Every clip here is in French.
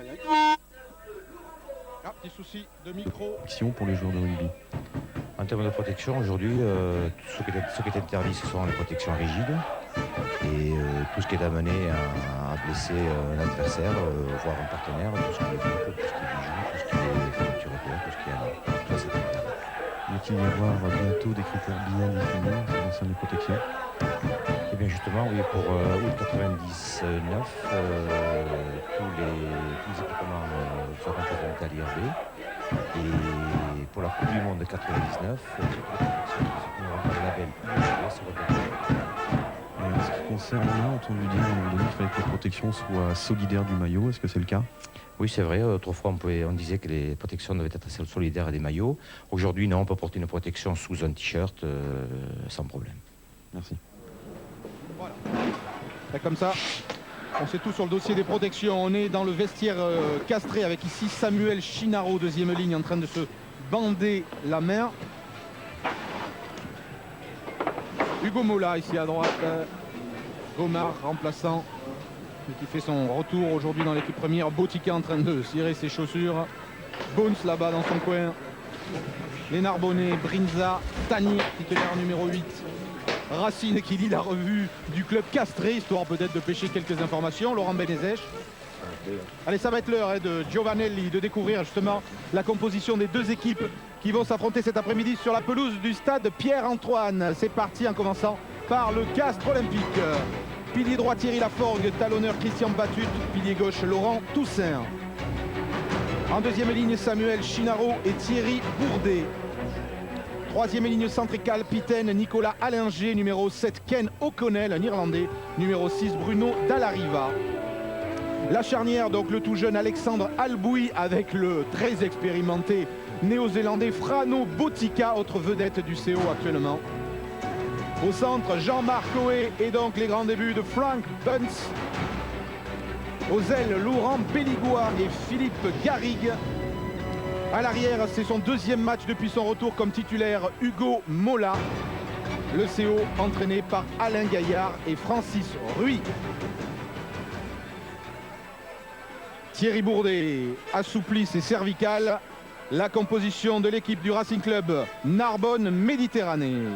Frédéric. Ah, petit souci de micro. Protection pour les joueurs de rugby. En termes de protection, aujourd'hui, ce qui est interdit, ce sont les protections rigides. Et tout ce qui est amené à blesser un adversaire, voire un partenaire, tout ce qui est boucle, tout ce qui est bijoux, tout ce qui est fermeture éclair, tout ce qui est anneau. Tout ça, c'est interdit. Va-t-il y avoir bientôt des critères bien définis en ce qui concerne les protections? Et bien justement, oui, pour août 99, tous les équipements seront présentés à l'IRB. Et pour la Coupe du Monde de 99, toutes les protections qui auront le label IRB seront présentés. En ce qui concerne, on a entendu dire à un moment donné qu'il fallait que les protections soient solidaires du maillot. Est-ce que c'est le cas? Oui, c'est vrai. Autrefois, on disait que les protections devaient être solidaires des maillots. Aujourd'hui, non, on peut porter une protection sous un t-shirt sans problème. Merci. Voilà. Et comme ça, on sait tout sur le dossier des protections. On est dans le vestiaire castré avec ici Samuel Chinaro, deuxième ligne, en train de se bander la main. Hugo Mola ici à droite. Gomard remplaçant, qui fait son retour aujourd'hui dans l'équipe première. Botica en train de cirer ses chaussures. Bones là-bas dans son coin. Lénard Bonnet, Brinza, Tani, titulaire numéro 8. Racine qui lit la revue du club castré, histoire peut-être de pêcher quelques informations. Laurent Benezech. Allez, ça va être l'heure de Giovanelli de découvrir justement la composition des deux équipes qui vont s'affronter cet après-midi sur la pelouse du stade Pierre-Antoine. C'est parti en commençant par le Castres Olympique. Pilier droit Thierry Laforgue, talonneur Christian Batut, pilier gauche Laurent Toussaint. En deuxième ligne Samuel Chinaro et Thierry Bourdet. Troisième ligne centrale, capitaine Nicolas Allinger, numéro 7 Ken O'Connell, un Irlandais, numéro 6 Bruno Dallariva. La charnière, donc le tout jeune Alexandre Alboui avec le très expérimenté néo-zélandais Frano Botica, autre vedette du CO actuellement. Au centre, Jean-Marc Coé et donc les grands débuts de Frank Bunce. Aux ailes, Laurent Belligois et Philippe Garrigue. À l'arrière, c'est son deuxième match depuis son retour comme titulaire, Hugo Mola. Le CO entraîné par Alain Gaillard et Francis Ruy. Thierry Bourdet assouplit ses cervicales. La composition de l'équipe du Racing Club Narbonne Méditerranée.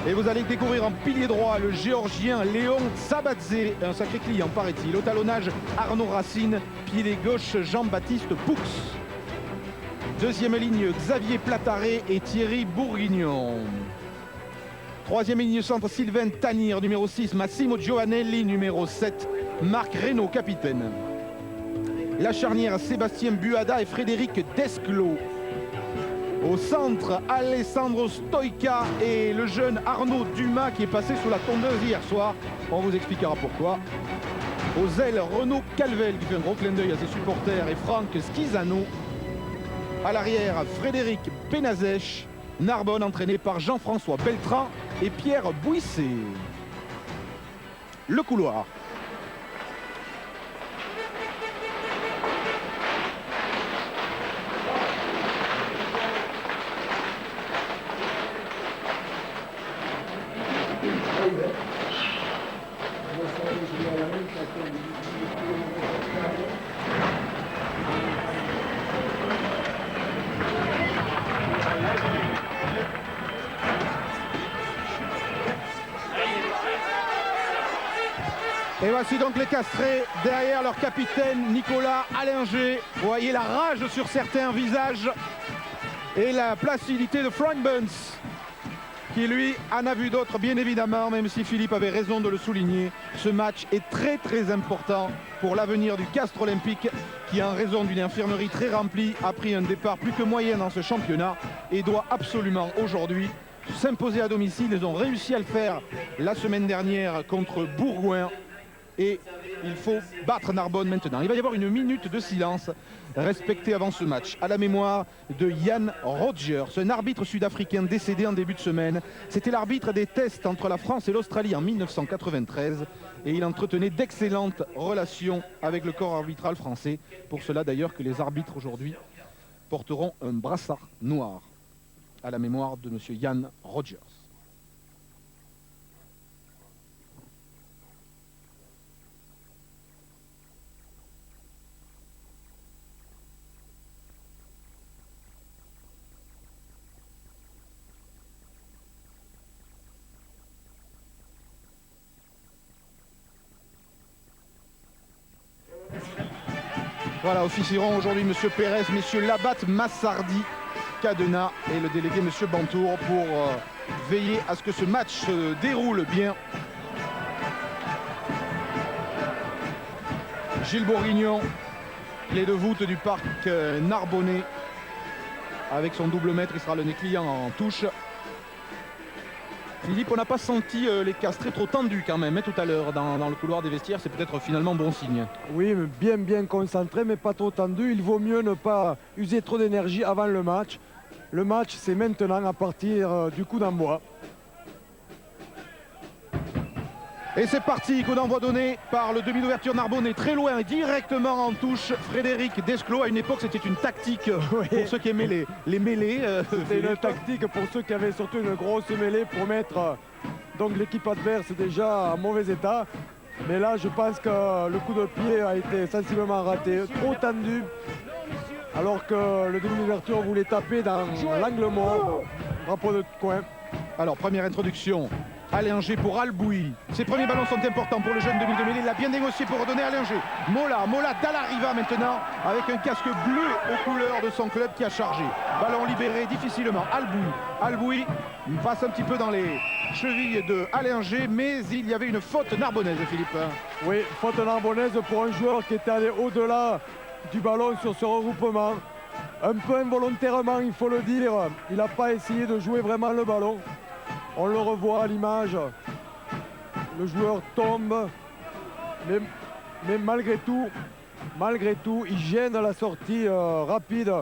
Et vous allez découvrir en pilier droit le géorgien Léon Sabadze, un sacré client paraît-il. Au talonnage, Arnaud Racine, pilier gauche Jean-Baptiste Poux. Deuxième ligne, Xavier Plataré et Thierry Bourguignon. Troisième ligne centre, Sylvain Tanir, numéro 6, Massimo Giovanelli, numéro 7, Marc Reynaud, capitaine. La charnière, Sébastien Buada et Frédéric Desclos. Au centre, Alessandro Stoica et le jeune Arnaud Dumas qui est passé sous la tondeuse hier soir. On vous expliquera pourquoi. Aux ailes, Renaud Calvel qui fait un gros clin d'œil à ses supporters et Franck Schizano. À l'arrière, Frédéric Benazech. Narbonne entraîné par Jean-François Beltran et Pierre Bouisset. Le couloir. Et voici donc les castrés derrière leur capitaine Nicolas Allinger. Vous voyez la rage sur certains visages et la placidité de Frank Bunce qui lui en a vu d'autres bien évidemment, même si Philippe avait raison de le souligner. Ce match est très très important pour l'avenir du Castres Olympique qui en raison d'une infirmerie très remplie a pris un départ plus que moyen dans ce championnat et doit absolument aujourd'hui s'imposer à domicile. Ils ont réussi à le faire la semaine dernière contre Bourgoin. Et il faut battre Narbonne maintenant. Il va y avoir une minute de silence respectée avant ce match à la mémoire de Ian Rogers, un arbitre sud-africain décédé en début de semaine. C'était l'arbitre des tests entre la France et l'Australie en 1993 et il entretenait d'excellentes relations avec le corps arbitral français. Pour cela d'ailleurs que les arbitres aujourd'hui porteront un brassard noir à la mémoire de monsieur Ian Rogers. Voilà, officieront aujourd'hui Monsieur Pérez, Messieurs Labatte, Massardi, Cadena et le délégué Monsieur Bantour pour veiller à ce que ce match se déroule bien. Gilles Bourguignon, clé de voûte du parc narbonnais. Avec son double mètre, il sera le nez client en touche. Philippe, on n'a pas senti les castrés trop tendus quand même tout à l'heure dans le couloir des vestiaires. C'est peut-être finalement bon signe. Oui, mais bien concentré, mais pas trop tendu. Il vaut mieux ne pas user trop d'énergie avant le match. Le match, c'est maintenant à partir du coup d'envoi. Et c'est parti, coup d'envoi donné par le demi d'ouverture narbonnais, très loin, directement en touche. Frédéric Desclos, à une époque c'était une tactique pour ceux qui aimaient les mêlées. C'était une tactique pour ceux qui avaient surtout une grosse mêlée pour mettre donc l'équipe adverse déjà en mauvais état. Mais là je pense que le coup de pied a été sensiblement raté, trop tendu. Alors que le demi d'ouverture voulait taper dans l'angle mort, drapeau de coin. Alors première introduction. Allinger pour Albouy. Ses premiers ballons sont importants pour le jeune demi de mêlée. Il a bien négocié pour redonner Allinger. Mola Dallariva maintenant avec un casque bleu aux couleurs de son club qui a chargé. Ballon libéré difficilement. Albouy passe un petit peu dans les chevilles de Allinger, mais il y avait une faute narbonnaise, Philippe. Oui, faute narbonnaise pour un joueur qui était allé au-delà du ballon sur ce regroupement. Un peu involontairement, il faut le dire. Il n'a pas essayé de jouer vraiment le ballon. On le revoit à l'image, le joueur tombe, mais malgré tout, il gêne la sortie rapide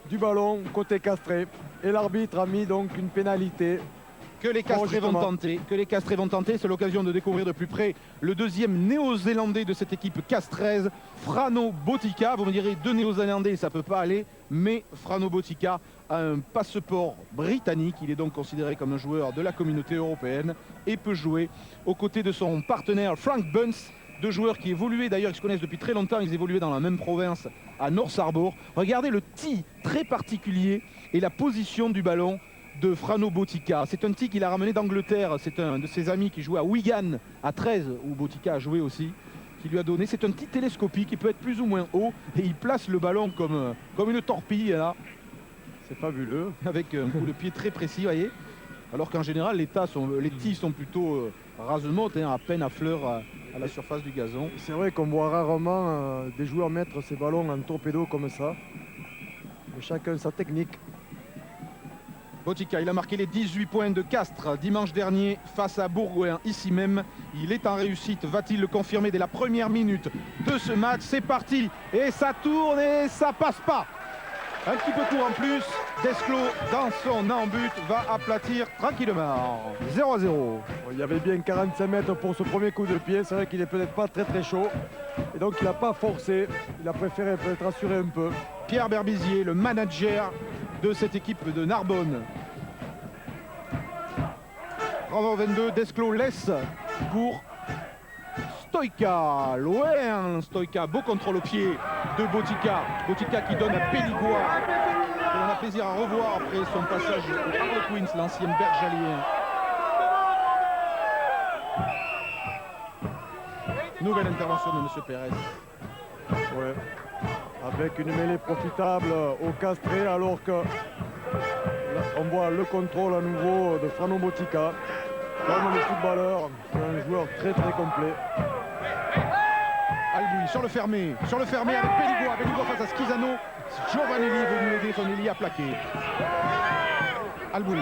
du ballon côté castré. Et l'arbitre a mis donc une pénalité. Que les castrés vont tenter, c'est l'occasion de découvrir de plus près le deuxième néo-zélandais de cette équipe castraise, Frano Botica. Vous me direz, deux néo-zélandais, ça peut pas aller, mais Frano Botica a un passeport britannique. Il est donc considéré comme un joueur de la communauté européenne et peut jouer aux côtés de son partenaire Frank Bunce, deux joueurs qui évoluaient d'ailleurs, ils se connaissent depuis très longtemps, ils évoluaient dans la même province à North Harbour. Regardez le tee très particulier et la position du ballon de Frano Botica. C'est un tee qu'il a ramené d'Angleterre. C'est un de ses amis qui jouait à Wigan à 13, où Botica a joué aussi, qui lui a donné. C'est un tee télescopique qui peut être plus ou moins haut et il place le ballon comme une torpille là. C'est fabuleux. Avec un coup de pied très précis, vous voyez. Alors qu'en général, les tees sont plutôt rasement, à peine à fleur à la surface du gazon. C'est vrai qu'on voit rarement des joueurs mettre ces ballons en torpedo comme ça. Mais chacun sa technique. Botica, il a marqué les 18 points de Castres dimanche dernier face à Bourgoin, ici même. Il est en réussite. Va-t-il le confirmer dès la première minute de ce match? C'est parti. Et ça tourne et ça passe pas. Un petit peu court en plus. Desclos, dans son en-but, va aplatir tranquillement. 0-0. Il y avait bien 45 mètres pour ce premier coup de pied. C'est vrai qu'il est peut-être pas très chaud. Et donc il n'a pas forcé. Il a préféré peut-être assurer un peu. Pierre Berbizier, le manager de cette équipe de Narbonne. Bravo 22, Desclos laisse pour Stoïca. Loin, Stoïca, beau contrôle au pied de Botica. Botica qui donne à Péligois. On a plaisir à revoir après son passage au Harlequins, l'ancien bergalien. Nouvelle intervention de M. Pérez. Ouais. Avec une mêlée profitable au castré, alors que on voit le contrôle à nouveau de Frano Botica. Comme le footballeur, c'est un joueur très complet. Albouy sur le fermé avec Péligois face à Schizano. Giovanelli est venu aider son ailier à plaquer. Albouy,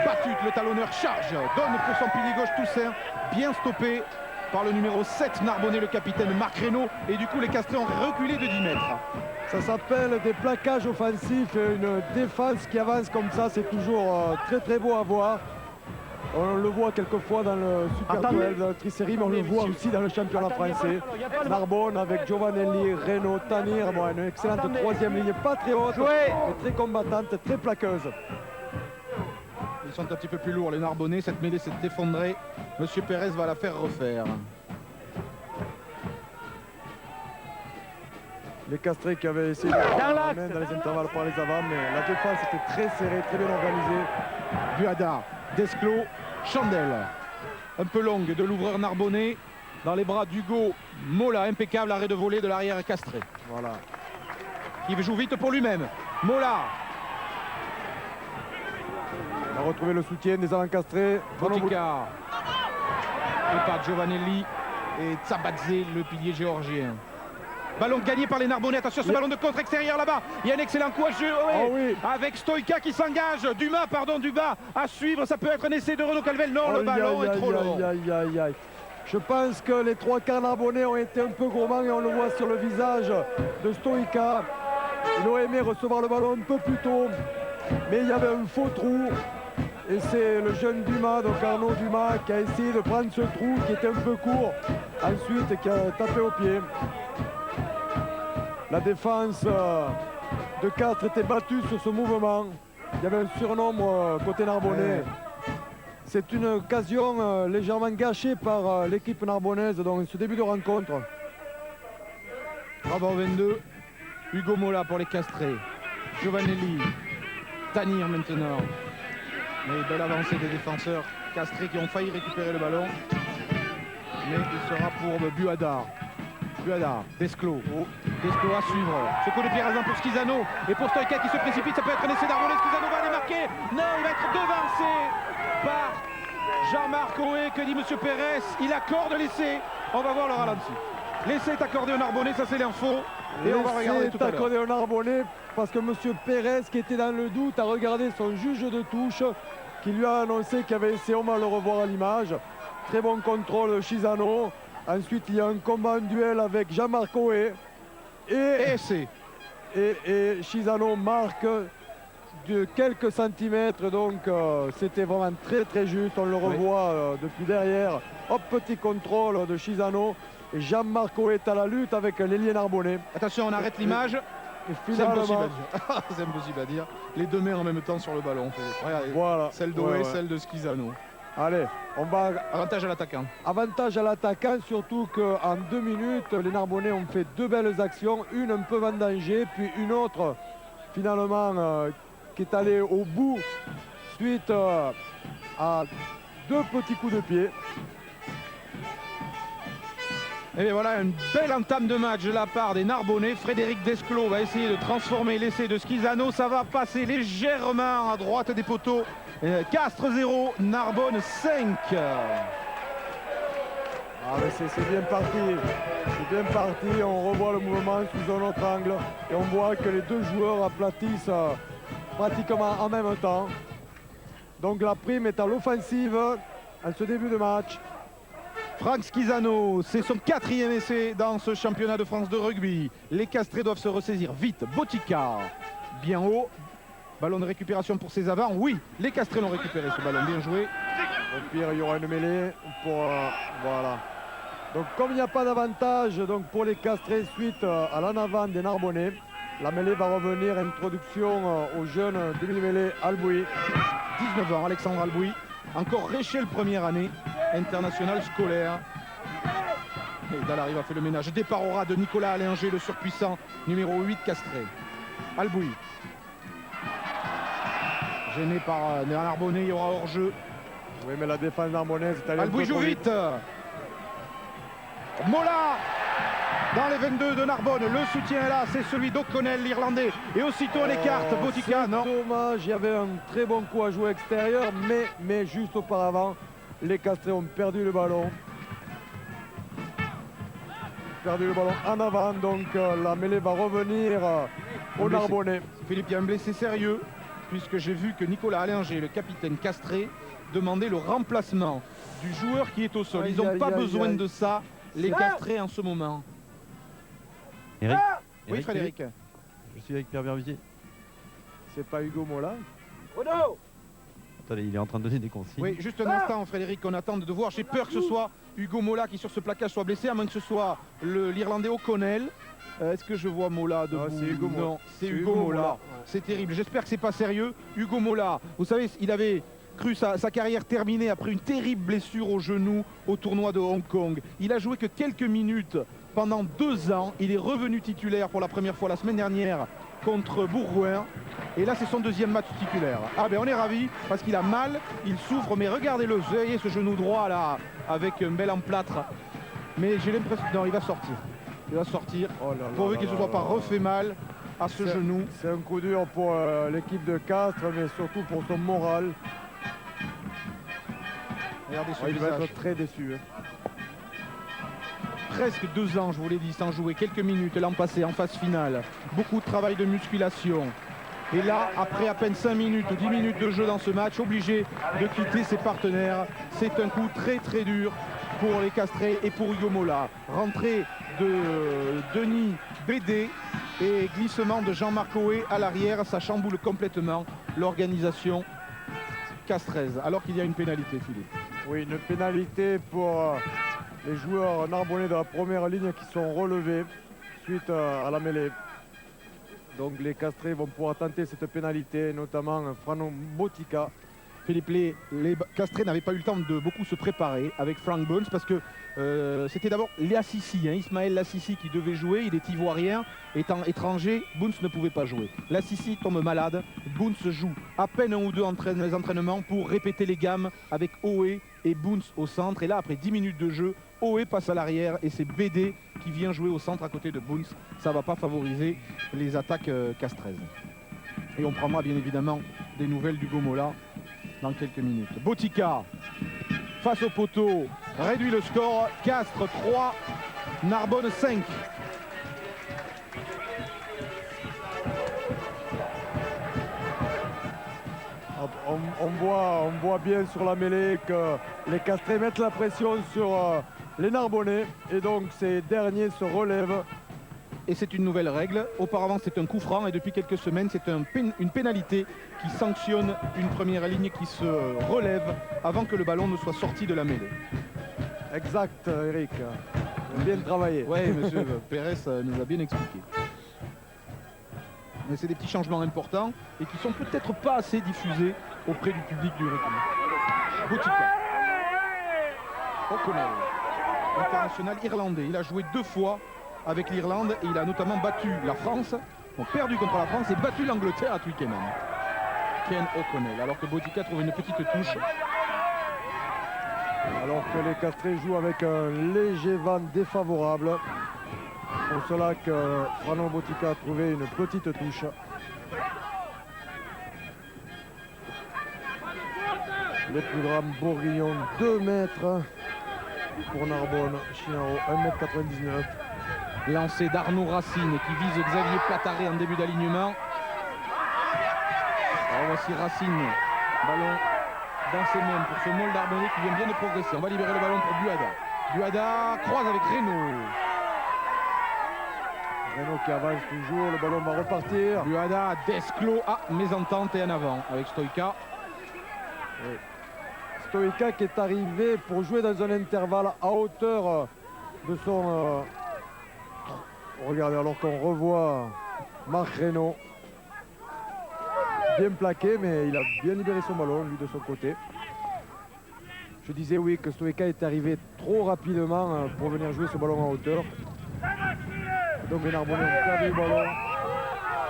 battu, le talonneur charge, donne pour son pilier gauche Toussaint, bien stoppé par le numéro 7 narbonnais, le capitaine Marc Reynaud, et du coup les castrés ont reculé de 10 mètres. Ça s'appelle des plaquages offensifs, une défense qui avance comme ça, c'est toujours très beau à voir. On le voit quelquefois dans le Super Duel, dans le Trisérie, mais on le voit aussi dans le championnat français. Narbonne avec Giovanelli, Reynaud, Tanir, bon, une excellente troisième ligne, pas très haute, mais très combattante, très plaqueuse. Ils sont un petit peu plus lourds les Narbonnais, cette mêlée s'est effondrée. Monsieur Pérez va la faire refaire. Les castrés qui avaient essayé de prendre la main dans les intervalles par les avants, mais la défense était très serrée, très bien organisée. Buada, Desclos, Chandelle. Un peu longue de l'ouvreur narbonnais dans les bras d'Hugo Mola. Impeccable arrêt de volée de l'arrière castré. Voilà. qui joue vite pour lui-même. Mola. On a retrouvé le soutien des encastrés. Botica. Et par Giovanelli et Tsabadze, le pilier géorgien. Ballon gagné par les Narbonnais. Attention, ce ballon de contre extérieur là-bas. Il y a un excellent coup à jeu avec Stoïka qui s'engage. Dumas à suivre. Ça peut être un essai de Renaud Calvel. Non, le ballon est trop long. Je pense que les trois quarts narbonnais ont été un peu gourmands et on le voit sur le visage de Stoïka. Il aurait aimé recevoir le ballon un peu plus tôt, mais il y avait un faux trou. Et c'est le jeune Dumas, donc Arnaud Dumas, qui a essayé de prendre ce trou qui était un peu court. Ensuite, qui a tapé au pied. La défense de 4 était battue sur ce mouvement. Il y avait un surnombre côté narbonnais. C'est une occasion légèrement gâchée par l'équipe narbonnaise dans ce début de rencontre. Bravo 22. Hugo Mola pour les castrés. Giovanelli. Tanir maintenant. Mais belle avancée des défenseurs castrés qui ont failli récupérer le ballon. Mais il sera pour Buadar. Buadar, Desclos. Desclos à suivre. Ce coup de pied rasant pour Schizano. Et pour Stoïka qui se précipite, ça peut être un essai d'Arbonnet. Schizano va aller marquer. Non, il va être devancé par Jean-Marc Oé. Que dit M. Pérez? Il accorde l'essai. On va voir le ralenti. L'essai est accordé au Narbonnais, ça c'est l'info. Et on va regarder tout à l'heure. L'essai est accordé au Narbonnais parce que M. Pérez, qui était dans le doute, a regardé son juge de touche qui lui a annoncé qu'il y avait essai. On va le revoir à l'image. Très bon contrôle de Schizano. Ensuite, il y a un combat, un duel avec Jean-Marc Oé. Et Schizano marque de quelques centimètres. Donc, c'était vraiment très très juste. On le revoit depuis derrière. Hop, petit contrôle de Schizano. Et Jean-Marc Oé est à la lutte avec l'ailier narbonnais. Attention, on arrête l'image. C'est impossible à dire. Les deux mains en même temps sur le ballon. Regardez, voilà. Celle d'Oé, celle de Schizano. Allez, on va... Avantage à l'attaquant. Avantage à l'attaquant, surtout qu'en 2 minutes, les Narbonnais ont fait 2 belles actions. Une un peu vendangée, puis une autre, finalement, qui est allée au bout, suite à 2 petits coups de pied. Et bien voilà, une belle entame de match de la part des Narbonnais. Frédéric Desclos va essayer de transformer l'essai de Schizano. Ça va passer légèrement à droite des poteaux. Castres 0, Narbonne 5. Ah mais c'est bien parti. C'est bien parti. On revoit le mouvement sous un autre angle. Et on voit que les deux joueurs aplatissent pratiquement en même temps. Donc la prime est à l'offensive en ce début de match. Franck Schizano, c'est son 4e essai dans ce championnat de France de rugby. Les Castrés doivent se ressaisir vite. Botica, bien haut. Ballon de récupération pour ses avants. Oui, les Castrés l'ont récupéré ce ballon. Bien joué. Au pire, il y aura une mêlée pour... voilà. Donc comme il n'y a pas d'avantage pour les Castrés suite à l'en avant des Narbonnais, la mêlée va revenir. Introduction au jeune demi-mêlée Alboui. 19 ans, Alexandre Alboui. Encore Réchel première année. International scolaire. Et Dallarive a fait le ménage. Départ au ras de Nicolas Allinger, le surpuissant numéro 8 Castré. Alboui. Gêné par Narbonnais, il y aura hors-jeu. Oui, mais la défense narbonnaise est allée. Alboui joue vite. Mola dans les 22 de Narbonne. Le soutien est là, c'est celui d'O'Connell, l'Irlandais. Et aussitôt on écarte. Botica, non. Dommage, il y avait un très bon coup à jouer extérieur, mais juste auparavant, les Castrés ont perdu le ballon. Perdu le ballon en avant, donc la mêlée va revenir au Narbonnais. Philippe, il y a un blessé sérieux, puisque j'ai vu que Nicolas Allinger, le capitaine Castré, demandait le remplacement du joueur qui est au sol. Ils n'ont pas besoin de ça, les Castrés, en ce moment. Eric, Oui, Frédéric. Je suis avec Pierre Verviers. C'est pas Hugo Mola. Attendez, il est en train de donner des consignes. Oui, juste un instant, Frédéric, on attend de voir. J'ai peur que ce soit Hugo Mola qui, sur ce plaquage, soit blessé, à moins que ce soit l'Irlandais O'Connell. Est-ce que je vois Mola debout? C'est Hugo Mola. Non, c'est Hugo Mola. Ouais. C'est terrible. J'espère que c'est pas sérieux. Hugo Mola, vous savez, il avait cru sa carrière terminée après une terrible blessure au genou au tournoi de Hong Kong. Il a joué que quelques minutes pendant 2 ans. Il est revenu titulaire pour la première fois la semaine dernière contre Bourgoin. Et là, c'est son 2e match titulaire. Ah ben on est ravis parce qu'il a mal, il souffre. Mais regardez-le, vous voyez ce genou droit là, avec un bel emplâtre. Mais j'ai l'impression... Non, il va sortir. Il va sortir. Pourvu qu'il ne se soit pas refait mal. à ce genou. C'est un coup dur pour l'équipe de Castres, mais surtout pour son moral. Regardez ce Il va visage. être très déçu. Presque 2 ans, je vous l'ai dit, sans jouer. Quelques minutes l'an passé en phase finale. Beaucoup de travail de musculation. Et là, après à peine 5 minutes ou 10 minutes de jeu dans ce match, obligé de quitter ses partenaires. C'est un coup très très dur pour les Castrais et pour Hugo Mola. Rentrée de Denis Bédé et glissement de Jean-Marc Hoé à l'arrière. Ça chamboule complètement l'organisation castraise. Alors qu'il y a une pénalité, Philippe. Oui, une pénalité pour les joueurs narbonnais de la première ligne qui sont relevés suite à la mêlée. Donc les Castrés vont pouvoir tenter cette pénalité, notamment Frano Botica. Philippe, les Castrés n'avaient pas eu le temps de beaucoup se préparer avec Frank Bones parce que c'était d'abord Lassissi, Ismaël Lassissi qui devait jouer. Il est ivoirien, étant étranger, Boons ne pouvait pas jouer. Lassissi tombe malade, Boons joue à peine 1 ou 2 les entraînements pour répéter les gammes avec Oé et Boons au centre. Et là, après 10 minutes de jeu, Oé passe à l'arrière et c'est Bédé qui vient jouer au centre à côté de Boons. Ça ne va pas favoriser les attaques castraises. Et on prendra bien évidemment des nouvelles d'Hugo Mola dans quelques minutes. Botica face au poteau réduit le score. Castres 3, Narbonne 5. On voit bien sur la mêlée que les Castrés mettent la pression sur les Narbonnais et donc ces derniers se relèvent. Et c'est une nouvelle règle. Auparavant, c'était un coup franc et depuis quelques semaines, c'est une pénalité qui sanctionne une première ligne qui se relève avant que le ballon ne soit sorti de la mêlée. Exact, Eric. Bien travaillé. Oui, monsieur Pérez nous a bien expliqué. Mais c'est des petits changements importants et qui sont peut-être pas assez diffusés auprès du public du rugby. Botica. O'Connell, international irlandais. Il a joué 2 fois avec l'Irlande et il a notamment battu la France, perdu contre la France et battu l'Angleterre à Twickenham. Ken O'Connell, alors que Botica trouve une petite touche. Alors que les Castrés jouent avec un léger vent défavorable. Pour cela que Frano Botica a trouvé une petite touche. Le plus grand bourguignon, 2 mètres pour Narbonne. Chinaro, 1,99 m. Lancé d'Arnaud Racine qui vise Xavier Plataré en début d'alignement. Alors voici Racine, ballon dans ses mains pour ce Moll d'Arbonnet qui vient bien de progresser. On va libérer le ballon pour Buada. Buada croise avec Reynaud. Reynaud qui avance toujours, le ballon va repartir. Buada, Desclos, mésentente et en avant avec Stoïka. Oui. Stoïka qui est arrivé pour jouer dans un intervalle à hauteur de son... Regardez, alors qu'on revoit Marc Reynaud. Bien plaqué, mais il a bien libéré son ballon, lui, de son côté. Je disais, oui, que Stoïka est arrivé trop rapidement pour venir jouer ce ballon en hauteur. Donc les Narbonnais ont perdu le ballon.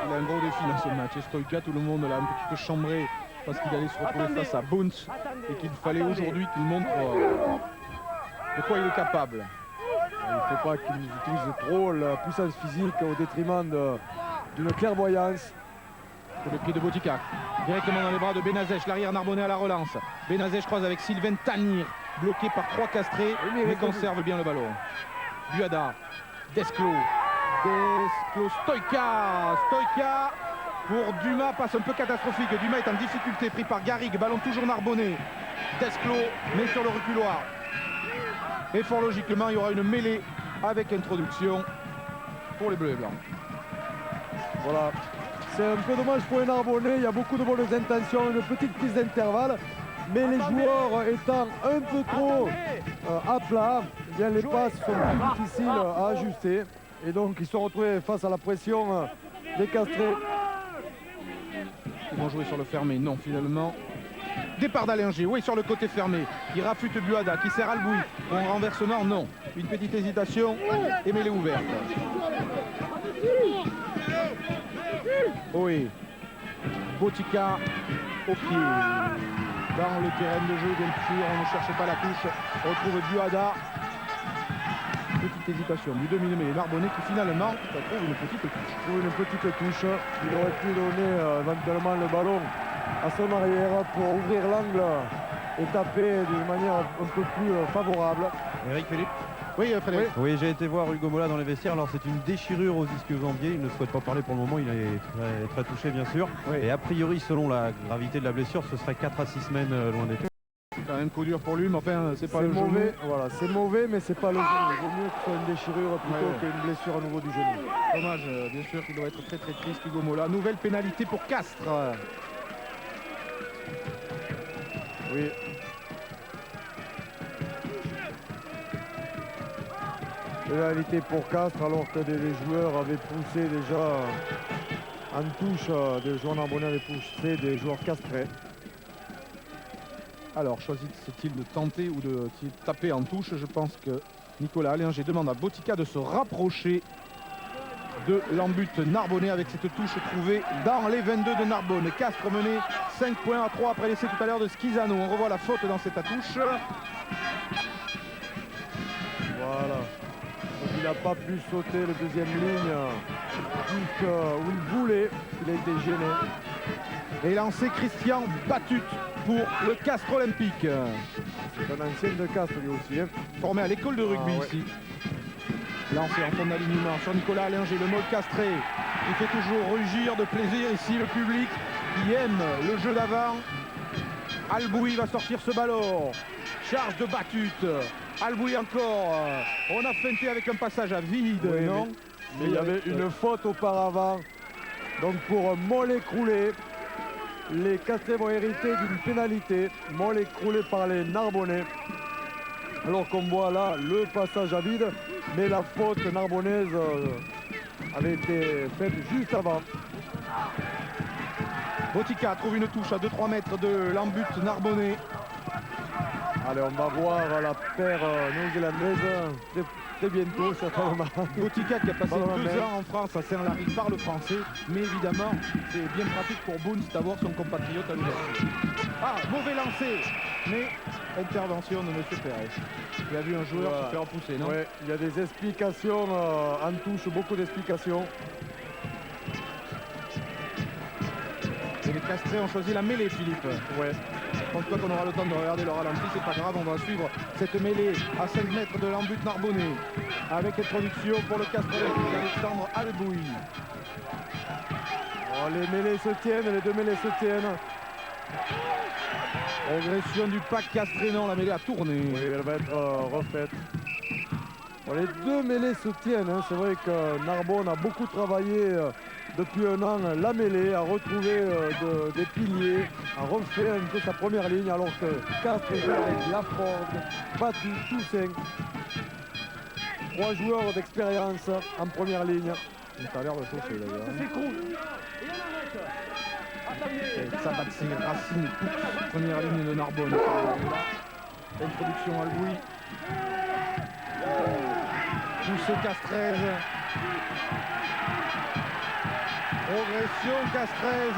Il a un gros défi dans ce match. Et Stoïka, tout le monde l'a un petit peu chambré parce qu'il allait se retrouver face à Boons et qu'il fallait aujourd'hui qu'il montre de quoi il est capable. Il ne faut pas qu'il utilise trop la puissance physique au détriment d'une clairvoyance. Le pied de Botica, directement dans les bras de Benazèche, l'arrière narbonnais à la relance. Benazèche croise avec Sylvain Tanir, bloqué par 3 Castrés, mais conserve bien le ballon. Buada, Desclos, Stoïka pour Dumas, passe un peu catastrophique. Dumas est en difficulté, pris par Garrigue, ballon toujours narbonnais. Desclos, mais sur le reculoir. Et fort logiquement, il y aura une mêlée avec introduction pour les Bleus et Blancs. Voilà. C'est un peu dommage pour les Narbonnais, il y a beaucoup de bonnes intentions, une petite prise d'intervalle, mais les joueurs étant un peu trop à plat, eh bien les passes sont plus difficiles à ajuster et donc ils sont retrouvés face à la pression des Castrés. Ils vont jouer sur le fermé, non finalement. Départ d'Allinger, oui sur le côté fermé, il rafute Buada, qui sert Albouy. Un renversement, non. Une petite hésitation et mêlée ouverte. Oui, Botica au pied. Dans le terrain de jeu, bien sûr, on ne cherche pas la touche. On retrouve Buada. Petite hésitation du demi-mêlée Narbonnais qui finalement trouve une petite touche. Trouve une petite touche. Il aurait pu donner éventuellement le ballon à son arrière pour ouvrir l'angle et taper d'une manière un peu plus favorable. Eric Philippe. Oui, Frédéric. Oui, j'ai été voir Hugo Mola dans les vestiaires. Alors c'est une déchirure aux ischio-jambiers. Il ne souhaite pas parler pour le moment. Il est très touché bien sûr. Oui. Et a priori, selon la gravité de la blessure, ce serait 4 à 6 semaines loin des faits. C'est quand même coup dur pour lui, mais enfin, c'est pas le mauvais. genou. Voilà, c'est mauvais, mais c'est pas le genou. Il vaut mieux que ce soit une déchirure plutôt qu'une blessure au niveau du genou. Dommage, bien sûr qu'il doit être très triste, Hugo Mola. Nouvelle pénalité pour Castres. Oui. Pénalité pour Castres alors que les joueurs avaient poussé déjà en touche, des joueurs narbonnais avaient poussé des joueurs castrés. Alors, choisit-il de tenter ou de taper en touche? Je pense que Nicolas Allinger demande à Botica de se rapprocher de l'embut narbonnais avec cette touche trouvée dans les 22 de Narbonne. Castres mené 5 points à 3 après l'essai tout à l'heure de Schizano. On revoit la faute dans cette touche. Voilà. Donc il n'a pas pu sauter le deuxième ligne où il voulait. Il a été gêné. Et lancé Christian Batut pour le Castres Olympique. C'est un ancien de Castres lui aussi. Hein. Formé à l'école de rugby ici. Lancé en fond d'alignement sur Nicolas Allinger, le mode castré. Il fait toujours rugir de plaisir ici le public qui aime le jeu d'avant. Alboui va sortir ce ballon. Charge de Batut. Alboui encore. On a feinté avec un passage à vide, Oui, non? Mais il y avait une faute auparavant. Donc pour Mollet-Croulet, les Castrés vont hériter d'une pénalité. Mollet-Croulet par les Narbonnais. Alors qu'on voit là le passage à vide, mais la faute narbonnaise avait été faite juste avant. Botica trouve une touche à 2-3 mètres de l'embut narbonnais. Allez, on va voir la paire néo-zélandaise très bientôt, certainement. Botica qui a passé Ballon en 2 main. ans en France à Saint-Lary par le français, mais évidemment c'est bien pratique pour Boons d'avoir son compatriote à l'ouverture. Ah, mauvais lancé, mais intervention de M. Pérez. Il a vu un joueur se faire repousser, non? Ouais, il y a des explications en touche, beaucoup d'explications. Et les Castrés ont choisi la mêlée, Philippe. Ouais. Je pense pas qu'on aura le temps de regarder le ralenti, c'est pas grave, on va suivre cette mêlée à 5 mètres de l'embut narbonnais avec introduction pour le Castres Olympique, Alexandre Alboui. Oh, les mêlées se tiennent, les deux mêlées se tiennent. Progression du pack castré, non, la mêlée a tourné. Oui, elle va être refaite. Bon, les deux mêlées se tiennent, hein. C'est vrai que Narbonne a beaucoup travaillé depuis un an la mêlée, a retrouvé des piliers, a refait un peu sa première ligne, alors que Castres joue avec Laforde, Battu, Toussaint. 3 joueurs d'expérience en première ligne. Ça a l'air de chauffer d'ailleurs. Sabatsi, Racine, Coux, première ligne de Narbonne. Introduction à Louis. Pousse Castrez. Progression Castrez.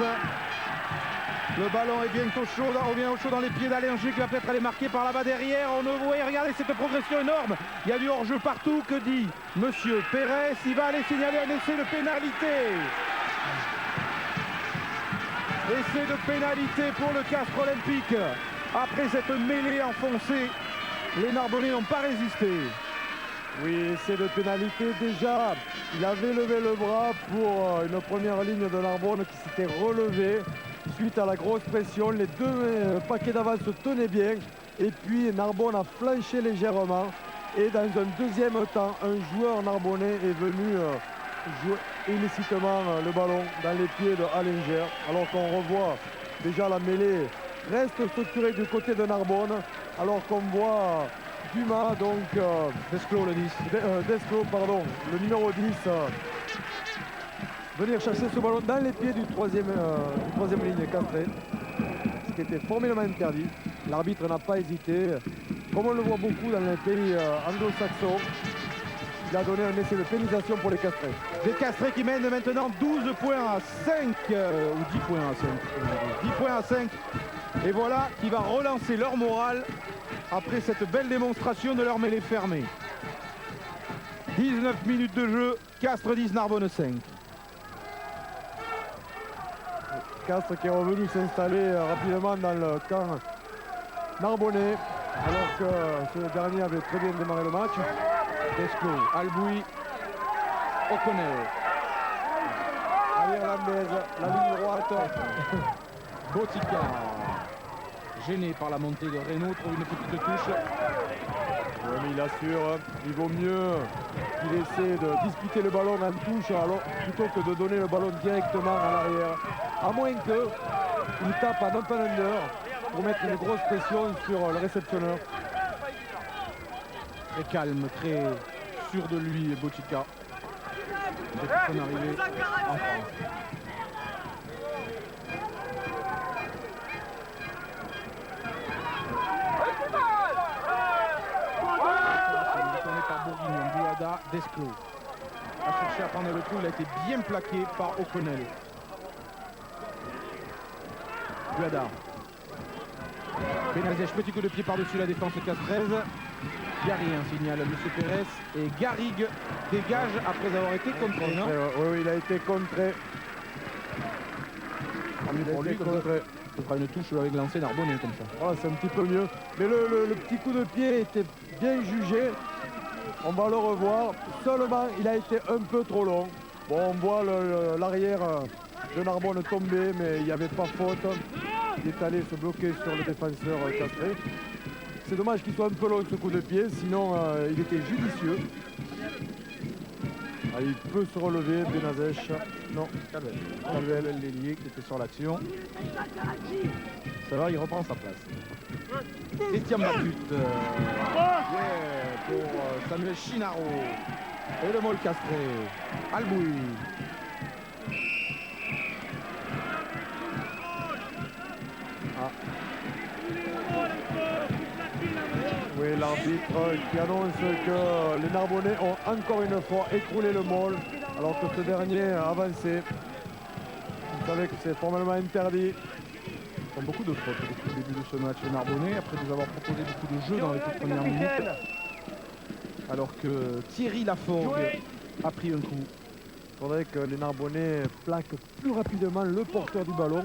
Le ballon est bientôt chaud, revient au chaud dans les pieds d'Allinger qui va peut-être aller marquer par là-bas derrière. On le voit, regardez cette progression énorme. Il y a du hors-jeu partout. Que dit Monsieur Pérez? Il va aller signaler un essai de pénalité. Essai de pénalité pour le Castres Olympique. Après cette mêlée enfoncée, les Narbonnais n'ont pas résisté. Oui, essai de pénalité déjà. Il avait levé le bras pour une première ligne de Narbonne qui s'était relevée suite à la grosse pression. Les deux paquets d'avance se tenaient bien. Et puis Narbonne a flanché légèrement. Et dans un deuxième temps, un joueur narbonnais est venu jouer illicitement le ballon dans les pieds de Allinger. Alors qu'on revoit déjà la mêlée reste structurée du côté de Narbonne. Alors qu'on voit Dumas, donc Desclos le 10. Desclos, pardon, le numéro 10, venir chercher ce ballon dans les pieds du troisième ligne castré, ce qui était formellement interdit. L'arbitre n'a pas hésité, comme on le voit beaucoup dans les pays anglo-saxons. Il a donné un essai de pénalisation pour les Castrés. Des Castrés qui mènent maintenant 12 points à 5, ou 10 points à 5. 10 points à 5. Et voilà qui va relancer leur morale après cette belle démonstration de leur mêlée fermée. 19 minutes de jeu, Castres 10, Narbonne 5. Castres qui est revenu s'installer rapidement dans le camp narbonnais, alors que ce dernier avait très bien démarré le match. Desclos, Alboui, O'Connell. À l'irlandaise, la ligne droite. Botica, gêné par la montée de Reynaud, trouve une petite touche. Ouais, mais il assure, il vaut mieux qu'il essaie de disputer le ballon en touche alors, plutôt que de donner le ballon directement à l'arrière. À moins qu'il tape en open under pour mettre une grosse pression sur le réceptionneur. Très calme, très sûr de lui, Botica. Depuis son arrivée en France. Tourné par Bourguignon, Bouada, Desclos. A cherché à prendre le trou, il a été bien plaqué par O'Connell. Bouada. Benazèche, petit coup de pied par-dessus la défense castraise. Il n'y a rien, signale M. Pérez. Et Garrigue dégage après avoir été contré, non? Oui, il a été contré. Pour lui, comme ça, ce sera une touche avec lancé Narbonnais comme ça. Voilà, c'est un petit peu mieux. Mais le petit coup de pied était bien jugé. On va le revoir. Seulement, il a été un peu trop long. Bon, on voit l'arrière de Narbonne tomber, mais il n'y avait pas faute. Il est allé se bloquer sur le défenseur castré. C'est dommage qu'il soit un peu long ce coup de pied, sinon il était judicieux. Ah, il peut se relever, Benazèche. Non, Calvel, l'ailier qui était sur l'action. Ça va, il reprend sa place. Etienne Batut. Pour Samuel Chinaro. Et le Mol castré. Alboui. Oui, l'arbitre qui annonce que les Narbonnais ont encore une fois écroulé le Mol, alors que ce dernier a avancé. Vous savez que c'est formellement interdit. Ils font beaucoup de fautes depuis le début de ce match, les Narbonnais, après nous avoir proposé beaucoup de jeux dans les toutes premières minutes. Alors que Thierry Laforgue a pris un coup. Il faudrait que les Narbonnais plaquent plus rapidement le porteur du ballon,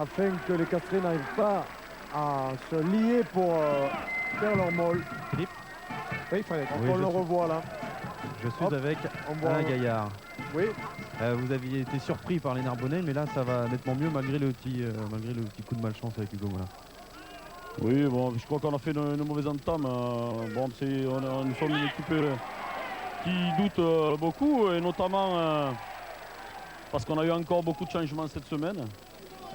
afin que les Castrés n'arrivent pas à se lier pour faire leur Mol. Oui, il fallait. On le revoit là. Je suis Hop, avec on voit Alain Gaillard. Oui, Vous aviez été surpris par les Narbonnais, mais là ça va nettement mieux malgré le petit coup de malchance avec Hugo Mola. Oui, bon, je crois qu'on a fait une mauvaise entame. Bon, nous sommes une équipe qui doute beaucoup, et notamment parce qu'on a eu encore beaucoup de changements cette semaine.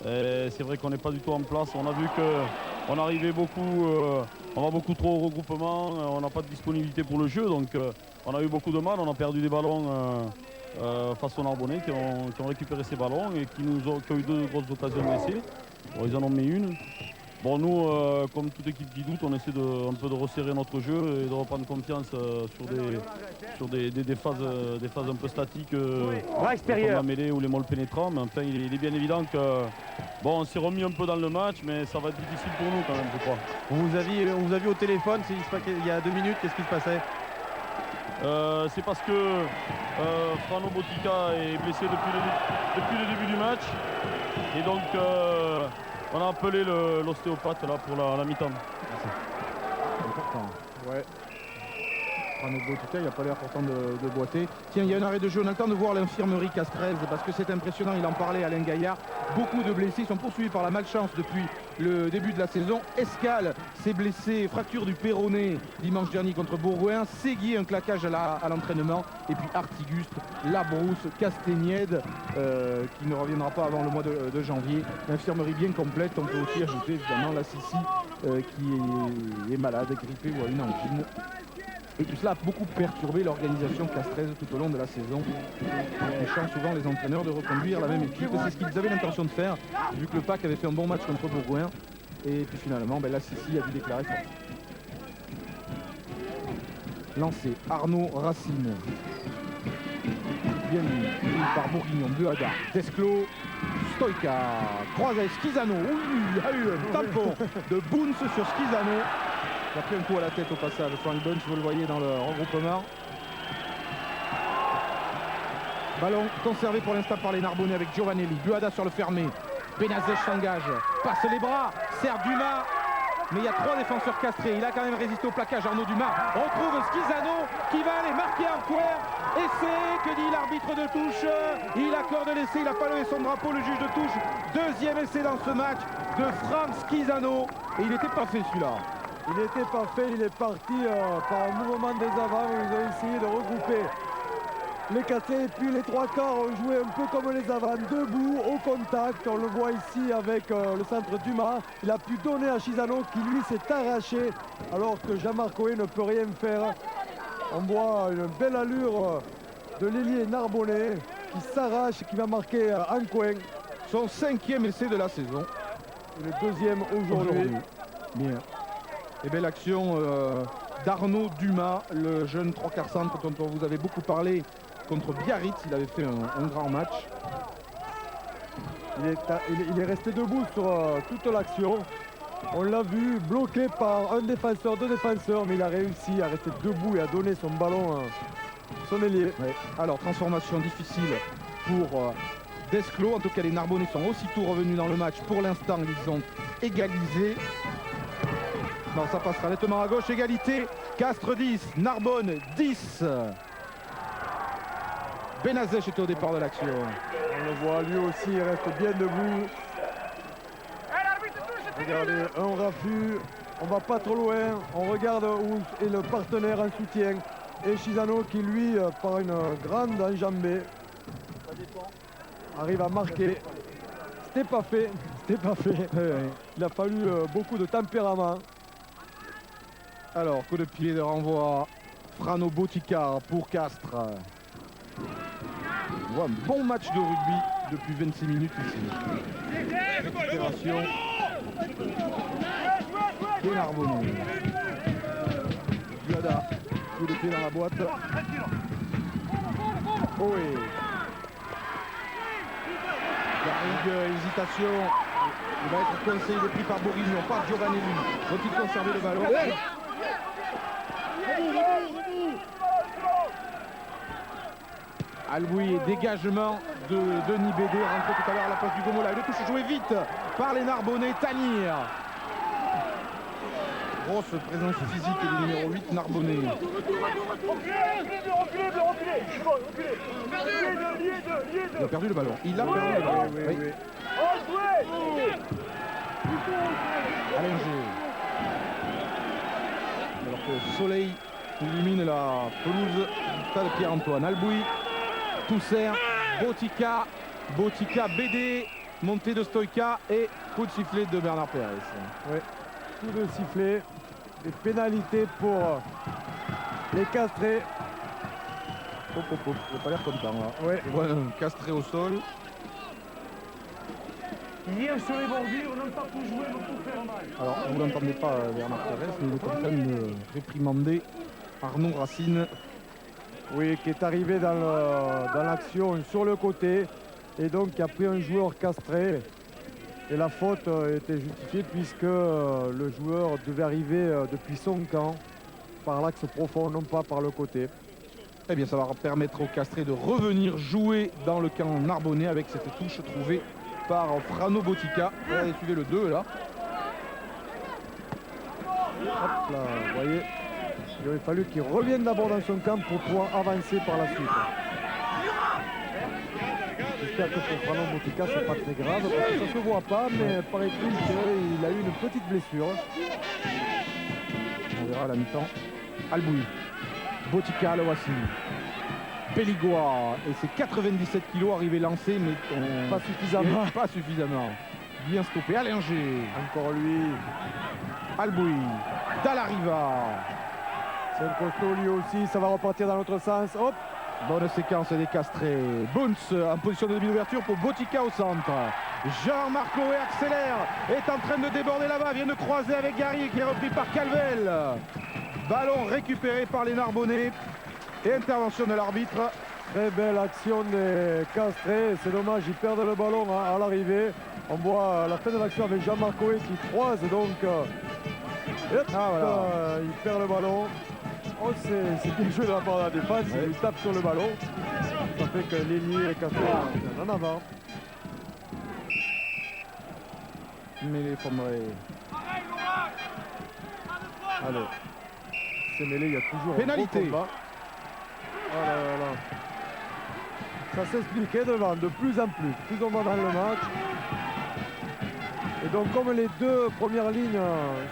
C'est vrai qu'on n'est pas du tout en place. On a vu qu'on arrivait beaucoup, on va beaucoup trop au regroupement, on n'a pas de disponibilité pour le jeu, donc on a eu beaucoup de mal, on a perdu des ballons face aux Narbonnais qui ont récupéré ces ballons et qui ont eu deux grosses occasions d'essai. Bon, ils en ont mis une. Bon, nous, comme toute équipe qui doute, on essaie un peu de resserrer notre jeu et de reprendre confiance sur des phases un peu statiques, comme la mêlée ou les molles pénétrants. Mais enfin, il est bien évident que bon, on s'est remis un peu dans le match, mais ça va être difficile pour nous quand même, je crois. On vous a vu au téléphone, il y a 2 minutes, qu'est-ce qui se passait? C'est parce que Frano Botica est blessé depuis le début du match. Et donc on a appelé l'ostéopathe là pour la mi-temps. C'est important. Ouais. Frano Botica, il n'a pas l'air pourtant de boiter. Tiens, il y a un arrêt de jeu. On a le temps de voir l'infirmerie castraise parce que c'est impressionnant. Il en parlait, Alain Gaillard. Beaucoup de blessés. Ils sont poursuivis par la malchance depuis le début de la saison. Escale s'est blessé, fracture du péroné dimanche dernier contre Bourgoin. Séguier, un claquage à l'entraînement. Et puis Artiguste, Labrousse, Castagnède, qui ne reviendra pas avant le mois de janvier. L'infirmerie bien complète. On peut aussi ajouter évidemment la Sissi qui est malade, grippée ou a une angine. Et tout cela a beaucoup perturbé l'organisation castraise tout au long de la saison, empêchant souvent les entraîneurs de reconduire la même équipe. C'est ce qu'ils avaient l'intention de faire, vu que le PAC avait fait un bon match contre Bourgoin. Et puis finalement, la Sissi a dû déclarer fort. Lancé, Arnaud Racine. Bien mis par Bourguignon, Buada, Desclos, Stoïka, croisé, Schizano. Il y a eu un tampon de Boons sur Schizano. Il a pris un coup à la tête au passage. Frank Bunch, vous le voyez dans le regroupement. Ballon conservé pour l'instant par les Narbonnais avec Giovanelli. Buada sur le fermé. Benazes s'engage, passe les bras, sert Dumas. Mais il y a 3 défenseurs castrés. Il a quand même résisté au plaquage, Arnaud Dumas. On trouve Schizano qui va aller marquer un couvert. Essai, que dit l'arbitre de touche? Il accorde l'essai, il n'a pas levé son drapeau, le juge de touche. Deuxième essai dans ce match de Franck Schizano. Et il n'était pas fait celui-là. Il n'était pas fait, il est parti par un mouvement des avants où ils ont essayé de regrouper les castrés. Et puis les 3 quarts ont joué un peu comme les avants, debout, au contact. On le voit ici avec le centre Dumas. Il a pu donner à Schizano qui lui s'est arraché alors que Jean-Marc Coé ne peut rien faire. On voit une belle allure de l'ailier narbonnais qui s'arrache et qui va marquer un coin. Son 5e essai de la saison. Et le 2e aujourd'hui. Bien. Et belle action d'Arnaud Dumas, le jeune 3 quarts centre dont on vous avait beaucoup parlé contre Biarritz. Il avait fait un grand match. Il est resté debout sur toute l'action. On l'a vu bloqué par un défenseur, 2 défenseurs, mais il a réussi à rester debout et à donner son ballon à son ailier. Ouais. Alors, transformation difficile pour Desclos. En tout cas, les Narbonnais sont aussitôt revenus dans le match. Pour l'instant, ils ont égalisé. Non, ça passera nettement à gauche. Égalité. Castres 10, Narbonne 10. Benazes était au départ de l'action. On le voit, lui aussi, il reste bien debout. Regardez, un raffut, on va pas trop loin, on regarde où est le partenaire en soutien. Et Schizano qui lui, par une grande enjambée, arrive à marquer. C'était pas fait, c'était pas fait. Il a fallu beaucoup de tempérament. Alors, coup de pied de renvoi. Frano Boticard pour Castres. On voit un bon match de rugby depuis 26 minutes ici. Récupération des Narbonnais. Buada, coup de pied dans la boîte. Oh oui. Garrigue, hésitation. Il va être coincé, il est pris par Bourignon, par Giovanelli. Faut-il conserver le ballon? Alboui, dégagement de Denis Bédé, rentré tout à l'heure à la place du Gomola. Il touche joué vite par les Narbonnais. Tanir. Grosse présence physique du numéro 8 Narbonnais. Il a perdu le ballon. Il a perdu le ballon. Oui. Allinger. Alors que le soleil illumine la pelouse du stade Pierre-Antoine. Alboui, Toussaint, Botica, Bédé, montée de Stoïka et coup de sifflet de Bernard Pérez. Ouais. Coup de sifflet, des pénalités pour les castrés. Il n'a pas l'air content là. Ouais. Ouais, castré au sol. Hier sur les bordures, on n'a pas pu jouer, on peut faire mal. Alors vous n'entendez pas Bernard Pérez, mais il est en train de réprimander Arnaud Racine. Oui, qui est arrivé dans l'action sur le côté et donc qui a pris un joueur castré. Et la faute était justifiée puisque le joueur devait arriver depuis son camp par l'axe profond, non pas par le côté. Eh bien ça va permettre aux castrés de revenir jouer dans le camp narbonnais avec cette touche trouvée par Frano Botica. Regardez, suivez le 2 là. Hop là, vous voyez, il aurait fallu qu'il revienne d'abord dans son camp pour pouvoir avancer par la suite. J'espère que pour Frano Botica c'est pas très grave parce que ça se voit pas, mais paraît-il qu'il a eu une petite blessure. On verra à la mi-temps. Alboui, Botica, le voici. Péligois et ses 97 kilos arrivés lancés, mais Pas suffisamment. pas suffisamment. Bien stoppé. Allinger, Encore lui, Alboui, Dallariva. c'est un costaud lui aussi, ça va repartir dans l'autre sens. Hop, Bonne séquence des castrés. Bounce en position de demi d'ouverture pour Botica au centre. Jean-Marc Loé accélère, est en train de déborder là-bas, vient de croiser avec Gary qui est repris par Calvel. Ballon récupéré par les Narbonnais et intervention de l'arbitre. très belle action des castrés. C'est dommage, ils perdent le ballon à l'arrivée. On voit la fin de l'action avec Jean-Marc Coé qui croise donc. Hop, voilà. il perd le ballon. Oh, c'est bien joué de la part de la défense, il tape sur le ballon. fait que l'ailier est cassé en avant. Mêlée Formeray. Allez, c'est mêlé, il y a toujours Pénalité. un beau combat. Oh là là là. Ça s'expliquait devant, de plus en plus on va dans le match. Et donc comme les deux premières lignes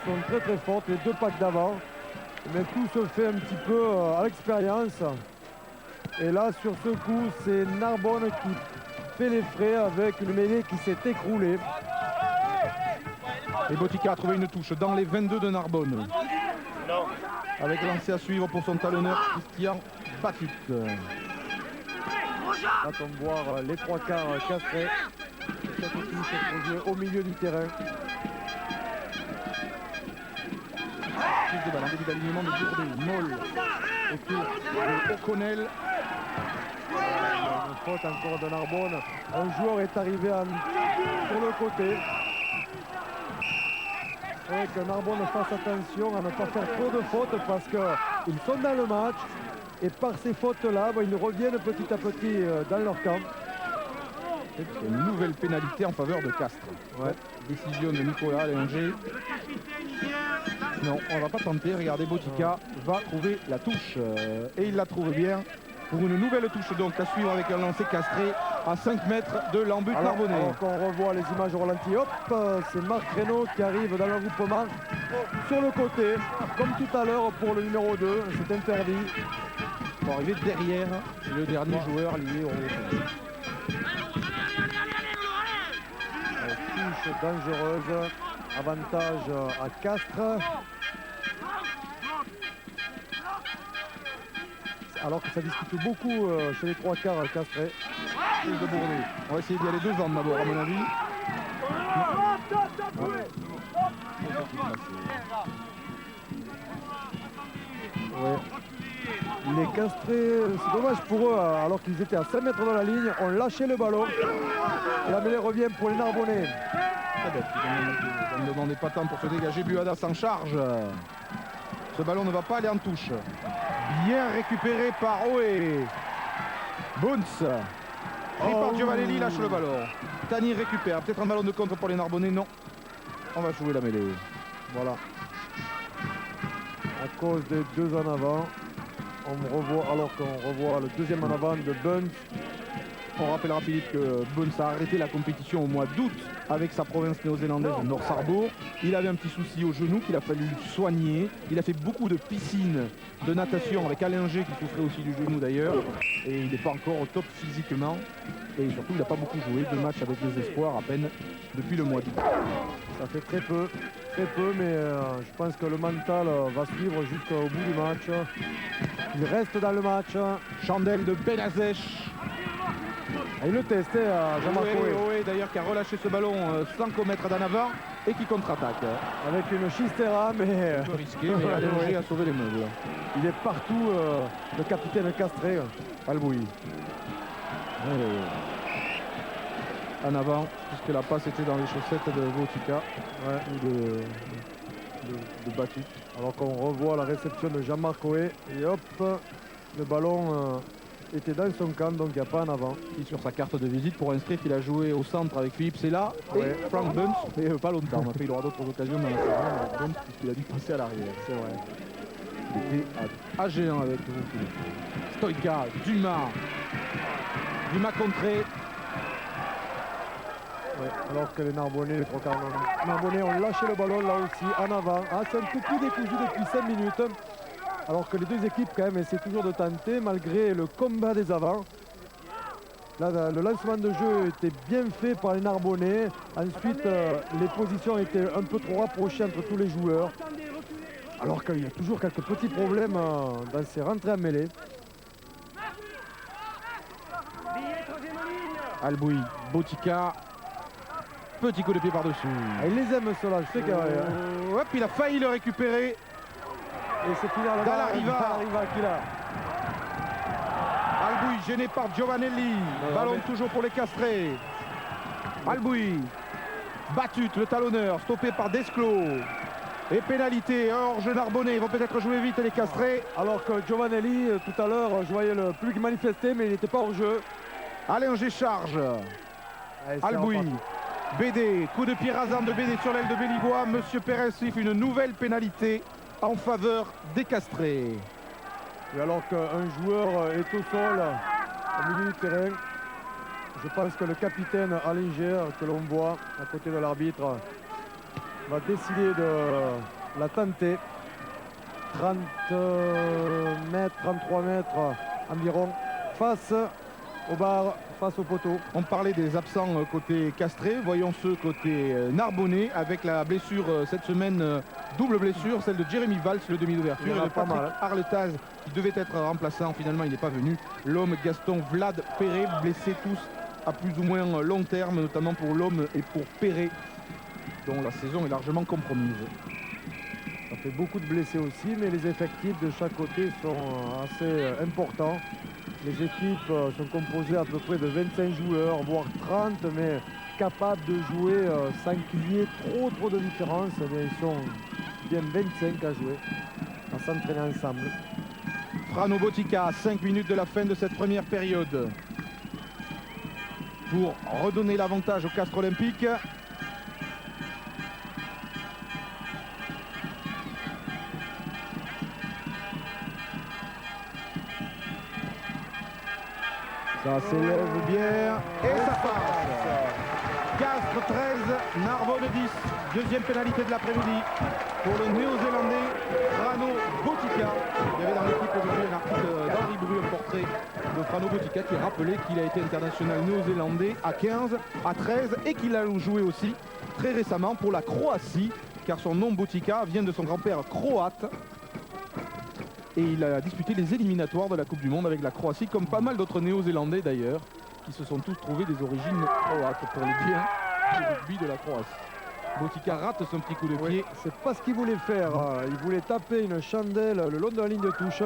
sont très très fortes, les deux packs d'avant, mais tout se fait un petit peu à l'expérience. Et là sur ce coup, c'est Narbonne qui fait les frais avec une mêlée qui s'est écroulée. Et Botica a trouvé une touche dans les 22 de Narbonne. Avec lancé à suivre pour son talonneur Christian Batut. Attends voir les trois quarts castrés. Cette touche pour jouer au milieu du terrain. Prise de balle en début d'alignement de Bourdet. Moll autour de O'Connell. Une faute encore de Narbonne. Un joueur est arrivé sur le côté. Il faudrait que Narbonne fasse attention à ne pas faire trop de fautes parce qu'ils sont dans le match et par ces fautes-là, ils reviennent petit à petit dans leur camp. C'est une nouvelle pénalité en faveur de Castres. Ouais. Décision de Nicolas Léanger. Non, on va pas tenter. Regardez, Botica va trouver la touche. Et il la trouve bien. Pour une nouvelle touche donc à suivre avec un lancer castré à 5 mètres de l'embut Narbonnais. Alors qu'on revoit les images au ralenti, hop, c'est Marc Reynaud qui arrive dans le regroupement sur le côté, comme tout à l'heure pour le numéro 2, c'est interdit. Pour arriver derrière le dernier joueur lié au touche dangereuse, avantage à Castres. Alors que ça discute beaucoup chez les trois quarts castrés. de Bourdet. On va essayer d'y aller devant d'abord à mon avis. Ouais. Les castrés, c'est dommage pour eux, alors qu'ils étaient à 5 mètres de la ligne, ont lâché le ballon. Et la mêlée revient pour les Narbonnais. Ils ne demandaient pas tant pour se dégager. Buada s'en charge. Ce ballon ne va pas aller en touche. Bien récupéré par Oé. Bounce. Pris par Giovanelli, lâche le ballon. Tani récupère. Peut-être un ballon de contre pour les Narbonnais. Non. On va jouer la mêlée. Voilà. À cause des deux en avant, on revoit, alors qu'on revoit le deuxième en avant de Bunce. On rappellera Philippe que Bounce a arrêté la compétition au mois d'août avec sa province néo-zélandaise de North Harbour. Il avait un petit souci au genou qu'il a fallu soigner. Il a fait beaucoup de piscines de natation avec Alain G qui souffrait aussi du genou d'ailleurs. Et il n'est pas encore au top physiquement. Et surtout il n'a pas beaucoup joué, 2 matchs avec les espoirs à peine depuis le mois d'août. Ça fait très peu, mais je pense que le mental va suivre jusqu'au bout du match. Il reste dans le match. Chandelle de Benazèche. Et il le testait à Jean-Marc Oé. Oé d'ailleurs qui a relâché ce ballon sans commettre d'en avant et qui contre-attaque. Avec une chistera, mais Un peu risqué, mais Alain G a sauvé les meubles. il est partout, le capitaine castré, Albouy. En avant, puisque la passe était dans les chaussettes de Botica, ou de Batut. Alors qu'on revoit la réception de Jean-Marc Oé. Et hop, le ballon était dans son camp, donc il n'y a pas en avant. Qui sur sa carte de visite pour inscrire qu'il a joué au centre avec Philippe Sella et Frank Bunce, mais pas longtemps. Après il aura d'autres occasions dans la saison avec Bunce puisqu'il a dû passer à l'arrière, c'est vrai. Il était à G1 avec vous Philippe. Stoïka, Dumas contré. Ouais, alors que les Narbonnais, les trois quarts Narbonnais ont lâché le ballon là aussi en avant. Ah, c'est un peu plus décousu depuis 5 minutes. Alors que les deux équipes quand même essaient toujours de tenter malgré le combat des avants. Là, le lancement de jeu était bien fait par les Narbonnais. Ensuite, les positions étaient un peu trop rapprochées entre tous les joueurs. Alors qu'il y a toujours quelques petits problèmes dans ces rentrées en mêlée. Albouy, Botica. Petit coup de pied par-dessus. Ah, ils les aiment ceux-là, je sais qu'il Hop, il a failli le récupérer. et c'est final Dall'Arriva. qui l'a. Albouy gêné par Giovanelli. Ballon toujours pour les castrés. Albouy. Batut, le talonneur, stoppé par Desclos. Et pénalité, hors-jeu Narbonnais. Ils vont peut-être jouer vite les castrés. Alors que Giovanelli, tout à l'heure, je voyais le plus manifester, mais il n'était pas hors jeu. Allinger charge. Allez, c'est Alboui. reparti. BD, coup de pied rasant de BD sur l'aile de Béligois. Monsieur Pérez siffle une nouvelle pénalité en faveur des castrés. Et alors qu'un joueur est au sol, au milieu du terrain, je pense que le capitaine Allinger, que l'on voit à côté de l'arbitre, va décider de la tenter. 30 mètres, 33 mètres environ, face au bar, face au poteau. On parlait des absents côté castré, voyons ceux côté Narbonnais avec la blessure cette semaine, double blessure, celle de Jérémy Valls, le demi d'ouverture, Il y en a et de pas Patrick mal, Arletaz qui devait être remplaçant, finalement il n'est pas venu. L'homme Gaston Vlad Perret, blessés tous à plus ou moins long terme, notamment pour l'homme et pour Perret, dont la saison est largement compromise. Ça fait beaucoup de blessés aussi, mais les effectifs de chaque côté sont assez importants. Les équipes sont composées à peu près de 25 joueurs, voire 30, mais capables de jouer sans qu'il y ait trop de différence. Eh bien, ils sont bien 25 à jouer, à s'entraîner ensemble. Frano Botica, 5 minutes de la fin de cette première période. Pour redonner l'avantage au Castres Olympique. Ça s'élève bien et ça passe. Castres 13, Narbonne 10. Deuxième pénalité de l'après-midi pour le néo-zélandais Frano Botica. Il y avait dans l'équipe aujourd'hui un article d'Henri Bru, un portrait de Frano Botica qui rappelait qu'il a été international néo-zélandais à 15, à 13 et qu'il a joué aussi très récemment pour la Croatie, car son nom Botica vient de son grand-père croate. Et il a disputé les éliminatoires de la Coupe du Monde avec la Croatie, comme pas mal d'autres néo-zélandais d'ailleurs, qui se sont tous trouvés des origines croates pour le bien du rugby de la Croatie. Botica rate son petit coup de pied. C'est pas ce qu'il voulait faire. Il voulait taper une chandelle le long de la ligne de touche.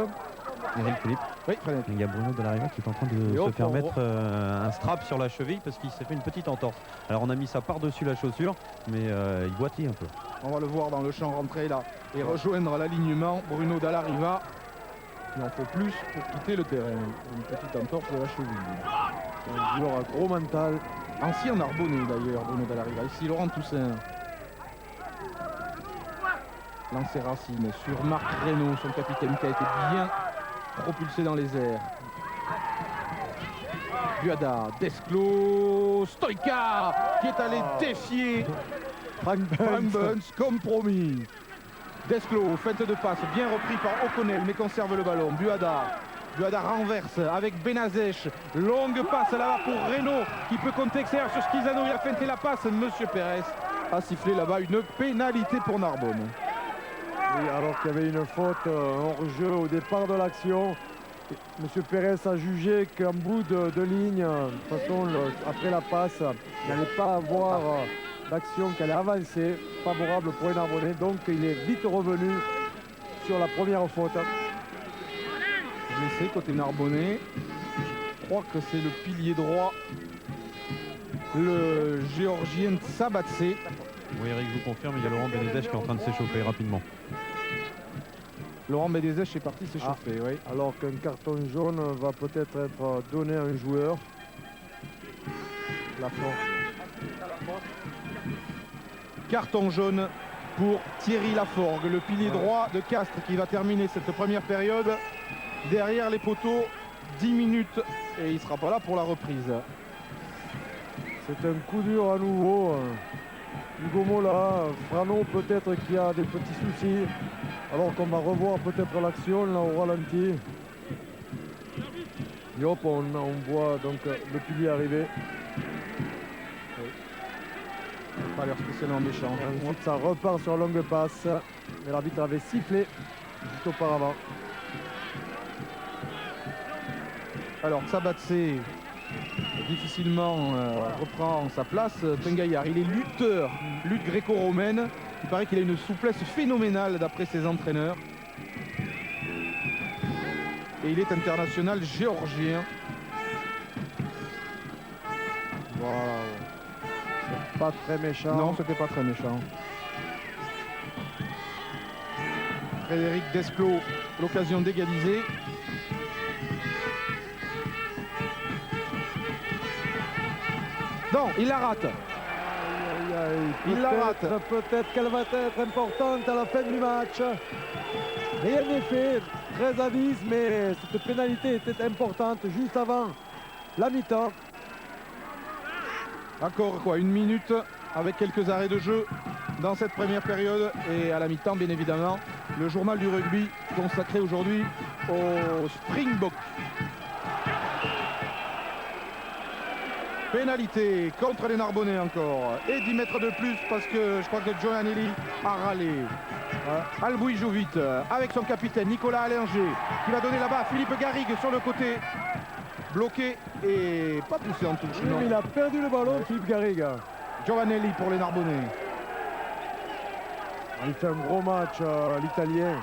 Eric Philippe. Oui, Frédéric. Il y a Bruno Dallariva qui est en train de Et se hop, faire on mettre un strap sur la cheville parce qu'il s'est fait une petite entorse. Alors on a mis ça par-dessus la chaussure, mais il boitille un peu. On va le voir dans le champ rentrer là et rejoindre l'alignement. Bruno Dallariva. Il en faut plus pour quitter le terrain. Une petite entorse de la cheville. Un joueur à gros mental. Ancien Narbonnais d'ailleurs, Bruno Dallariva. Ici Laurent Toussaint. Lancé Racine sur Marc Reynaud, son capitaine qui a été bien propulsé dans les airs. Buada, Desclos, Stoïka qui est allé défier Frank Frank Bunce. Bunce comme promis. Desclos, feinte de passe, bien repris par O'Connell, mais conserve le ballon. Buada renverse avec Benazech. Longue passe là-bas pour Reynaud qui peut compter extérieur sur Schizano. Il a feinté la passe. Monsieur Pérez a sifflé là-bas une pénalité pour Narbonne. Oui, alors qu'il y avait une faute hors-jeu au départ de l'action. Monsieur Pérez a jugé qu'en bout de ligne, de toute façon, après la passe, il n'allait pas avoir d'action qui allait avancer, favorable pour les Narbonnais. Donc il est vite revenu sur la première faute. Blessé côté Narbonnais. Je crois que c'est le pilier droit, le géorgien Tsabatse. Oui, Eric vous confirme, il y a Laurent Benezech qui est en train de s'échauffer rapidement. Laurent Benezech est parti s'échauffer, oui. Alors qu'un carton jaune va peut-être être donné à un joueur. La force. Carton jaune pour Thierry Laforgue, le pilier droit de Castres qui va terminer cette première période derrière les poteaux. 10 minutes et il ne sera pas là pour la reprise. C'est un coup dur à nouveau. Hugo Mola, Frano peut-être qui a des petits soucis. Alors qu'on va revoir peut-être l'action là au ralenti. Et hop, on voit donc le pilier arriver. Pas l'air spécialement méchant. Ensuite ça repart sur longue passe. Mais l'arbitre avait sifflé juste auparavant. Alors Tsabatse difficilement reprend sa place. Tengaillard, il est lutteur, lutte gréco-romaine. Il paraît qu'il a une souplesse phénoménale d'après ses entraîneurs. Et il est international géorgien. Voilà. C'est pas très méchant. Non, c'était pas très méchant. Frédéric Desclos, l'occasion d'égaliser. Non, il la rate. Il la rate. Peut-être qu'elle va être importante à la fin du match. Rien n'est fait, 13 à 10, mais cette pénalité était importante juste avant la mi-temps. Encore quoi, 1 minute avec quelques arrêts de jeu dans cette première période. Et à la mi-temps, bien évidemment, le journal du rugby consacré aujourd'hui au Springbok. Pénalité contre les Narbonnais encore. Et 10 mètres de plus parce que je crois que Giovanelli a râlé. Alboui joue vite avec son capitaine Nicolas Allinger qui va donner là-bas à Philippe Garrigue sur le côté. Bloqué et pas poussé en touche. Oui, il a perdu le ballon, Philippe Garrigue. Giovanelli pour les Narbonnais. Il fait un gros match, l'Italien.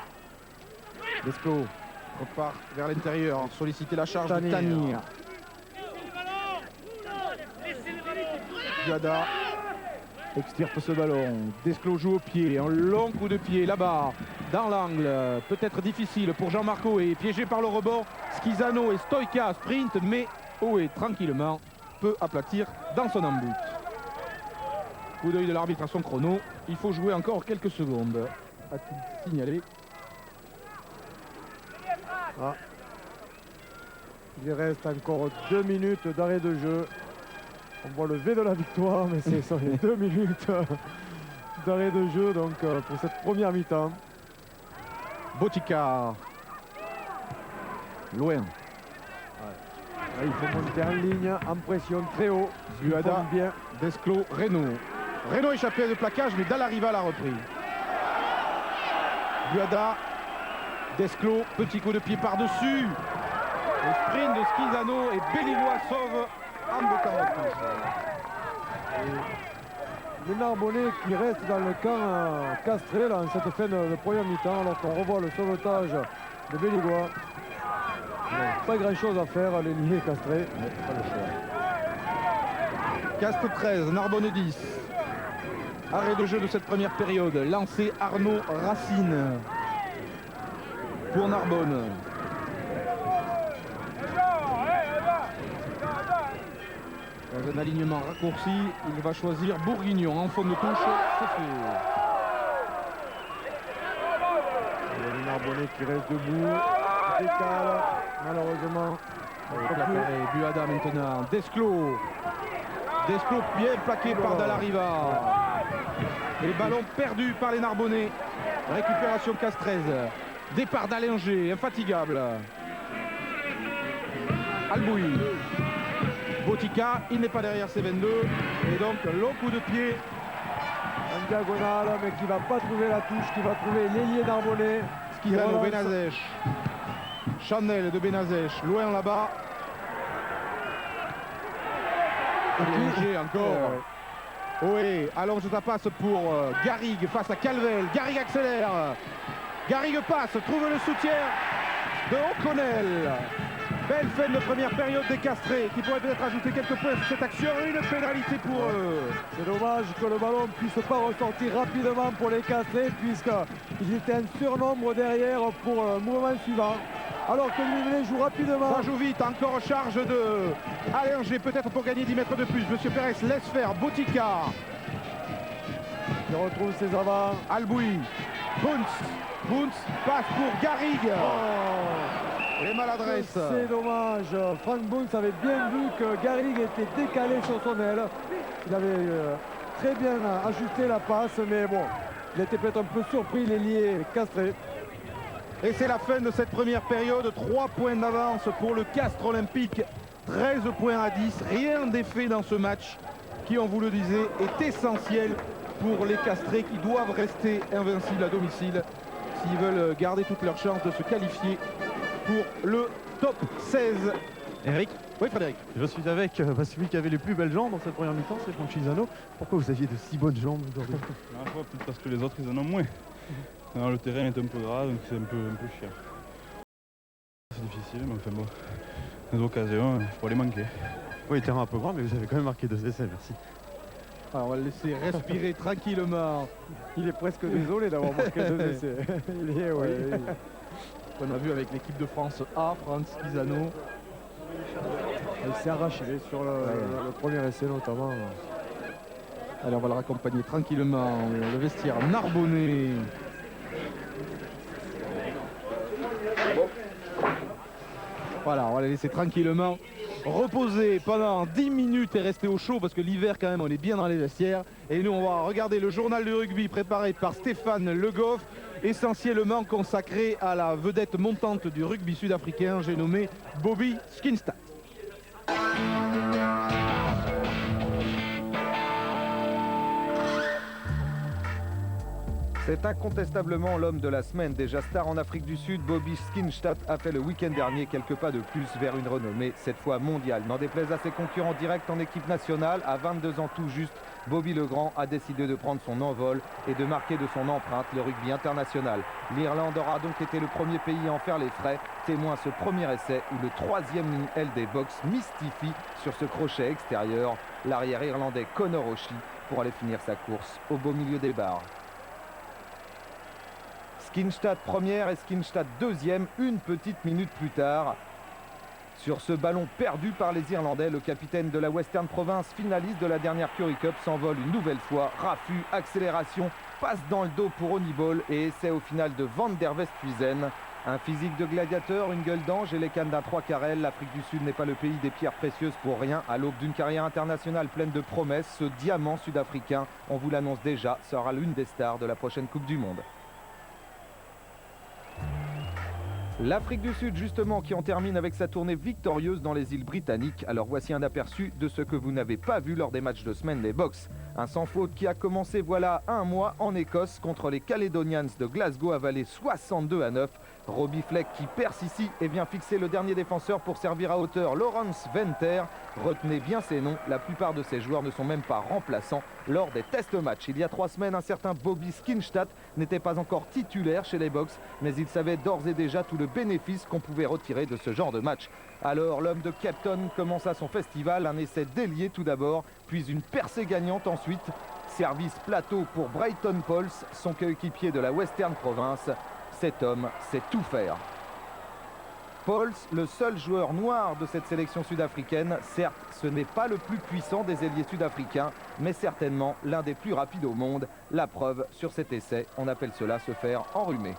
Desclos repart vers l'intérieur, solliciter la charge de Tanir. Buada extirpe ce ballon. Desclos joue au pied, un long coup de pied là-bas, dans l'angle. Peut-être difficile pour Jean-Marco et piégé par le rebord. Schizano et Stoïka sprint, mais Oé tranquillement peut aplatir dans son embout. Coup d'œil de l'arbitre à son chrono. Il faut jouer encore quelques secondes. A-t-il signalé? Il reste encore 2 minutes d'arrêt de jeu. On voit le V de la victoire, mais c'est sur les 2 minutes d'arrêt de jeu donc pour cette première mi-temps. Botica. Loin. Il faut monter en ligne, en pression très haut. Buada, bien. Desclos, Reynaud. Reynaud échappé de plaquage, mais Dallariva l'a repris. Buada, Desclos, petit coup de pied par-dessus. Le sprint de Schizano et Bellivois sauve en boutant la touche. Les Narbonnais qui restent dans le camp castré là, en cette fin de première mi-temps, alors qu'on revoit le sauvetage de Bellivois. Pas grand chose à faire, les liés castrés. Castres 13, Narbonne 10. Arrêt de jeu de cette première période. Lancé Arnaud Racine pour Narbonne. Dans un alignement raccourci, il va choisir Bourguignon en fond de touche. C'est fait. Les Narbonnais qui restent debout, qui décalent, malheureusement. Buada maintenant. Desclos. Desclos bien plaqué par Dallariva. Et ballon perdu par les Narbonnais. Récupération Castrez. Départ d'Allinger, infatigable. Alboui. Botica, il n'est pas derrière ses 22. Et donc, long coup de pied. En diagonale, mais qui va pas trouver la touche, qui va trouver l'ailier Narbonnais. Schizano, Benazèche. Chanel de Benazèche, loin là-bas. Allinger encore. Oui, allonge sa passe pour Garrigue face à Calvel. Garrigue accélère. Garrigue passe, trouve le soutien de O'Connell. Belle fin de première période des Castrés qui pourrait peut-être ajouter quelques points sur cette action. Une pénalité pour eux. C'est dommage que le ballon ne puisse pas ressortir rapidement pour les Castrés puisqu'ils étaient un surnombre derrière pour le mouvement suivant. Alors que Luminet joue rapidement. Ça joue vite, encore charge de Allinger, peut-être pour gagner 10 mètres de plus. Monsieur Pérez laisse faire Botica. Il retrouve ses avants. Alboui. Bunz passe pour Garrigue. Les maladresses. C'est dommage. Frank Bunz avait bien vu que Garrigue était décalé sur son aile. Il avait très bien ajusté la passe, mais bon, il était peut-être un peu surpris, l'ailier castré. Et c'est la fin de cette première période. 3 points d'avance pour le Castres Olympique. 13 points à 10. Rien d'effet dans ce match qui, on vous le disait, est essentiel pour les Castrés qui doivent rester invincibles à domicile s'ils veulent garder toutes leurs chances de se qualifier pour le top 16. Eric? Oui, Frédéric. Je suis avec celui qui avait les plus belles jambes dans cette première mi-temps, c'est Franck Schizano. Pourquoi vous aviez de si bonnes jambes aujourd'hui? Peut-être parce que les autres ils en ont moins. Non, le terrain est un peu gras, donc c'est un peu cher. C'est difficile, mais enfin bon, les occasions, il faut les manquer. Oui, terrain un peu grand, mais vous avez quand même marqué 2 essais, merci. Alors, on va le laisser respirer tranquillement. Il est presque désolé d'avoir marqué 2 essais. Il est, ouais, Oui. On a vu avec l'équipe de France A, Franz Pisano. il s'est arraché sur le premier essai notamment. Allez, on va le raccompagner tranquillement. Le vestiaire Narbonnais. Voilà, on va le laisser tranquillement reposer pendant 10 minutes et rester au chaud parce que l'hiver quand même on est bien dans les vestiaires. Et nous on va regarder le journal du rugby préparé par Stéphane Le Goff, essentiellement consacré à la vedette montante du rugby sud-africain, j'ai nommé Bobby Skinstad. C'est incontestablement l'homme de la semaine. Déjà star en Afrique du Sud, Bobby Skinstad a fait le week-end dernier quelques pas de plus vers une renommée, cette fois mondiale. N'en déplaise à ses concurrents directs en équipe nationale, à 22 ans tout juste, Bobby Legrand a décidé de prendre son envol et de marquer de son empreinte le rugby international. L'Irlande aura donc été le premier pays à en faire les frais, témoin ce premier essai où le troisième ligne L des Box mystifie sur ce crochet extérieur l'arrière irlandais Conor O'Shea pour aller finir sa course au beau milieu des barres. Skinstad première et Skinstad deuxième, une petite minute plus tard. Sur ce ballon perdu par les Irlandais, le capitaine de la Western Province, finaliste de la dernière Currie Cup, s'envole une nouvelle fois. Raffut, accélération, passe dans le dos pour Honeyball et essai au final de Van der Westhuizen. Un physique de gladiateur, une gueule d'ange et les cannes d'un 3 carrel. L'Afrique du Sud n'est pas le pays des pierres précieuses pour rien. À l'aube d'une carrière internationale pleine de promesses, ce diamant sud-africain, on vous l'annonce déjà, sera l'une des stars de la prochaine Coupe du Monde. L'Afrique du Sud justement qui en termine avec sa tournée victorieuse dans les îles britanniques. Alors voici un aperçu de ce que vous n'avez pas vu lors des matchs de semaine des Box. Un sans faute qui a commencé voilà un mois en Écosse contre les Caledonians de Glasgow, avalé 62-9. Robbie Fleck qui perce ici et vient fixer le dernier défenseur pour servir à hauteur Lawrence Venter. Retenez bien ces noms, la plupart de ces joueurs ne sont même pas remplaçants lors des test matchs. Il y a 3 semaines, un certain Bobby Skinstad n'était pas encore titulaire chez les Box, mais il savait d'ores et déjà tout le bénéfice qu'on pouvait retirer de ce genre de match. Alors l'homme de Capton commença son festival, un essai délié tout d'abord, puis une percée gagnante ensuite. Service plateau pour Brighton Pauls, son coéquipier de la Western Province. Cet homme sait tout faire. Pauls, le seul joueur noir de cette sélection sud-africaine, certes ce n'est pas le plus puissant des ailiers sud-africains, mais certainement l'un des plus rapides au monde. La preuve sur cet essai, on appelle cela se faire enrhumer.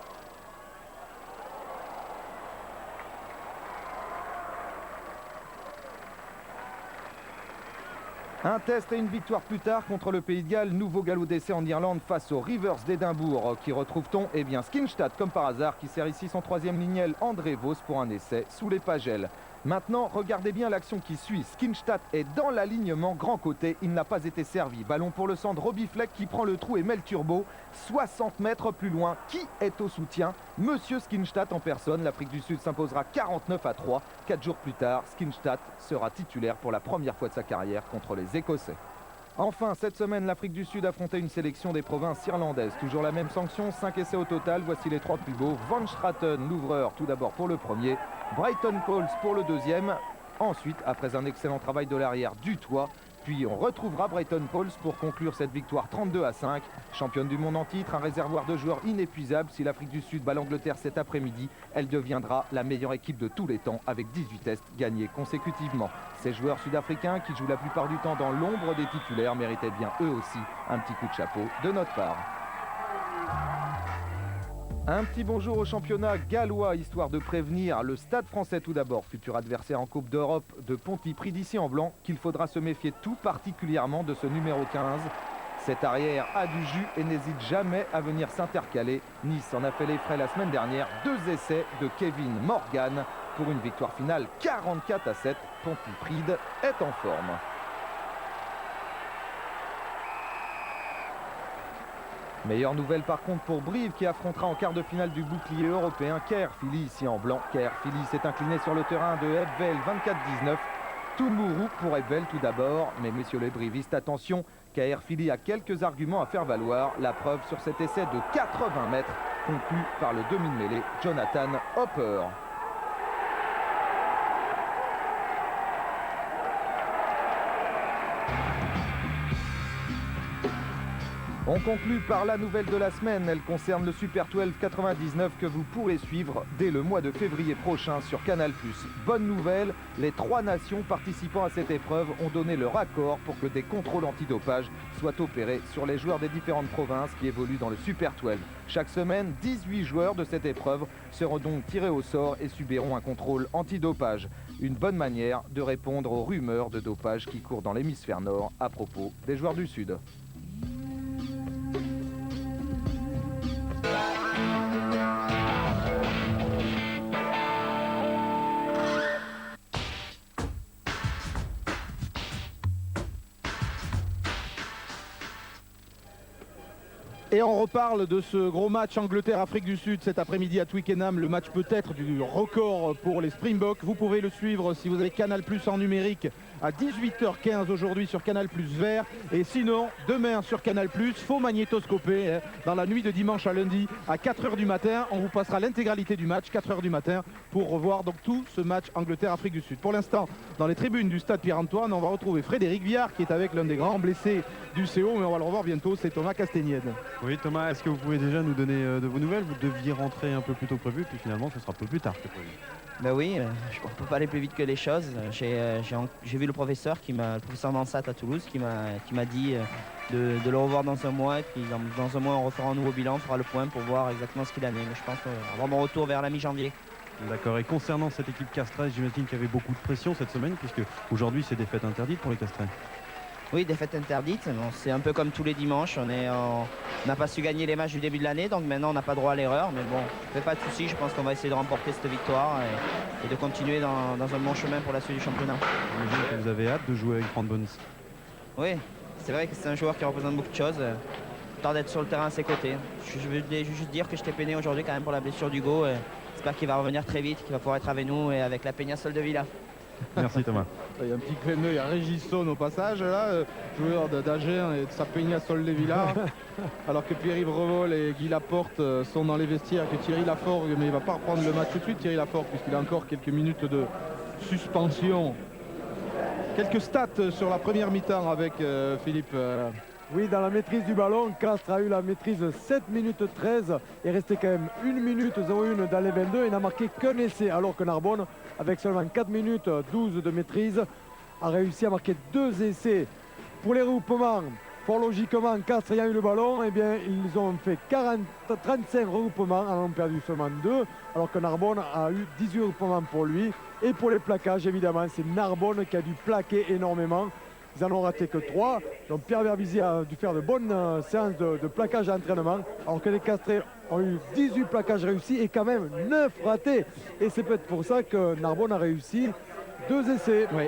Un test et une victoire plus tard contre le Pays de Galles, nouveau galop d'essai en Irlande face aux Rivers d'Édimbourg. Qui retrouve-t-on? Eh bien Skinstad comme par hasard qui sert ici son troisième lignel André Vos pour un essai sous les pagelles. Maintenant regardez bien l'action qui suit. Skinstad est dans l'alignement grand côté, il n'a pas été servi. Ballon pour le centre, Robbie Fleck qui prend le trou et met le turbo. 60 mètres plus loin, qui est au soutien? Monsieur Skinstad en personne. L'Afrique du Sud s'imposera 49-3. 4 jours plus tard, Skinstad sera titulaire pour la première fois de sa carrière contre les Écossais. Enfin, cette semaine, l'Afrique du Sud affrontait une sélection des provinces irlandaises. Toujours la même sanction, 5 essais au total. Voici les 3 plus beaux. Van Straten, l'ouvreur, tout d'abord pour le premier. Brighton Pauls pour le deuxième. Ensuite, après un excellent travail de l'arrière, du toit. Puis on retrouvera Brighton Pauls pour conclure cette victoire 32-5. Championne du monde en titre, un réservoir de joueurs inépuisable. Si l'Afrique du Sud bat l'Angleterre cet après-midi, elle deviendra la meilleure équipe de tous les temps avec 18 tests gagnés consécutivement. Ces joueurs sud-africains qui jouent la plupart du temps dans l'ombre des titulaires méritaient bien eux aussi un petit coup de chapeau de notre part. Un petit bonjour au championnat gallois, histoire de prévenir le Stade français tout d'abord, futur adversaire en Coupe d'Europe de Pontypridd d'ici en blanc, qu'il faudra se méfier tout particulièrement de ce numéro 15. Cet arrière a du jus et n'hésite jamais à venir s'intercaler. Nice en a fait les frais la semaine dernière, 2 essais de Kevin Morgan pour une victoire finale 44-7. Pontypridd est en forme. Meilleure nouvelle par contre pour Brive qui affrontera en quart de finale du bouclier européen Caerphilly ici en blanc. Caerphilly s'est incliné sur le terrain de Ebbvel 24-19. Toumourou pour Ebbvel tout d'abord. Mais messieurs les brivistes, attention, Caerphilly a quelques arguments à faire valoir. La preuve sur cet essai de 80 mètres conclu par le demi-mêlée Jonathan Hopper. On conclut par la nouvelle de la semaine. Elle concerne le Super 12 99 que vous pourrez suivre dès le mois de février prochain sur Canal+. Bonne nouvelle, les 3 nations participant à cette épreuve ont donné leur accord pour que des contrôles antidopage soient opérés sur les joueurs des différentes provinces qui évoluent dans le Super 12. Chaque semaine, 18 joueurs de cette épreuve seront donc tirés au sort et subiront un contrôle antidopage. Une bonne manière de répondre aux rumeurs de dopage qui courent dans l'hémisphère nord à propos des joueurs du Sud. Et on reparle de ce gros match Angleterre-Afrique du Sud cet après-midi à Twickenham. Le match peut-être du record pour les Springboks. Vous pouvez le suivre si vous avez Canal+ en numérique à 18h15 aujourd'hui sur Canal+ vert. Et sinon, demain sur Canal+, faux magnétoscopé, dans la nuit de dimanche à lundi à 4h du matin. On vous passera l'intégralité du match, 4h du matin, pour revoir donc tout ce match Angleterre-Afrique du Sud. Pour l'instant, dans les tribunes du stade Pierre-Antoine, on va retrouver Frédéric Viard qui est avec l'un des grands blessés du CO, mais on va le revoir bientôt, c'est Thomas Castagnède. Oui Thomas, est-ce que vous pouvez déjà nous donner de vos nouvelles? Vous deviez rentrer un peu plus tôt prévu, puis finalement ce sera un peu plus tard que prévu. Ben oui, on ne peut pas aller plus vite que les choses. J'ai vu le professeur Mansat à Toulouse qui m'a dit de le revoir dans un mois. Et puis dans un mois, on refera un nouveau bilan, on fera le point pour voir exactement ce qu'il en est. Mais je pense avoir mon retour vers la mi-janvier. D'accord, et concernant cette équipe castraise, j'imagine qu'il y avait beaucoup de pression cette semaine, puisque aujourd'hui c'est défaite interdite pour les castrés. Oui, défaite interdite. Bon, c'est un peu comme tous les dimanches. On n'a pas su gagner les matchs du début de l'année, donc maintenant on n'a pas droit à l'erreur. Mais bon, je ne fais pas de soucis. Je pense qu'on va essayer de remporter cette victoire et de continuer dans un bon chemin pour la suite du championnat. J'imagine que vous avez hâte de jouer avec Frank Bones. Oui, c'est vrai que c'est un joueur qui représente beaucoup de choses. Tant d'être sur le terrain à ses côtés. Je veux juste dire que j'étais peiné aujourd'hui quand même pour la blessure d'Hugo. J'espère qu'il va revenir très vite, qu'il va pouvoir être avec nous et avec la Peña Soldevilla. Merci Thomas. Il y a un petit clin d'œil à Régisson au passage, là, joueur d'Agen et de sa Peña Soldevilla. Alors que Pierre-Yves Revol et Guy Laporte sont dans les vestiaires, que Thierry Laforgue, mais il ne va pas reprendre le match tout de suite, Thierry Laforgue, puisqu'il a encore quelques minutes de suspension. Quelques stats sur la première mi-temps avec Philippe. Oui, dans la maîtrise du ballon, Castres a eu la maîtrise 7 minutes 13 et resté quand même 1 minute 01 dans les 22 et n'a marqué qu'un essai, alors que Narbonne, avec seulement 4 minutes 12 de maîtrise, a réussi à marquer 2 essais. Pour les regroupements, fort logiquement, Castres ayant eu le ballon, eh bien, ils ont fait 35 regroupements, en ont perdu seulement 2, alors que Narbonne a eu 18 regroupements pour lui. Et pour les plaquages, évidemment, c'est Narbonne qui a dû plaquer énormément. Ils n'en ont raté que 3. Donc Pierre Verbizier a dû faire de bonnes séances de plaquage d'entraînement. Alors que les Castrés ont eu 18 plaquages réussis et quand même 9 ratés. Et c'est peut-être pour ça que Narbonne a réussi 2 essais. Oui.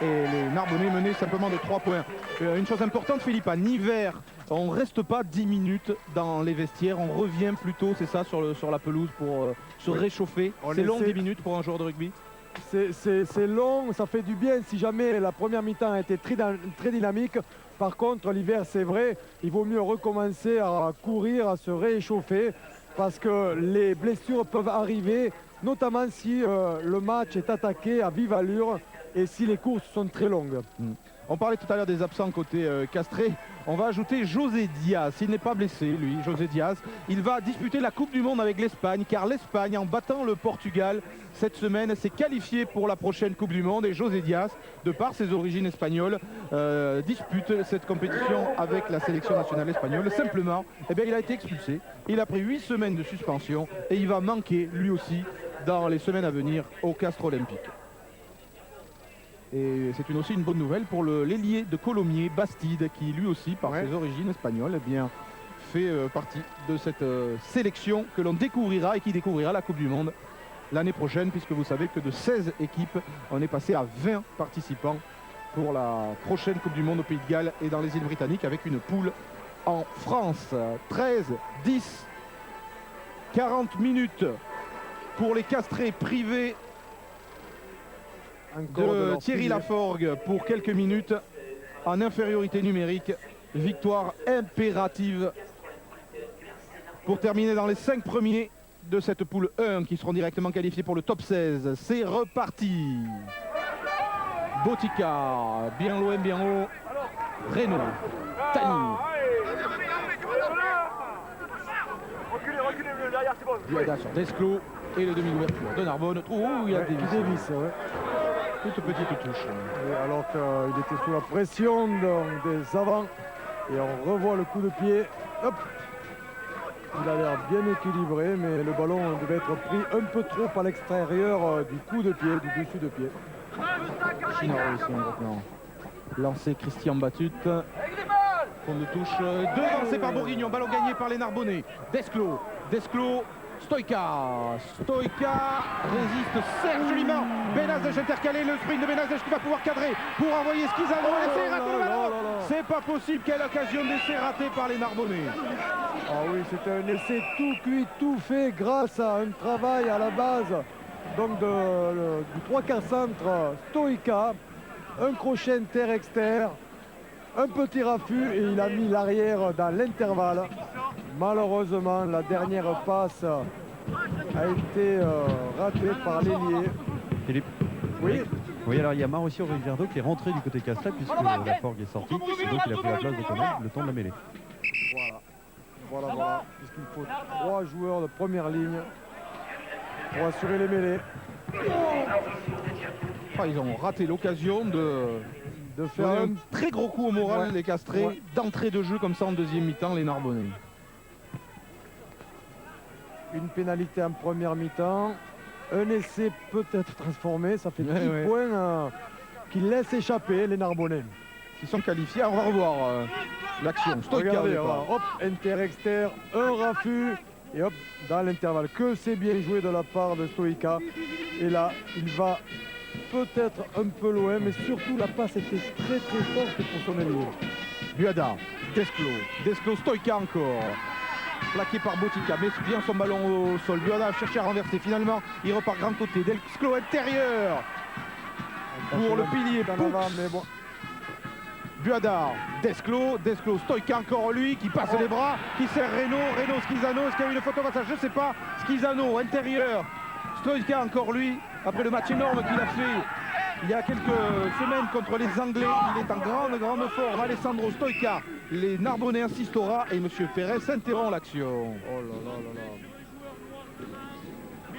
Et les Narbonnais menaient simplement de 3 points. Une chose importante, Philippe, en hiver, on ne reste pas 10 minutes dans les vestiaires. On revient plutôt, c'est ça, sur la pelouse pour se réchauffer. C'est long 10 minutes pour un joueur de rugby. C'est long, ça fait du bien si jamais la première mi-temps a été très dynamique. Par contre, l'hiver, c'est vrai, il vaut mieux recommencer à courir, à se réchauffer parce que les blessures peuvent arriver, notamment si le match est attaqué à vive allure et si les courses sont très longues. On parlait tout à l'heure des absents côté Castré. On va ajouter José Diaz. Il n'est pas blessé, lui, José Diaz. Il va disputer la Coupe du Monde avec l'Espagne, car l'Espagne, en battant le Portugal cette semaine, s'est qualifiée pour la prochaine Coupe du Monde. Et José Diaz, de par ses origines espagnoles, dispute cette compétition avec la sélection nationale espagnole. Simplement, eh bien, il a été expulsé. Il a pris 8 semaines de suspension et il va manquer, lui aussi, dans les semaines à venir au Castres Olympique. Et c'est aussi une bonne nouvelle pour l'ailier de Colomiers, Bastide, qui lui aussi, par ses origines espagnoles, eh bien, fait partie de cette sélection que l'on découvrira et qui découvrira la Coupe du Monde l'année prochaine, puisque vous savez que de 16 équipes, on est passé à 20 participants pour la prochaine Coupe du Monde au Pays de Galles et dans les îles Britanniques, avec une poule en France. 13, 10, 40 minutes pour les Castrés privés de Thierry Laforgue pour quelques minutes en infériorité numérique. Victoire impérative pour terminer dans les 5 premiers de cette poule 1 qui seront directement qualifiés pour le top 16. C'est reparti. Botica, bien loin, bien haut. Renaud, Tani. Buada sur Desclos et le demi d'ouverture de Narbonne. Oh, il y a Davis, ouais. toute petite touche. Et alors qu'il était sous la pression des avants. Et on revoit le coup de pied. Hop. Il a l'air bien équilibré, mais le ballon devait être pris un peu trop à l'extérieur du coup de pied, du dessus de pied. Chinaro ici maintenant. Lancé Christian Batut. Fond de touche devancé par Bourguignon. Ballon gagné par les Narbonnais. Desclos. Desclos. Stoïka. Stoïka résiste Serge Lima. Benazej intercalé. Le sprint de Benazej qui va pouvoir cadrer pour envoyer Schizano. L'essai raté le ballon. C'est pas possible. Quelle occasion d'essai raté par les Narbonnais. Ah oui, c'était un essai tout cuit, tout fait grâce à un travail à la base donc du 3/4 centre Stoïka, un crochet inter-exter, un petit raffut et il a mis l'arrière dans l'intervalle. Malheureusement, la dernière passe a été ratée par l'ailier. Philippe. Oui. Oui, alors il y a Mauricio Ricardo qui est rentré du côté Castrais puisque la Forgue est sortie et donc il a pris la place de Conan le temps de la mêlée. Voilà. Puisqu'il faut 3 joueurs de première ligne pour assurer les mêlées. Ah, ils ont raté l'occasion de faire un très gros coup au moral, les Castrés, d'entrée de jeu comme ça en deuxième mi-temps, les Narbonnais. Une pénalité en première mi-temps. Un essai peut-être transformé. Ça fait 10 points qui laissent échapper les Narbonnais. Qui sont qualifiés. On va revoir l'action. Stoïka. Regardez, hop, inter-exter, un raffut. Et hop, dans l'intervalle. Que c'est bien joué de la part de Stoïka. Et là, il va peut-être un peu loin, mais surtout la passe était très forte pour son ailier. Buada, Desclos, Stoïka encore. Plaqué par Botica, met bien son ballon au sol. Buada a cherché à renverser. Finalement, il repart grand côté. Desclos intérieur. Pour le pilier. Mais bon. Buada, Desclos, Stoïka encore lui qui passe les bras, qui sert Reno, Schizano. Est-ce qu'il y a eu une faute au passage? Je ne sais pas. Schizano intérieur. Stoïka encore lui, après le match énorme qu'il a fait il y a quelques semaines contre les Anglais. Il est en grande forme. Alessandro Stoïka, les Narbonnais insistent au ras et M. Perez interrompt l'action. Oh là.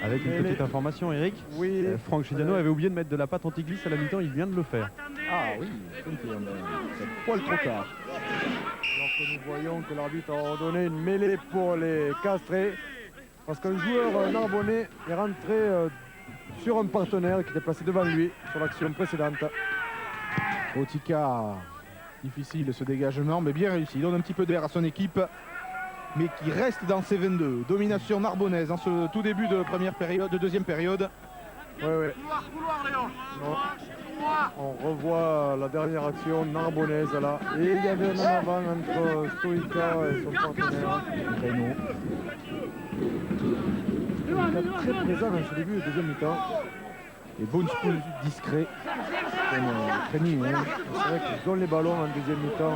Avec une petite information, Eric, oui, Franck Schizano avait oublié de mettre de la pâte anti-glisse à la mi-temps, il vient de le faire. Ah oui, c'est poil trop tard. Alors que nous voyons que l'arbitre a ordonné une mêlée pour les Castrés, parce qu'un joueur narbonnais est rentré sur un partenaire qui était placé devant lui sur l'action précédente. Botica, difficile ce dégagement, mais bien réussi. Il donne un petit peu d'air à son équipe, mais qui reste dans ses 22. Domination narbonnaise en ce tout début de deuxième période. Ouais. On revoit la dernière action narbonnaise là. Et il y avait un en avant entre Stoïka et son partenaire. Reno. Stoïka très présent dans ce début de deuxième mi-temps. Et Bones plus discret. C'est vrai qu'ils ont les ballons en deuxième mi-temps.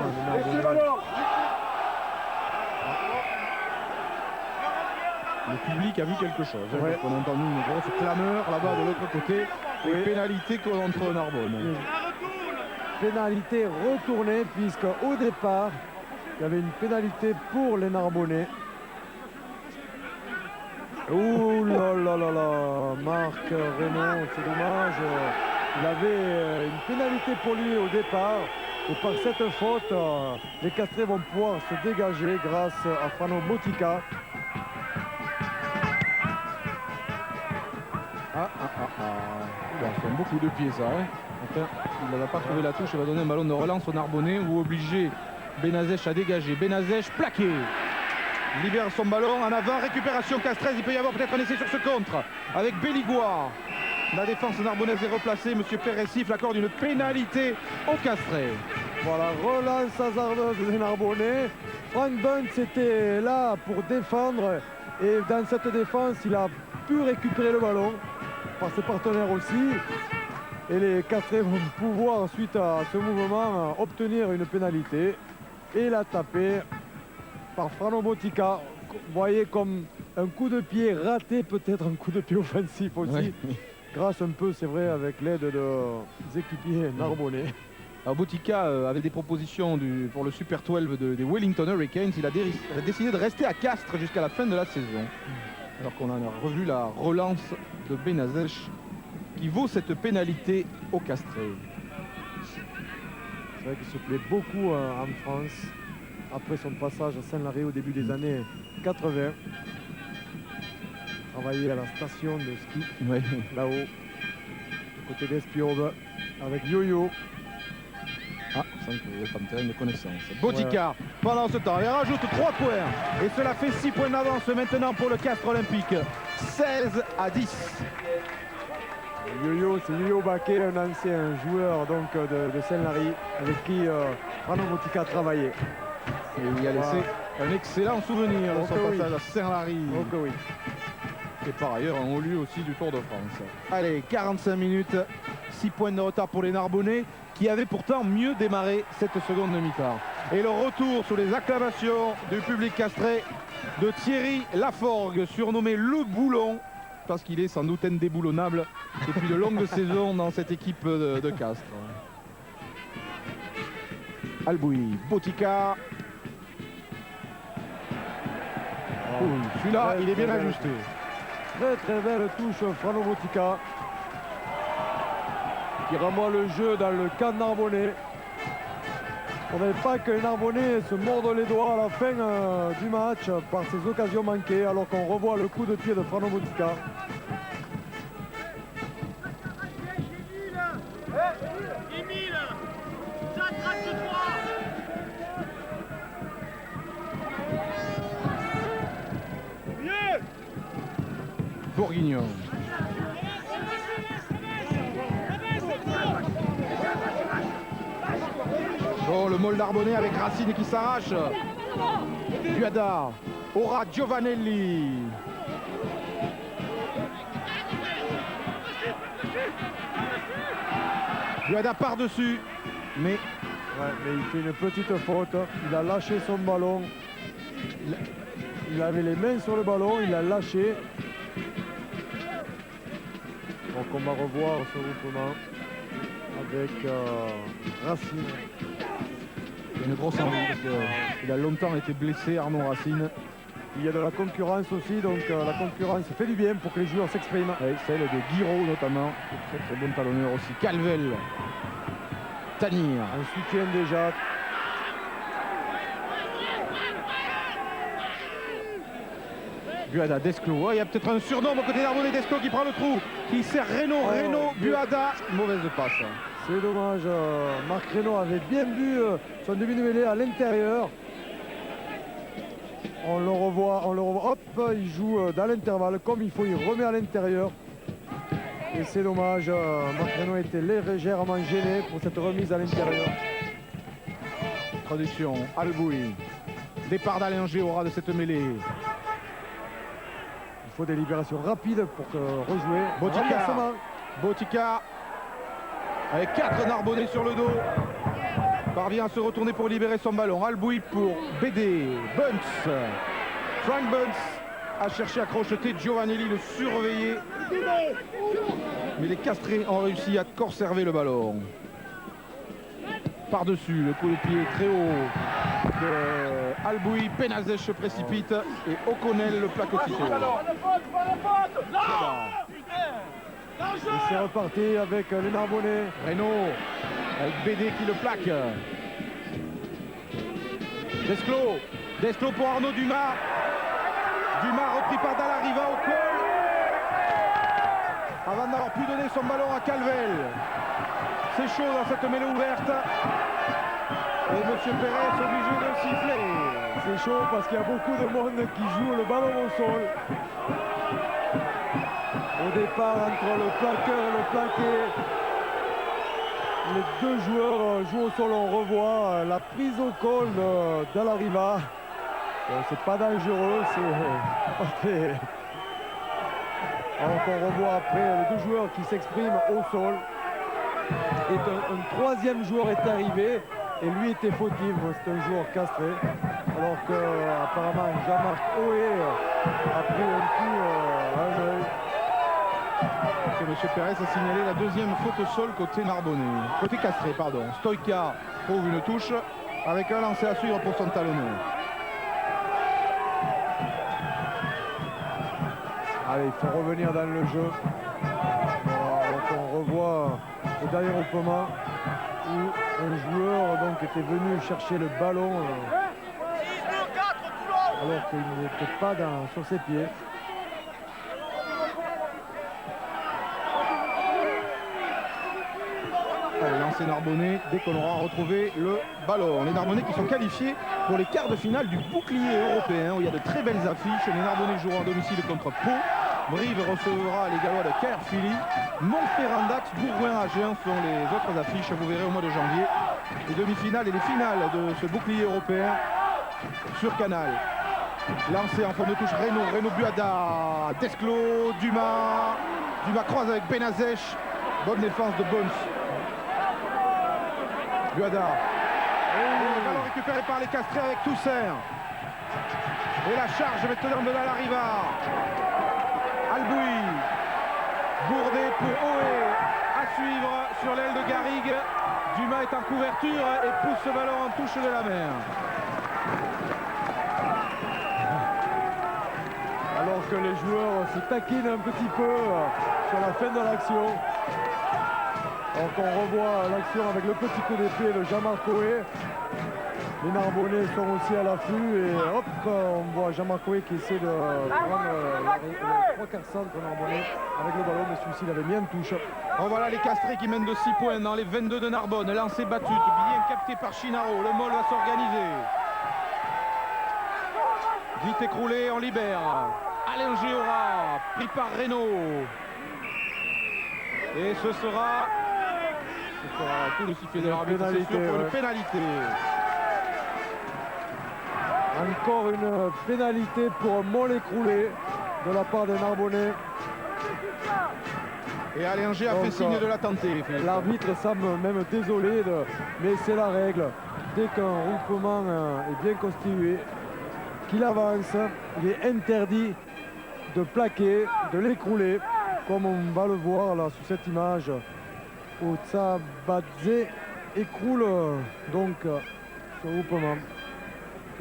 Le public a vu quelque chose. On a entendu une grosse clameur là-bas de l'autre côté. Et pénalité contre Narbonne. Pénalité retournée puisque au départ, il y avait une pénalité pour les Narbonnais. Ouh là, Marc Reno, c'est dommage. Il avait une pénalité pour lui au départ. Et par cette faute, les Castrés vont pouvoir se dégager grâce à Frano Botica. C'est un beau coup de pied ça. Enfin, il n'a pas trouvé la touche, il va donner un ballon de relance aux Narbonnais ou obliger Benazej à dégager. Benazej plaqué. Libère son ballon en avant, récupération Castres. Il peut y avoir peut-être un essai sur ce contre avec Belligoire. La défense narbonnaise est replacée. Monsieur Perez siffle, accorde une pénalité au Castres. Voilà, relance hasardeuse des Narbonnais. Frank Bunce était là pour défendre et dans cette défense, il a pu récupérer le ballon par ses partenaires aussi. Et les Castrés vont pouvoir, suite à ce mouvement, obtenir une pénalité et la taper par Frano Botica. Vous voyez comme un coup de pied raté, peut-être un coup de pied offensif aussi. Oui. Grâce un peu, c'est vrai, avec l'aide des équipiers narbonnais. Alors Botica avait des propositions pour le Super 12 des Wellington Hurricanes. Il a décidé de rester à Castres jusqu'à la fin de la saison. Alors qu'on a revu la relance de Benazech qui vaut cette pénalité au Castré. C'est vrai qu'il se plaît beaucoup en France. Après son passage à Saint-Lary au début des années 80. Travaillé à la station de ski, Ouais. là-haut, côté d'Espiobe, avec Yo-Yo. Ah, ça que vous êtes en terrain de connaissance. Botica, pendant ce temps, il rajoute 3 points. Et cela fait 6 points d'avance maintenant pour le Castres Olympique. 16-10. Yo-Yo, c'est Yo-Yo Baquet, un ancien joueur donc, de Saint-Lary, avec qui Frano Botica a travaillé. Et il a laissé un excellent souvenir de Oh son que oui. passage à Saint-Lary. Oh que oui. Et par ailleurs un haut lieu aussi du Tour de France. Allez, 45 minutes, 6 points de retard pour les Narbonnais qui avaient pourtant mieux démarré cette seconde mi-temps. Et le retour sous les acclamations du public castré de Thierry Laforgue, surnommé le Boulon, parce qu'il est sans doute indéboulonnable depuis de longues saisons dans cette équipe de Castres. Albouy, Botica. Celui-là, il est bien ajusté. Très très belle touche Frano Botica qui remet le jeu dans le camp narbonnais. On n'avait pas que les Narbonnais se mordent les doigts à la fin du match par ces occasions manquées, alors qu'on revoit le coup de pied de Frano Botica. Bourguignon. Bon, le Mol d'Arbonnais avec Racine qui s'arrache. Buada, Ora Giovanelli. Buada par-dessus, mais Ouais, mais il fait une petite faute. Il a lâché son ballon. Il avait les mains sur le ballon, il l'a lâché. Donc on va revoir ce regroupement avec Racine. il y a une grosse envie parce qu'il a longtemps été blessé, Arnaud Racine. Il y a de la concurrence aussi, donc la concurrence fait du bien pour que les joueurs s'expriment. Avec celle de Guiraud notamment, très très bon talonneur aussi. Calvel, Tanir. Un soutien déjà. Buada, Desclos. Oh, il y a peut-être un surnom au côté d'Arbonnais. Desclos qui prend le trou, qui sert Reynaud. Reynaud, Buada. Mauvaise passe. C'est dommage, Marc Reynaud avait bien vu son demi de mêlée à l'intérieur. On le revoit, hop, il joue dans l'intervalle comme il faut, il remet à l'intérieur. Et c'est dommage, Marc Reynaud était légèrement gêné pour cette remise à l'intérieur. Traduction, Albouy. Départ d'Allinger au ras de cette mêlée. Il faut des libérations rapides pour rejouer. Botica. Renversement. Botica. Avec 4 Narbonnais sur le dos. Parvient à se retourner pour libérer son ballon. Albouy pour BD. Bunts. Frank Bunts a cherché à crocheter Giovanelli, le surveiller. Mais les Castrés ont réussi à conserver le ballon. Par-dessus, le coup de pied très haut de Albouy. Benazech se précipite et O'Connell le plaque aussitôt. Et c'est reparti avec les Narbonnais. Reynaud avec BD qui le plaque. Desclos. Desclos pour Arnaud Dumas. Dumas repris par Dallariva au col. Avant d'avoir pu donner son ballon à Calvel. C'est chaud dans cette mêlée ouverte. Et M. Perret est obligé de siffler. C'est chaud parce qu'il y a beaucoup de monde qui joue le ballon au sol. Au départ, entre le plaqueur et le plaqué, les deux joueurs jouent au sol. On revoit la prise au col d'Dallariva. Bon, c'est pas dangereux, c'est... Alors qu'on revoit après les deux joueurs qui s'expriment au sol. Et un troisième joueur est arrivé et lui était fautif, c'est un joueur castré. Alors que apparemment Jean-Marc Oé a pris un coup à un œil. Que M. Pérez a signalé la deuxième faute au sol côté Narbonnais. Côté Castré, pardon. Stoïka trouve une touche avec un lancer à suivre pour son talonneur. Allez, il faut revenir dans le jeu. Voilà, donc on revoit le dernier regroupement où un joueur donc, était venu chercher le ballon alors qu'il n'était pas sur ses pieds. Allez, lancer Narbonnais dès qu'on aura retrouvé le ballon. Les Narbonnais qui sont qualifiés pour les quarts de finale du bouclier européen où il y a de très belles affiches. Les Narbonnais joueront à domicile contre Pau. Brive recevra les Gallois de Caerphilly. Montferrand, Dax, Bourgoin-Agen sont les autres affiches. Vous verrez au mois de janvier les demi-finales et les finales de ce bouclier européen sur Canal. Lancé en forme de touche Renaud Buada, Desclos, Dumas croise avec Benazech. Bonne défense de Bones. Buada. Le ballon récupéré par les Castrés avec Toussaint. Et la charge maintenant de la Larriva. Alboui. Bourdet pour Oé. À suivre sur l'aile de Garrigue. Dumas est en couverture et pousse ce ballon en touche de la mer. Alors que les joueurs se taquinent un petit peu sur la fin de l'action. Donc on revoit l'action avec le petit coup d'épée de Jean-Marc Oé. Les Narbonnais sont aussi à l'affût et hop, on voit Jean-Marc Oé qui essaie de prendre le 3 quarts centre Narbonnais avec le ballon, mais celui-ci il avait mis une touche. Bon, voilà les Castrés qui mènent de 6 points dans les 22 de Narbonne. Lancé battu, bien capté par Chinaro. Le Mol va s'organiser. Vite écroulé, on libère. Alain Géora, pris par Renaud. Et ce sera tout le sifflet de l'arbitre, c'est sûr, pour une pénalité. Encore une pénalité pour un Mol écroulé de la part des Narbonnais. Et Alain G a fait signe de la tenter. L'arbitre semble même désolé, mais c'est la règle. Dès qu'un regroupement est bien constitué, qu'il avance, il est interdit de plaquer, de l'écrouler, comme on va le voir là sur cette image où Tsabadze écroule donc ce regroupement.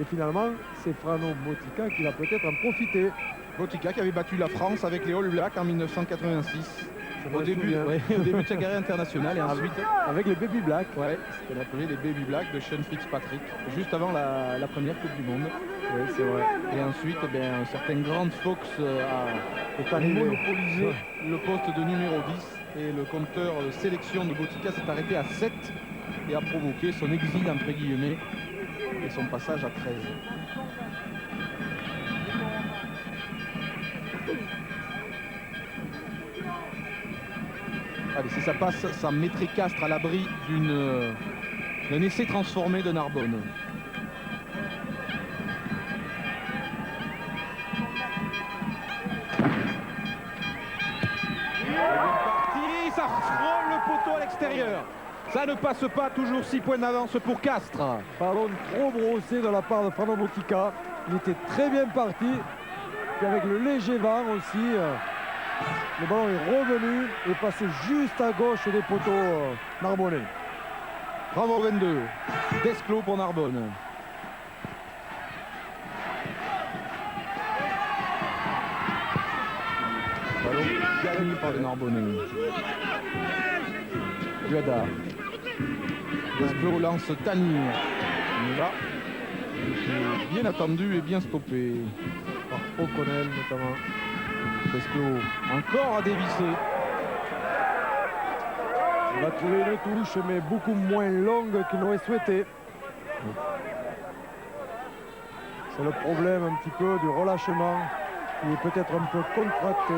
Et finalement, c'est Frano Botica qui va peut-être en profiter. Botica qui avait battu la France avec les All Blacks en 1986. Au début de sa carrière internationale et ensuite avec les Baby Blacks. Ouais, ce qu'on appelait les Baby Blacks de Sean Fitzpatrick, juste avant la première Coupe du Monde. Oui, c'est vrai. Et ensuite, un certain Grant Fox a monopolisé le poste de numéro 10 et le compteur de sélection de Botica s'est arrêté à 7 et a provoqué son exil entre guillemets et son passage à 13. Allez, si ça passe, ça mettrait Castres à l'abri d'un essai transformé de Narbonne. Parti, ça frôle le poteau à l'extérieur. Ça ne passe pas, toujours 6 points d'avance pour Castres. Ballon trop brossé de la part de Frano Botica. Il était très bien parti. Puis avec le léger vent aussi. Le ballon est revenu et passé juste à gauche des poteaux narbonnais. Bravo 22. Desclos pour Narbonne. Ballon gagné par les Narbonnais. Buada. Desclos lance Tani. Là, bien attendu et bien stoppé. Par O'Connell notamment. Desclos encore à dévisser. Il va trouver une touche mais beaucoup moins longue qu'il n'aurait souhaité. C'est le problème un petit peu du relâchement qui est peut-être un peu contracté.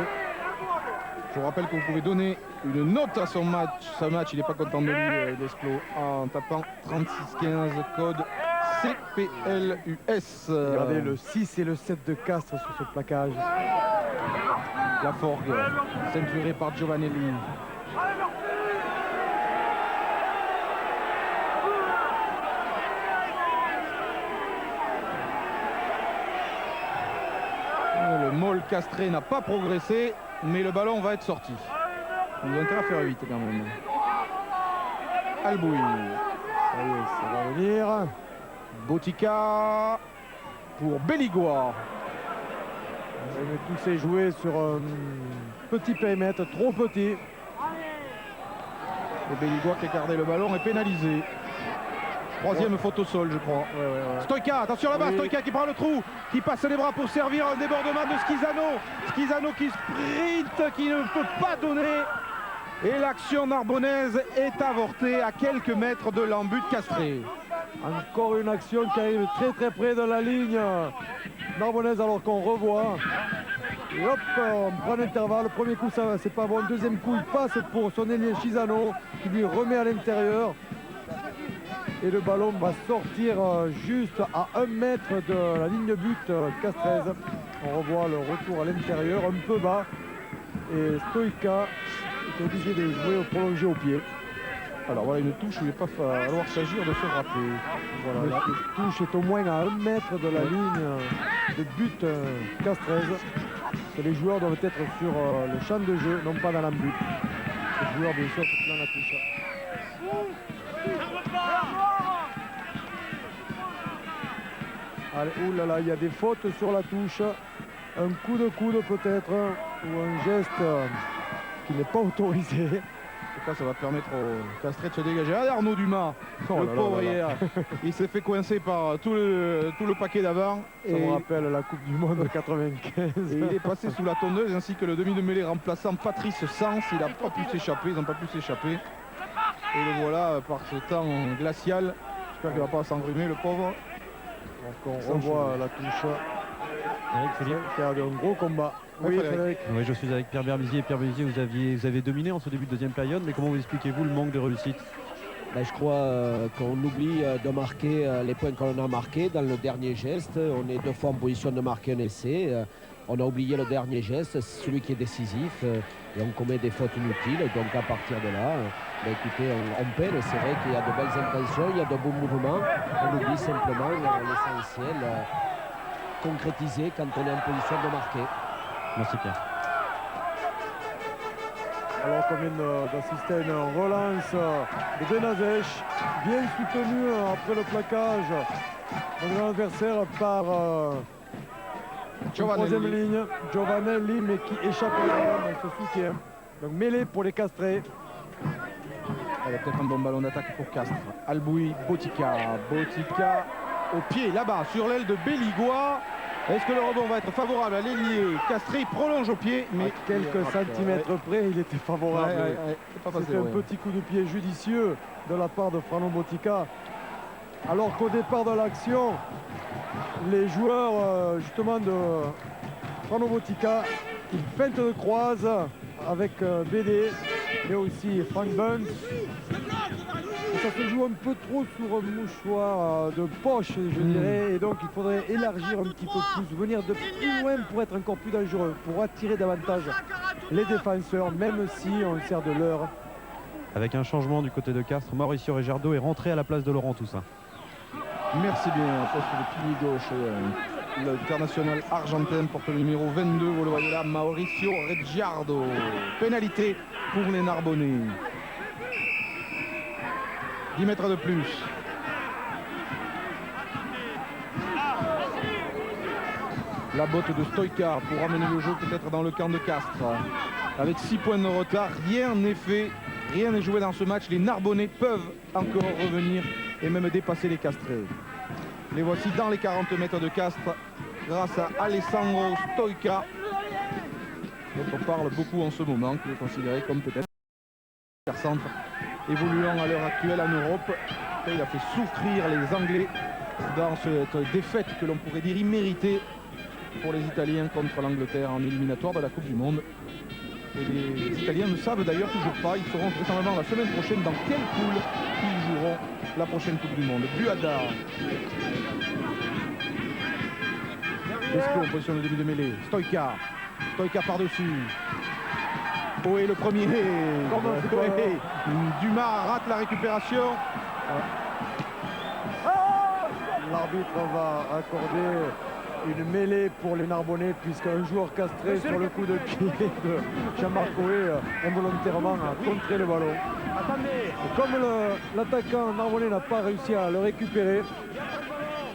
Je vous rappelle que vous pouvez donner une note à son match. Ce match, il n'est pas content de lui, Desclos, en tapant 3615 code CPLUS. Regardez le 6 et le 7 de Castres sur ce plaquage. La Forgue, ceinturée par Giovanelli. Le Mol castré n'a pas progressé, mais le ballon va être sorti. On a intérêt à faire vite quand même. Alboui. Ça y est, ça va venir. Botica pour Belligoire. Mais tout s'est joué sur un petit périmètre, trop petit. Et Belligoire qui a gardé le ballon est pénalisé. Troisième faute au sol, je crois. Stoïka, attention là-bas, Oui. Stoïka qui prend le trou, qui passe les bras pour servir un débordement de Schizano. Schizano qui sprint, qui ne peut pas donner. Et l'action narbonnaise est avortée à quelques mètres de l'embut de Castré. Encore une action qui arrive très très près de la ligne narbonnaise alors qu'on revoit. Et hop, on prend l'intervalle. Le premier coup, ça c'est pas bon. Deuxième coup, il passe pour son ailier Schizano qui lui remet à l'intérieur. Et le ballon va sortir juste à 1 mètre de la ligne de but Castrez. On revoit le retour à l'intérieur, un peu bas. Et Stoïka est obligé de jouer au prolongé au pied. Alors voilà une touche où il va pas falloir s'agir de se rater. Voilà, la touche est au moins à 1 mètre de la ligne de but Castrez. Et les joueurs doivent être sur le champ de jeu, non pas dans l'embut. Les joueurs, bien sûr, sont dans la touche. Allez, oulala, il y a des fautes sur la touche. Un coup de coude peut-être, ou un geste qui n'est pas autorisé. En tout cas, ça va permettre au Castré de se dégager. Ah, Arnaud Dumas, Oh le là là pauvre là là. hier, il s'est fait coincer par tout le paquet d'avant. Ça me rappelle la Coupe du Monde de 95. Et il est passé sous la tondeuse, ainsi que le demi de mêlée remplaçant Patrice Sens. Il n'a pas pu s'échapper, ils n'ont pas pu s'échapper. Et le voilà par ce temps glacial. J'espère qu'il ne va pas s'enrhumer, le pauvre. Donc on revoit la touche. Eric, Philippe. Qui a un gros combat. Oui, Frédéric. Oui, je suis avec Pierre Berbizier. Pierre Berbizier, vous avez dominé en ce début de deuxième période, mais comment vous expliquez-vous le manque de réussite? Je crois qu'on oublie de marquer les points qu'on a marqués dans le dernier geste. On est 2 fois en position de marquer un essai. On a oublié le dernier geste, celui qui est décisif, et on commet des fautes inutiles. Donc à partir de là, écoutez, on peine. C'est vrai qu'il y a de belles intentions, il y a de beaux mouvements. On oublie simplement l'essentiel, concrétiser quand on est en position de marquer. Merci Pierre. Alors qu'on vient d'assister à une relance de Benazech, bien soutenu après le plaquage de l'adversaire par troisième ligne, Giovanelli, mais qui échappe dans ce soutien. Donc mêlée pour les Castrés. Il y a peut-être un bon ballon d'attaque pour Castres. Alboui, Botica. Botica au pied, là-bas, sur l'aile de Belligoire. Est-ce que le rebond va être favorable à l'ailier Castré? Il prolonge au pied, mais À quelques centimètres près, il était favorable. C'était un petit coup de pied judicieux de la part de Frano Botica. Alors qu'au départ de l'action, les joueurs justement de Frano Botica, ils feintent de croise avec BD, mais aussi Frank Burns. Et ça se joue un peu trop sur un mouchoir de poche, je dirais, et donc il faudrait élargir un petit peu plus, venir de plus loin pour être encore plus dangereux, pour attirer davantage les défenseurs, même si on sert de l'heure. Avec un changement du côté de Castres, Mauricio Rejardo est rentré à la place de Laurent Toussaint. Merci bien, poste de pilier gauche. L'international argentin porte le numéro 22, vous le voyez là, Mauricio Reggiardo. Pénalité pour les Narbonnais. 10 mètres de plus. La botte de Stoïka pour ramener le jeu peut-être dans le camp de Castres. Avec 6 points de retard, rien n'est fait, rien n'est joué dans ce match. Les Narbonnais peuvent encore revenir et même dépasser les Castrés. Les voici dans les 40 mètres de Castres grâce à Alessandro Stoïka, dont on parle beaucoup en ce moment, qui est considéré comme peut-être centre évoluant à l'heure actuelle en Europe. Et il a fait souffrir les Anglais dans cette défaite que l'on pourrait dire imméritée pour les Italiens contre l'Angleterre en éliminatoire de la Coupe du Monde. Et les Italiens ne savent d'ailleurs toujours pas. Ils seront vraisemblablement la semaine prochaine dans quelle poule ils joueront la prochaine Coupe du Monde. Buada. Desco en position de début de mêlée. Stoïka. Stoïka par-dessus. Ohé le premier. Dumas rate la récupération. L'arbitre va accorder une mêlée pour les Narbonnais puisqu'un joueur castré sur le coup de pied de Jean-Marc Coé involontairement a contré le ballon. Et comme l'attaquant narbonnais n'a pas réussi à le récupérer,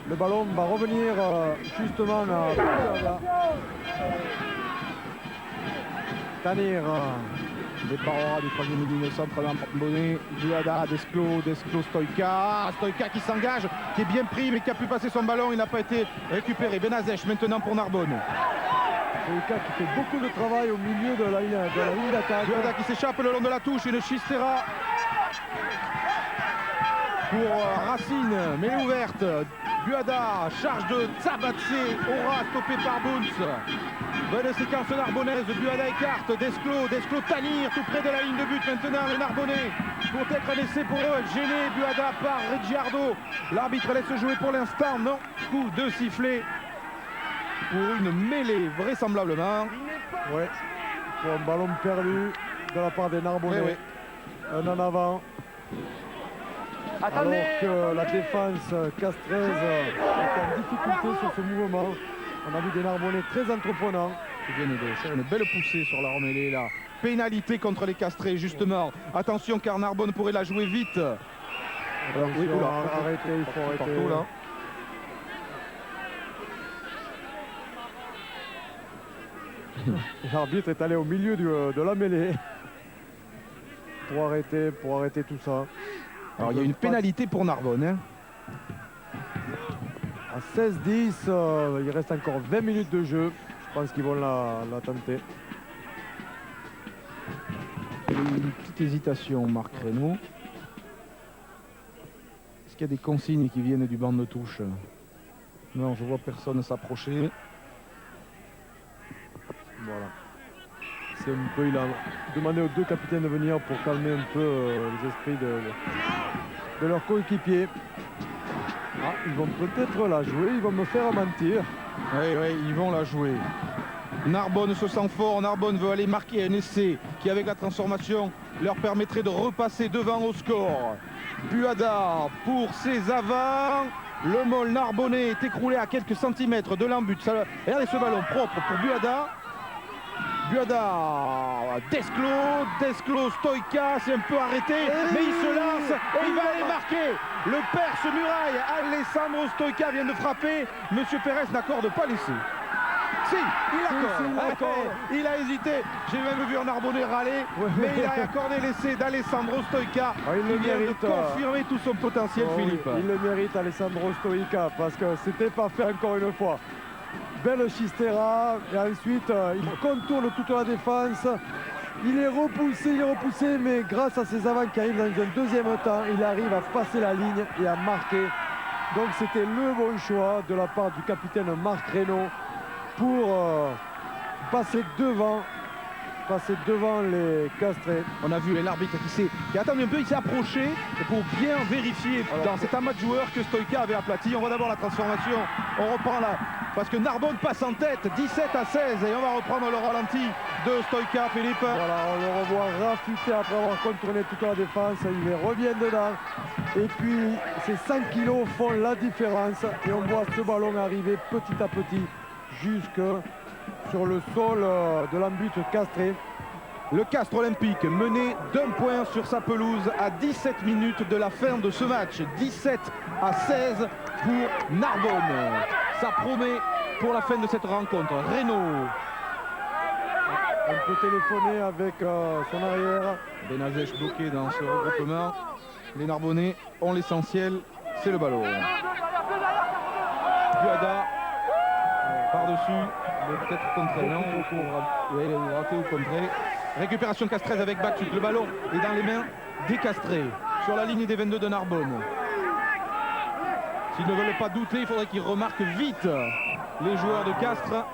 le ballon va revenir justement à Buada. Tanir. Départ du troisième ligne centre Narbonnais. Buada, Desclos, Stoïka. Stoïka qui s'engage, qui est bien pris mais qui a pu passer son ballon. Il n'a pas été récupéré. Benazech maintenant pour Narbonne. Stoïka qui fait beaucoup de travail au milieu de la ligne d'attaque. Buada qui s'échappe le long de la touche. Une Chistera pour Racine, mais ouverte. Buada, charge de Tsabatse, aura stoppé par Bounce. Bonne séquence narbonnaise, Buada écarte, Desclos, Tanir, tout près de la ligne de but maintenant, les Narbonnais. Peut-être un essai pour eux, gêné, Buada par Ricciardo. L'arbitre laisse jouer pour l'instant, non. Coup de sifflet pour une mêlée, vraisemblablement. Ouais, pour un ballon perdu de la part des Narbonnais. Ouais. Un en avant. Alors que la défense castraise est en difficulté sur ce mouvement. On a vu des Narbonnais très entreprenants. Qui viennent de faire une belle poussée sur la remêlée là. Pénalité contre les castrés justement. Attention car Narbonne pourrait la jouer vite. Alors, oui, arrêtez, il faut arrêter. Partout, là. L'arbitre est allé au milieu de la mêlée pour arrêter tout ça. Alors il y a une pénalité pour Narbonne. Hein. À 16-10, il reste encore 20 minutes de jeu. Je pense qu'ils vont la tenter. Une petite hésitation, Marc Reynaud. Est-ce qu'il y a des consignes qui viennent du banc de touche? Non, je vois personne s'approcher. Voilà. C'est un peu, il a demandé aux deux capitaines de venir pour calmer un peu les esprits de leurs coéquipiers. Ah, ils vont peut-être la jouer, ils vont me faire mentir. Oui, ils vont la jouer. Narbonne se sent fort, Narbonne veut aller marquer un essai qui avec la transformation leur permettrait de repasser devant au score. Buada pour ses avants. Le môle narbonnais est écroulé à quelques centimètres de l'embut. Regardez ce ballon propre pour Buada. Desclos, Stoïka, c'est un peu arrêté, mais il se lance et il va aller marquer. Le perce muraille, Alessandro Stoïka vient de frapper. Monsieur Pérez n'accorde pas l'essai. Si, il accorde. Il a hésité. J'ai même vu un Narbonnais râler, mais il a accordé l'essai d'Alessandro Stoïka. Il vient de confirmer tout son potentiel, Philippe. Il le mérite, Alessandro Stoïka, parce que c'était pas fait encore une fois. Belle Chistera, et ensuite il contourne toute la défense. Il est repoussé, mais grâce à ses avants qui arrivent dans un deuxième temps, il arrive à passer la ligne et à marquer. Donc c'était le bon choix de la part du capitaine Marc Reynaud pour passer devant les castrés. On a vu l'arbitre qui a attendu un peu, il s'est approché pour bien vérifier dans cet amas de joueurs que Stoïka avait aplati. On voit d'abord la transformation, on reprend là, parce que Narbonne passe en tête, 17-16, et on va reprendre le ralenti de Stoïka, Philippe. Voilà, on le revoit rafuté après avoir contourné toute la défense, il revient dedans. Et puis ces 5 kilos font la différence, et on voit ce ballon arriver petit à petit jusque sur le sol de l'embut castré. Le Castres Olympique mené d'un point sur sa pelouse à 17 minutes de la fin de ce match. 17-16 pour Narbonne. Ça promet pour la fin de cette rencontre. Reynaud. On peut téléphoner avec son arrière. Benazech bloqué dans ce regroupement. Les Narbonnais ont l'essentiel, c'est le ballon. Buada par-dessus, mais peut-être contraignant. Oui, raté ou contré. Récupération castraise avec Batut. Le ballon est dans les mains des castrés sur la ligne des 22 de Narbonne. S'ils ne veulent pas douter, il faudrait qu'ils remarquent vite les joueurs de Castres.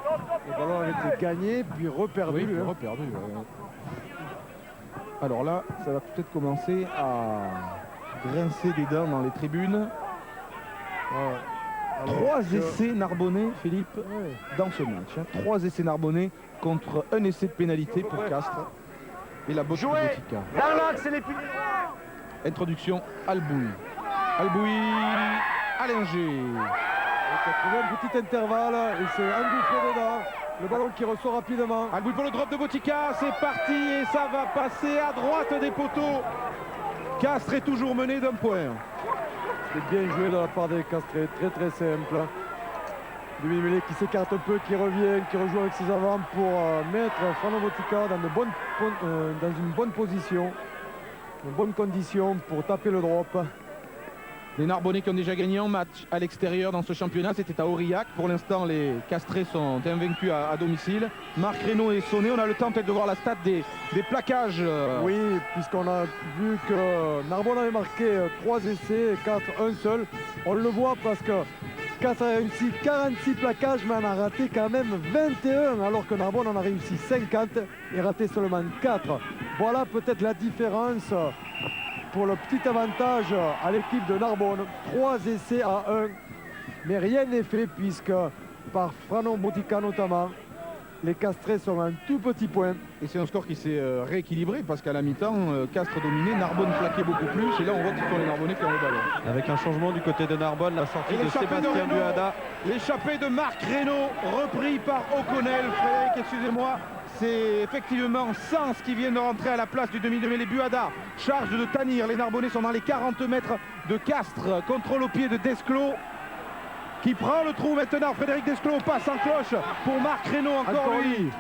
Le ballon a été gagné, puis reperdu. Oui, reperdu. Alors là, ça va peut-être commencer à grincer des dents dans les tribunes. Trois essais narbonnais, Philippe, dans ce match. 3 essais narbonnais contre un essai de pénalité pour Castres. Et la botte de Botica. Introduction, Alboui. Alboui, Allinger. Il a trouvé un petit intervalle et c'est engouffré dedans. Le ballon qui ressort rapidement. Albouy pour le drop de Botica, c'est parti et ça va passer à droite des poteaux. Castres est toujours mené d'un point. C'est bien joué de la part des Castrés, très simple. Demi-mêlée qui s'écarte un peu, qui revient, qui rejoue avec ses avants pour mettre Frano Botica dans une bonne position, une bonne condition pour taper le drop. Les Narbonnais qui ont déjà gagné un match à l'extérieur dans ce championnat, c'était à Aurillac. Pour l'instant, les Castrés sont invaincus à domicile. Marc Reynaud est sonné. On a le temps peut-être de voir la stat des plaquages. Oui, puisqu'on a vu que Narbonne avait marqué 3 essais et 4 un seul. On le voit parce que Castres a réussi 46 plaquages, mais on a raté quand même 21, alors que Narbonne en a réussi 50 et raté seulement 4. Voilà peut-être la différence pour le petit avantage à l'équipe de Narbonne. 3 essais à 1, mais rien n'est fait puisque par Frano Botica notamment, les Castrés sont un tout petit point. Et c'est un score qui s'est rééquilibré parce qu'à la mi-temps, Castres dominait, Narbonne plaquait beaucoup plus. Et là, on voit que ce sont les Narbonnais qui ont le ballon. Avec un changement du côté de Narbonne, la sortie de Sébastien Buada. L'échappée de Marc Reynaud, repris par O'Connell. Frédéric, excusez-moi. C'est effectivement Sens qui vient de rentrer à la place du demi-mêlée. Buada, charge de Tanir. Les Narbonnais sont dans les 40 mètres de Castres. Contrôle au pied de Desclos, qui prend le trou maintenant. Frédéric Desclos passe en cloche pour Marc Reynaud, encore lui.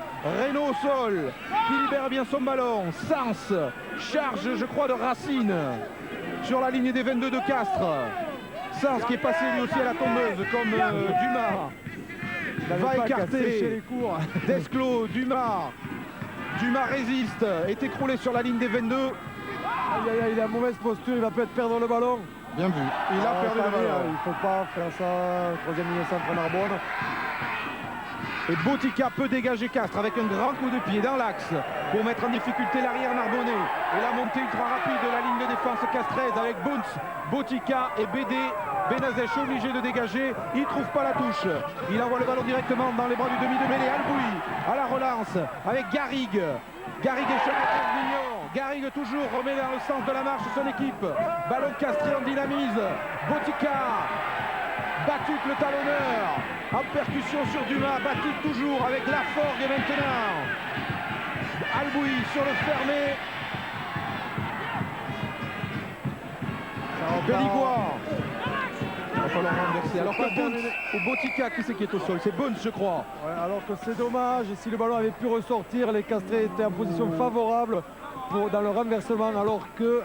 Reynaud au sol, qui libère bien son ballon. Sens, charge je crois de Racine sur la ligne des 22 de Castres. Sens qui est passé lui aussi à la tombeuse comme Dumas. Va écarter Desclos, Dumas résiste, est écroulé sur la ligne des 22. Il a mauvaise posture, il va peut-être perdre le ballon. Bien vu, il a perdu le ballon. Il ne faut pas faire ça, troisième ligne centre Narbonne. Et Botica peut dégager Castres avec un grand coup de pied dans l'axe pour mettre en difficulté l'arrière narbonnais. Et la montée ultra rapide de la ligne de défense castraise avec Bunz, Botica et BD. Benazech obligé de dégager, il ne trouve pas la touche. Il envoie le ballon directement dans les bras du demi de mêlée. Albouy à la relance avec Garrigue. Garrigue est sur la tête d'Union. Garrigue toujours remet dans le sens de la marche son équipe. Ballon castré en dynamise. Botica, Batut le talonneur. En percussion sur Dumas, Batut toujours avec Laforgue maintenant. Albouy sur le fermé. Belligoire. Il va falloir renverser. Alors que Bunz ou Botica, qui c'est qui est au sol? C'est Bunz, je crois. Ouais, alors que c'est dommage. Si le ballon avait pu ressortir, les Castrés étaient en position favorable dans le renversement. Alors que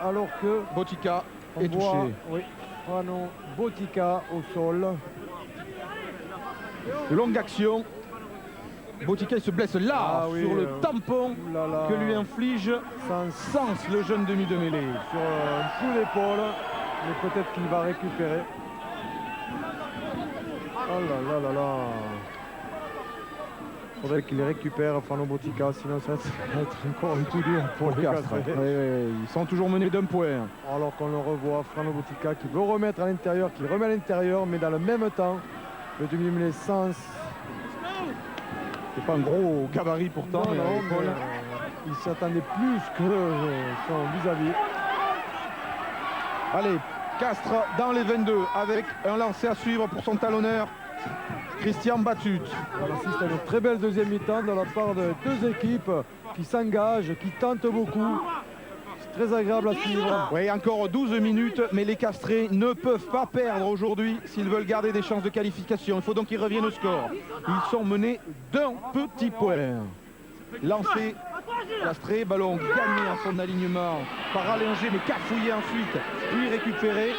Botica est touché. Oui, Frano Botica au sol. Longue action. Botica il se blesse là sur le tampon que lui inflige Sens, le jeune demi de mêlée. Sur un coup d'épaule, mais peut-être qu'il va récupérer. Oh là là là là. Il faudrait qu'il récupère Frano Botica, sinon ça va être encore un coup dur pour les Castres. Ils sont toujours menés d'un point. Alors qu'on le revoit, Frano Botica qui veut remettre à l'intérieur, qui remet à l'intérieur, mais dans le même temps, le demi-mêlée Sens. C'est pas un gros gabarit pourtant. Mais il s'attendait plus que son vis-à-vis. Allez, Castres dans les 22 avec un lancer à suivre pour son talonneur Christian Batut. On assiste à une très belle deuxième mi-temps de la part de deux équipes qui s'engagent, qui tentent beaucoup. C'est très agréable à suivre. Oui, encore 12 minutes, mais les Castrés ne peuvent pas perdre aujourd'hui s'ils veulent garder des chances de qualification. Il faut donc qu'ils reviennent au score. Ils sont menés d'un petit point. Lancé, Castré, ballon gagné en son alignement par Allinger, mais cafouillé ensuite, puis récupéré.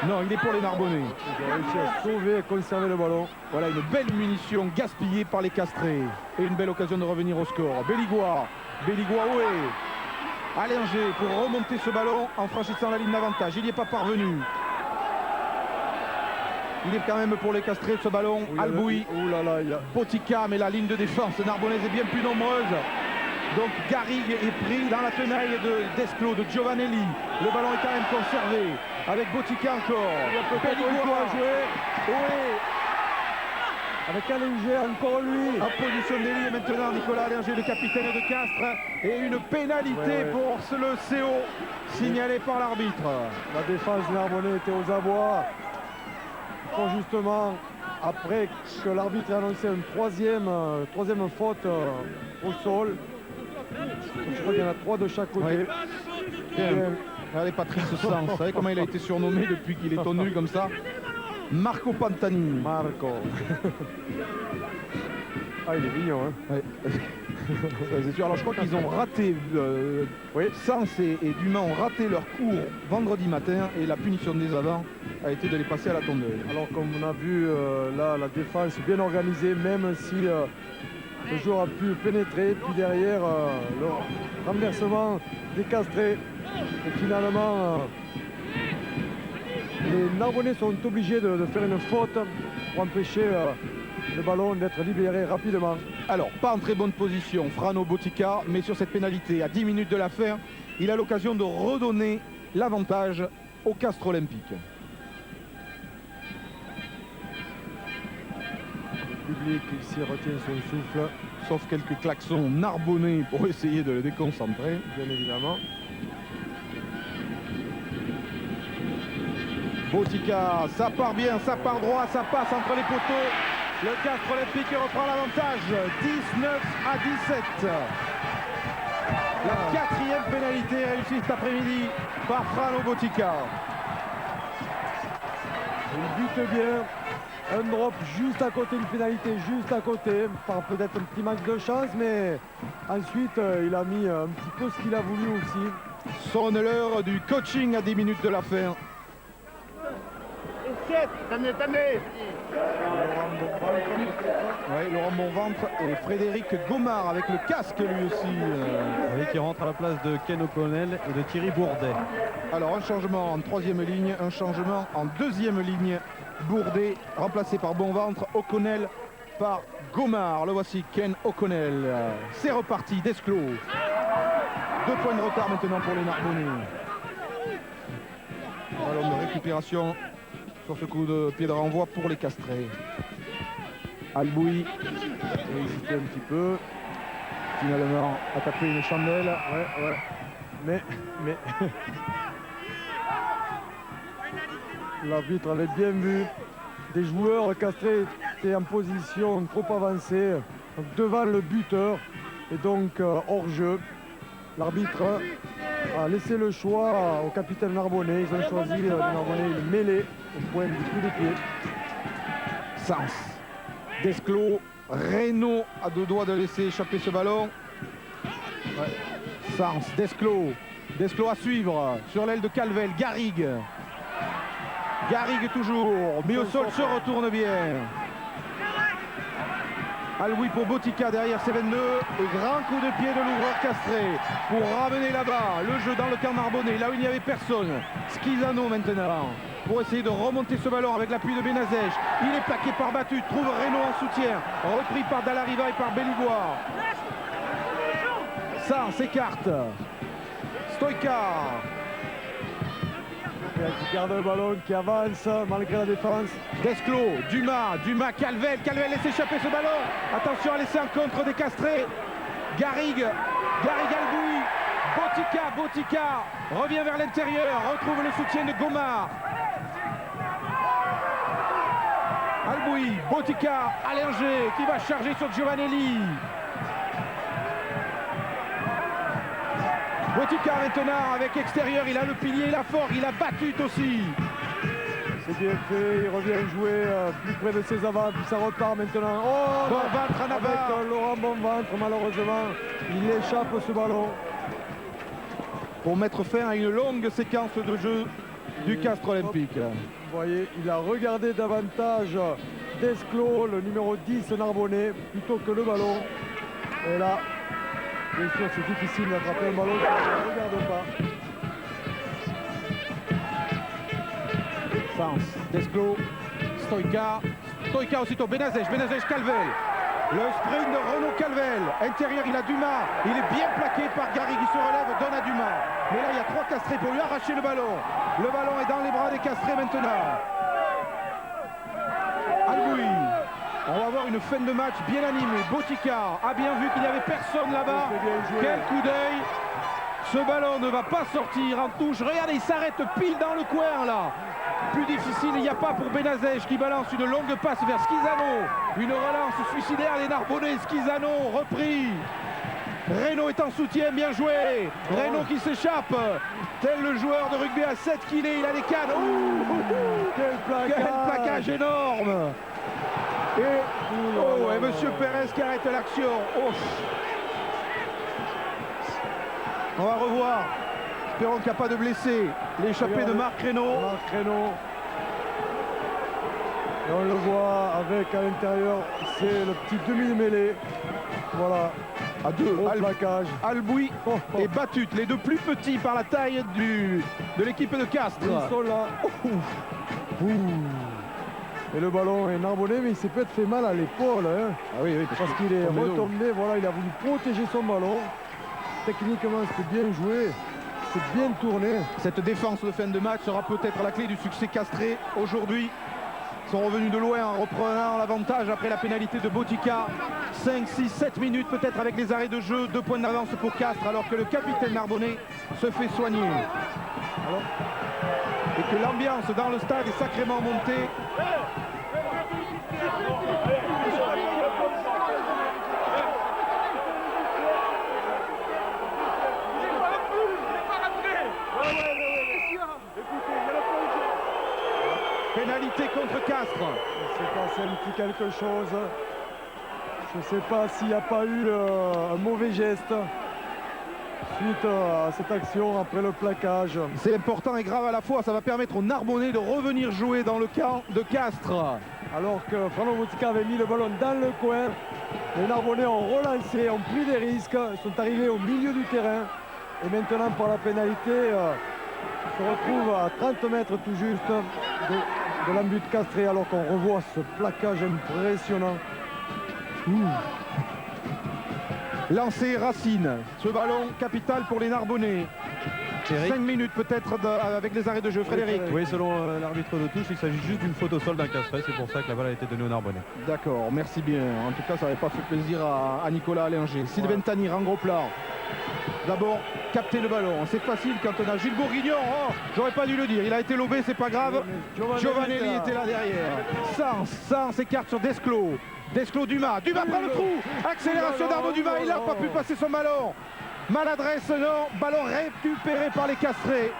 Non, il est pour les Narbonnais. Ils ont réussi à sauver et conserver le ballon. Voilà une belle munition gaspillée par les Castrés. Et une belle occasion de revenir au score. Belligoire, ouais. Allinger pour remonter ce ballon en franchissant la ligne d'avantage. Il n'y est pas parvenu. Il est quand même pour les Castrés ce ballon. Albouy, Botica, mais la ligne de défense narbonnaise est bien plus nombreuse. Donc Garrigue est pris dans la tenaille Desclos, de Giovanelli. Le ballon est quand même conservé avec Botica encore. Il y a peut-être à jouer. Oui. avec Allinger, encore lui. En position d'ailier maintenant, Nicolas Allinger, le capitaine de Castres. Et une pénalité pour le CO, signalé par l'arbitre. La défense narbonnais était aux abois. Pour justement, après que l'arbitre ait annoncé une troisième faute au sol. Je crois qu'il y en a 3 de chaque côté. Ouais. Bien. Regardez Patrice Sens, vous savez comment il a été surnommé depuis qu'il est au nu comme ça? Marco Pantani. Marco. Ah, il est mignon, hein. Ouais. Ouais, c'est sûr. Alors je crois qu'ils ont raté, Sens et Dumas ont raté leur cours vendredi matin et la punition des avants a été de les passer à la tondeuse. Alors comme on a vu là, la défense bien organisée, même si le joueur a pu pénétrer, puis derrière le renversement des Castrés. Et finalement, les Narbonnais sont obligés de faire une faute pour empêcher le ballon d'être libéré rapidement. Alors, pas en très bonne position, Frano Botica, mais sur cette pénalité, à 10 minutes de la fin, il a l'occasion de redonner l'avantage au Castres Olympique. Le public ici retient son souffle. Sauf quelques klaxons narbonnais pour essayer de le déconcentrer. Bien évidemment. Botica, ça part bien, ça part droit, ça passe entre les poteaux. Le Castres Olympique reprend l'avantage, 19 à 17. La 4e pénalité réussie cet après-midi par Frano Botica. Il bute bien. Un drop juste à côté, une pénalité juste à côté, par peut-être un petit manque de chance, mais ensuite il a mis un petit peu ce qu'il a voulu aussi. Sonne l'heure du coaching à 10 minutes de la fin. Ouais, Laurent Bonventre et Frédéric Gomard avec le casque lui aussi. Oui, qui rentre à la place de Ken O'Connell et de Thierry Bourdet. Alors un changement en 3e ligne, un changement en 2e ligne. Bourdet remplacé par Bonventre, O'Connell par Gomard. Le voici, Ken O'Connell. C'est reparti, Desclos. 2 points de retard maintenant pour les Narbonnais. Ballon de récupération sur ce coup de pied de renvoi pour les Castrés. Alboui Il a hésité un petit peu. finalement a tapé une chandelle. Ouais. Mais l'arbitre avait bien vu. Des joueurs castrés étaient en position trop avancée, donc devant le buteur et donc hors jeu. L'arbitre a laissé le choix au capitaine Narbonnais. Ils ont choisi les Narbonnais une mêlée au point du coup de pied. Sens, Desclos, Reynaud à 2 doigts de laisser échapper ce ballon. Ouais. Sens, Desclos à suivre sur l'aile de Calvel, Garrigue toujours, mais au sol se retourne bien. Alboui pour Botica derrière ses 22 et grand coup de pied de l'ouvreur castré pour ramener là-bas le jeu dans le camp narbonnais, là où il n'y avait personne. Schizano maintenant pour essayer de remonter ce ballon avec l'appui de Benazej. Il est plaqué par Battu, trouve Reynaud en soutien, repris par Dallariva et par Belligoire. Ça s'écarte. Stoïka qui garde le ballon, qui avance malgré la défense. Desclos, Dumas, Calvel laisse échapper ce ballon. Attention à laisser en contre des Castrés. Garrigue Alboui, Botica revient vers l'intérieur, retrouve le soutien de Gomard. Alboui, Botica, Allinger qui va charger sur Giovanelli. Botica maintenant avec extérieur, il a le pilier, il a fort, il a battu aussi. C'est bien fait, il revient jouer plus près de ses avants, puis ça repart maintenant. Oh, Bonventre en avec avant. Laurent Bonventre, malheureusement, il échappe ce ballon. Pour mettre fin à une longue séquence de jeu du Castres Olympique. Vous voyez, il a regardé davantage Desclos, le numéro 10 narbonnais, plutôt que le ballon. Et là, bien sûr, c'est difficile d'attraper un ballon, ça ne regarde pas. Sens, Desclos, Stoïka aussitôt, Benazej, Calvel. Le sprint de Renaud Calvel. Intérieur, il a Dumas. Il est bien plaqué par Garrigue qui se relève, donne à Dumas. Mais là, il y a 3 Castrés pour lui arracher le ballon. Le ballon est dans les bras des Castrés maintenant. Alboui. On va avoir une fin de match bien animée. Botica a bien vu qu'il n'y avait personne là-bas. Quel coup d'œil. Ce ballon ne va pas sortir en touche. Regardez, il s'arrête pile dans le coin là. Plus difficile, il n'y a pas pour Benazej qui balance une longue passe vers Schizano. Une relance suicidaire des Narbonnais. Schizano repris. Reynaud est en soutien, bien joué. Reynaud qui s'échappe. Tel le joueur de rugby à 7 qu'il est, il a les cannes. Quel plaquage énorme. Et Monsieur Pérez qui arrête l'action. On va revoir. Espérons qu'il n'y a pas de blessés. L'échappée de Marc Reynaud. Et on le voit avec à l'intérieur, c'est le petit demi-mêlée. Voilà. À deux, plaquage. Alboui et Batut, les deux plus petits par la taille de l'équipe de Castres. Ils sont là. Et le ballon est narbonnais, mais il s'est peut-être fait mal à l'épaule. Hein. Ah oui, parce qu'il est retombé. Voilà, il a voulu protéger son ballon. Techniquement, c'était bien joué. C'est bien tourné. Cette défense de fin de match sera peut-être la clé du succès castré aujourd'hui. Ils sont revenus de loin en reprenant l'avantage après la pénalité de Botica. 5, 6, 7 minutes peut-être avec les arrêts de jeu. 2 points d'avance pour Castres alors que le capitaine narbonnais se fait soigner. Et que l'ambiance dans le stade est sacrément montée. Pénalité contre Castres. Il s'est passé un petit quelque chose. Je ne sais pas s'il n'y a pas eu un mauvais geste suite à cette action après le plaquage. C'est important et grave à la fois. Ça va permettre aux Narbonnais de revenir jouer dans le camp de Castres. Alors que Frano Botica avait mis le ballon dans le coin. Les Narbonnais ont relancé, ont pris des risques, sont arrivés au milieu du terrain. Et maintenant, par la pénalité, se retrouve à 30 mètres tout juste de l'embut castré, alors qu'on revoit ce plaquage impressionnant. Lancé Racine, ce ballon capital pour les Narbonnais. 5 minutes peut-être avec les arrêts de jeu. Frédéric. Oui, selon l'arbitre de touche, il s'agit juste d'une faute au sol d'un castré. C'est pour ça que la balle a été donnée aux Narbonnais. D'accord, merci bien. En tout cas, ça n'avait pas fait plaisir à Nicolas Allinger. Sylvain Tanir en gros plan. D'abord, capter le ballon. C'est facile quand on a Gilles Bourguignon. Oh, j'aurais pas dû le dire. Il a été lobé, c'est pas grave. Giovanelli était là derrière. Sans s'écarte sur Desclos. Desclos Dumas. Dumas prend le trou. Accélération d'Arnaud Dumas. Il n'a pas pu passer son ballon. Maladresse, non. Ballon récupéré par les Castrés.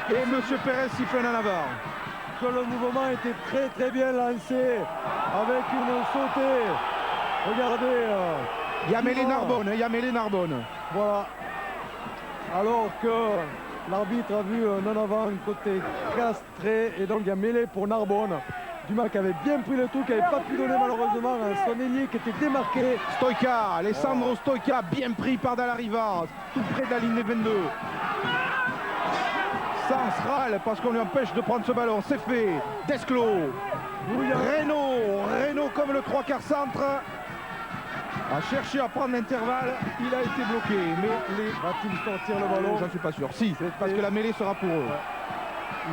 Et Monsieur Pérez siffle en avant. Que le mouvement était très très bien lancé avec une sautée. Regardez. Yamélé Narbonne. Voilà. Alors que l'arbitre a vu un en avant côté Castré et donc il y a mêlée pour Narbonne. Dumas qui avait bien pris le tout, qui n'avait pas pu donner malheureusement à son ailier qui était démarqué. Stoïca, Alessandro Stoïca, bien pris par Dallariva, tout près de la ligne des 22. Sans râle parce qu'on lui empêche de prendre ce ballon, c'est fait. Desclos, Reynaud comme le 3/4 centre. A cherché à prendre l'intervalle, il a été bloqué. Mais va-t-il sortir le ballon? J'en suis pas sûr. Si, parce que la mêlée sera pour eux.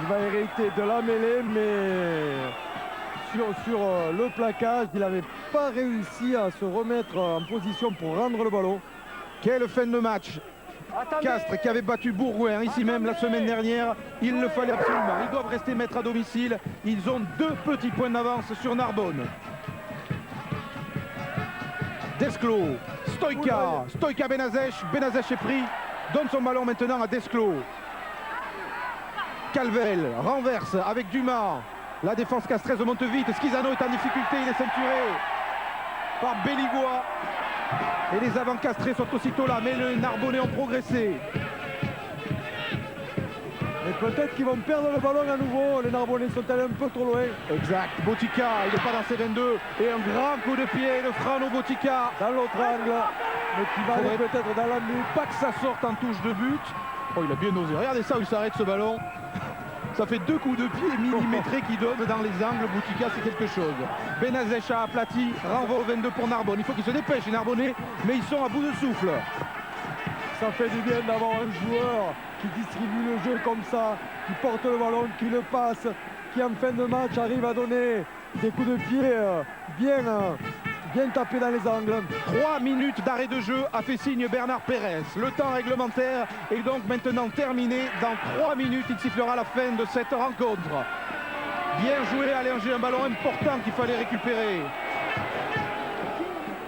Il va hériter de la mêlée, mais sur le plaquage, il n'avait pas réussi à se remettre en position pour rendre le ballon. Quelle fin de match! Castres qui avait battu Bourgoin ici même la semaine dernière, il le fallait absolument. Ils doivent rester maîtres à domicile. Ils ont 2 petits points d'avance sur Narbonne. Desclos, Stoïca Benazej est pris, donne son ballon maintenant à Desclos. Calvel renverse avec Dumas. La défense castraise monte vite. Schizano est en difficulté, il est ceinturé par Belligois. Et les avants castrés sont aussitôt là, mais les Narbonnais ont progressé. Et peut-être qu'ils vont perdre le ballon à nouveau. Les Narbonnais sont allés un peu trop loin. Exact. Botica, il n'est pas dans ses 22. Et un grand coup de pied de Frano Botica. Dans l'autre angle. Mais qui va aller peut-être dans la nuit. Pas que ça sorte en touche de but. Oh, il a bien osé. Regardez ça où il s'arrête ce ballon. Ça fait 2 coups de pied millimétrés qui donnent dans les angles. Botica, c'est quelque chose. Benazej a aplati. Renvoi au 22 pour Narbonne. Il faut qu'ils se dépêchent, les Narbonnais. Mais ils sont à bout de souffle. Ça fait du bien d'avoir un joueur qui distribue le jeu comme ça, qui porte le ballon, qui le passe, qui en fin de match arrive à donner des coups de pied bien bien tapé dans les angles. 3 minutes d'arrêt de jeu a fait signe Bernard Pérez. Le temps réglementaire est donc maintenant terminé. Dans 3 minutes, il sifflera la fin de cette rencontre. Bien joué à Allergé, un ballon important qu'il fallait récupérer.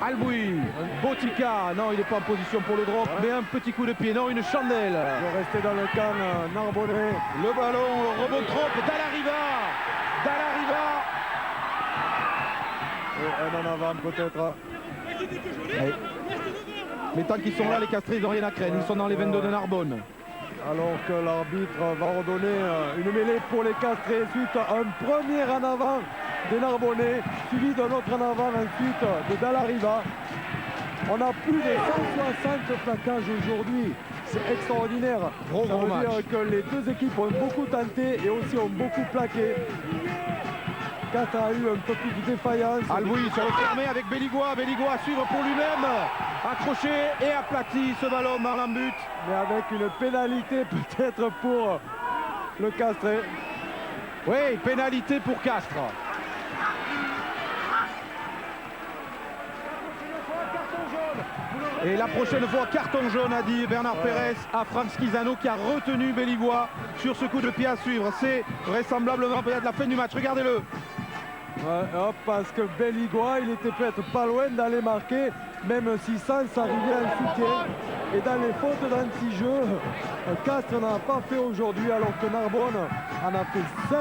Alboui, Botica, non il n'est pas en position pour le drop, mais un petit coup de pied, non une chandelle. Il va rester dans le camp narbonnais. Le ballon, le rebond trop, Dallariva. Et un en avant peut-être. Ouais. Mais tant qu'ils sont là, les Castrés, ils n'ont rien à craindre, ils sont dans les 22 de Narbonne. Alors que l'arbitre va redonner une mêlée pour les Castrés, suite à un premier en avant des Narbonnais, suivi d'un autre en avant ensuite de Dallariva. On a plus de 160 plaquages aujourd'hui, c'est extraordinaire. Gros Ça veut match. dire que les deux équipes ont beaucoup tenté et aussi ont beaucoup plaqué. Castres a eu un peu plus de défaillance. Alboui sur le fermé avec Belligois à suivre pour lui-même. Accroché et aplati ce ballon dans l'embut. Mais avec une pénalité peut-être pour le Castré. Oui, pénalité pour Castres. Et la prochaine fois, carton jaune, a dit Bernard Pérez à Franck Schizano qui a retenu Belligois sur ce coup de pied à suivre. C'est vraisemblablement peut-être la fin du match. Regardez-le. Ouais, hop, parce que Belligois, il était peut-être pas loin d'aller marquer, même si Sens arrivait en soutien. Et dans les fautes d'anti-jeu, Castres n'en a pas fait aujourd'hui, alors que Narbonne en a fait 7.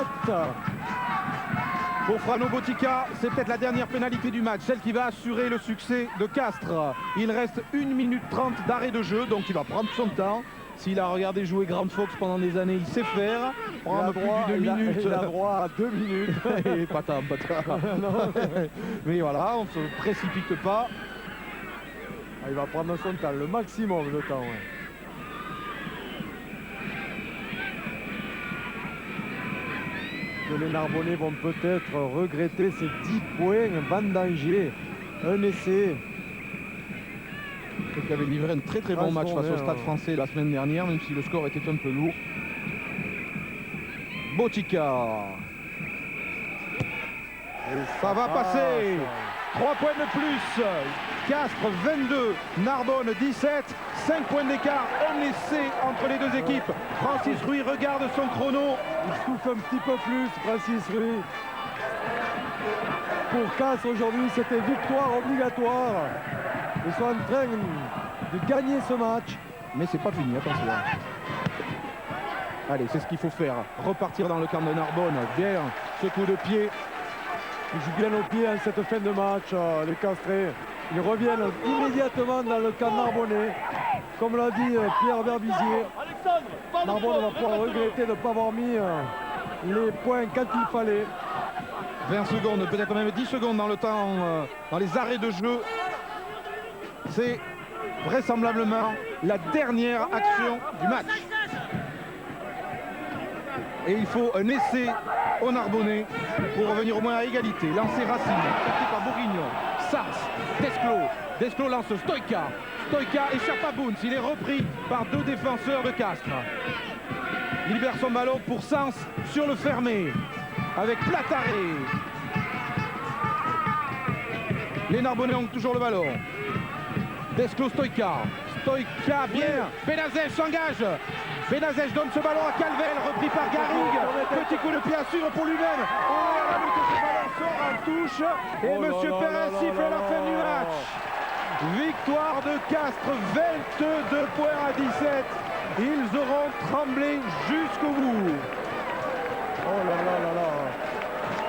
Pour Frano Botica, c'est peut-être la dernière pénalité du match, celle qui va assurer le succès de Castres. Il reste 1 minute 30 d'arrêt de jeu, donc il va prendre son temps. S'il a regardé jouer Grand Fox pendant des années, il sait faire. Prendre plus d'une minute. Il a droit à 2 minutes. Et pas tant. Mais voilà, on ne se précipite pas. Il va prendre son temps, le maximum de temps. Ouais. Que les Narbonnais vont peut-être regretter ces 10 points vendangés. Un essai. Qui avait livré un très bon match face au Stade Français la semaine dernière, même si le score était un peu lourd. Botica. Ça va passer. 3 points de plus. Castres 22, Narbonne 17. 5 points d'écart, un essai entre les deux équipes. Francis Ruy regarde son chrono. Il souffle un petit peu plus, Francis Ruy. Pour Castres aujourd'hui, c'était victoire obligatoire. Ils sont en train de gagner ce match. Mais c'est pas fini, attention. Allez, c'est ce qu'il faut faire. Repartir dans le camp de Narbonne. Bien, ce coup de pied. Ils jouent bien au pied en cette fin de match, les Castrés. Ils reviennent immédiatement dans le camp narbonnais. Comme l'a dit Pierre Berbizier, Narbonne va pouvoir regretter de ne pas avoir mis les points quand il fallait. 20 secondes, peut-être même 10 secondes dans le temps, dans les arrêts de jeu. C'est vraisemblablement la dernière action du match. Et il faut un essai au Narbonnais pour revenir au moins à égalité. Lancé Racine, porté par Bourguignon, Sars, Desclos. Desclos lance Stoïka. Stoïka échappe à Bounce. Il est repris par 2 défenseurs de Castres. Il libère son ballon pour Sens sur le fermé. Avec Plataré. Les Narbonnais ont toujours le ballon. Desclos Stoïka. Stoïka bien. Benazej s'engage. Benazej donne ce ballon à Calvel, repris par Garrigue. Petit coup de pied à suivre pour lui-même. Oh la lutte, ce ballon sort en touche. Et Monsieur Pérez siffle la fin du match. Victoire de Castres, 22 points à 17. Ils auront tremblé jusqu'au bout. Oh là là là là.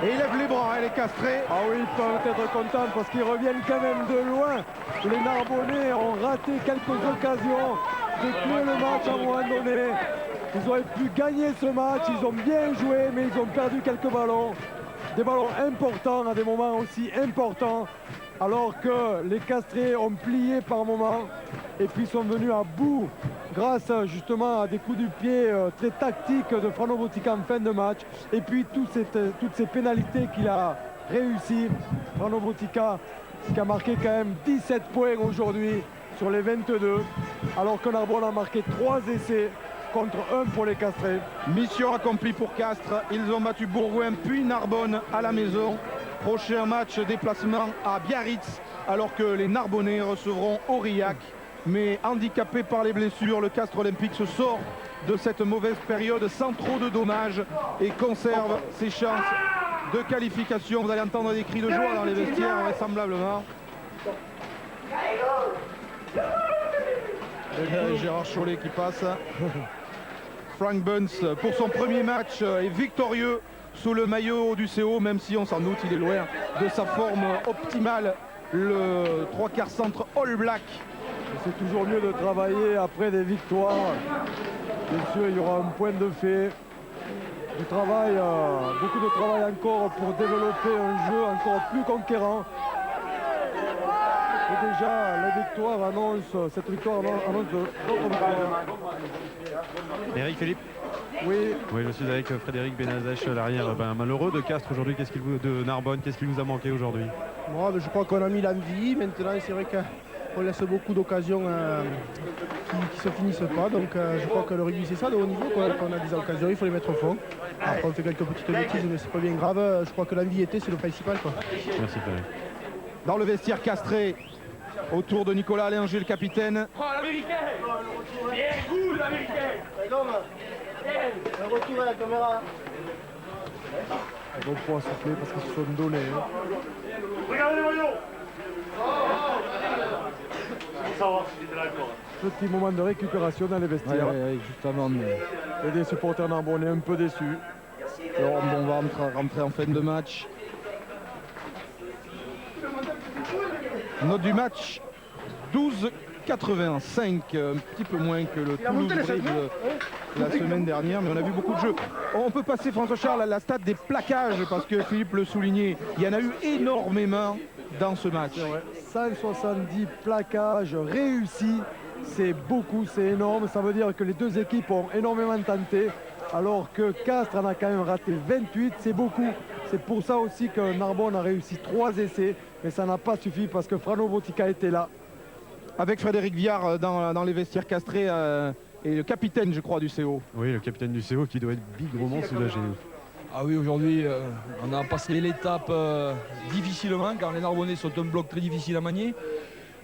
Et ils lèvent les bras, les Castrés. Ah oui, ils peuvent être contents parce qu'ils reviennent quand même de loin. Les Narbonnais ont raté quelques occasions de tuer le match à un moment donné. Ils auraient pu gagner ce match, ils ont bien joué, mais ils ont perdu quelques ballons. Des ballons importants à des moments aussi importants. Alors que les Castrés ont plié par moments et puis sont venus à bout grâce justement à des coups du pied très tactiques de Frano Botica en fin de match. Et puis toutes ces pénalités qu'il a réussi. Frano Botica qui a marqué quand même 17 points aujourd'hui sur les 22. Alors que Narbonne a marqué 3 essais contre 1 pour les Castrés. Mission accomplie pour Castres. Ils ont battu Bourgoin puis Narbonne à la maison. Prochain match déplacement à Biarritz, alors que les Narbonnais recevront Aurillac. Mais handicapé par les blessures, le Castres Olympique se sort de cette mauvaise période sans trop de dommages et conserve ses chances de qualification. Vous allez entendre des cris de joie dans les vestiaires vraisemblablement. Gérard Chollet qui passe. Frank Bunce pour son premier match est victorieux sous le maillot du CO, même si on s'en doute il est loin de sa forme optimale. Le 3/4 centre All Black. C'est toujours mieux de travailler après des victoires. Bien sûr, il y aura un point de fait. Du travail, beaucoup de travail encore pour développer un jeu encore plus conquérant. Et déjà, cette victoire annonce d'autres victoires. Eric Philippe. Oui. Oui, je suis avec Frédéric Benazèche, l'arrière malheureux de Castres aujourd'hui. De Narbonne, qu'est-ce qui vous a manqué aujourd'hui? Moi, je crois qu'on a mis l'envie. Maintenant, c'est vrai qu'on laisse beaucoup d'occasions qui ne se finissent pas. Donc, je crois que le rugby, c'est ça de haut niveau. Quand on a des occasions, il faut les mettre au fond. Après, on fait quelques petites bêtises, mais c'est pas bien grave. Je crois que l'envie c'est le principal, quoi. Merci Frédéric. Dans le vestiaire castré, autour de Nicolas Allinger, le capitaine. Oh, l'américain! Bien cool, l'américain! Retour à la caméra. Ils vont pouvoir souffler parce qu'ils se sont donnés. Regardez les maillots! Ça va, c'était d'accord. Petit moment de récupération dans les vestiaires. Justement. Et des supporters narbonnais un peu déçus. Alors, on va rentrer en fin de match. Note du match 12,85, un petit peu moins que le Toulouse Bridge la semaine dernière, mais on a vu beaucoup de jeux. On peut passer, François Charles, à la stat des plaquages, parce que Philippe le soulignait, il y en a eu énormément dans ce match. 170 plaquages réussis, c'est beaucoup, c'est énorme. Ça veut dire que les deux équipes ont énormément tenté, alors que Castres en a quand même raté 28, c'est beaucoup. C'est pour ça aussi que Narbonne a réussi 3 essais, mais ça n'a pas suffi parce que Frano Botica était là. Avec Frédéric Viard dans les vestiaires castrés et le capitaine, je crois, du CO. Oui, le capitaine du CO qui doit être bigrement soulagé. Ah oui, aujourd'hui, on a passé l'étape difficilement, car les Narbonnais sont un bloc très difficile à manier.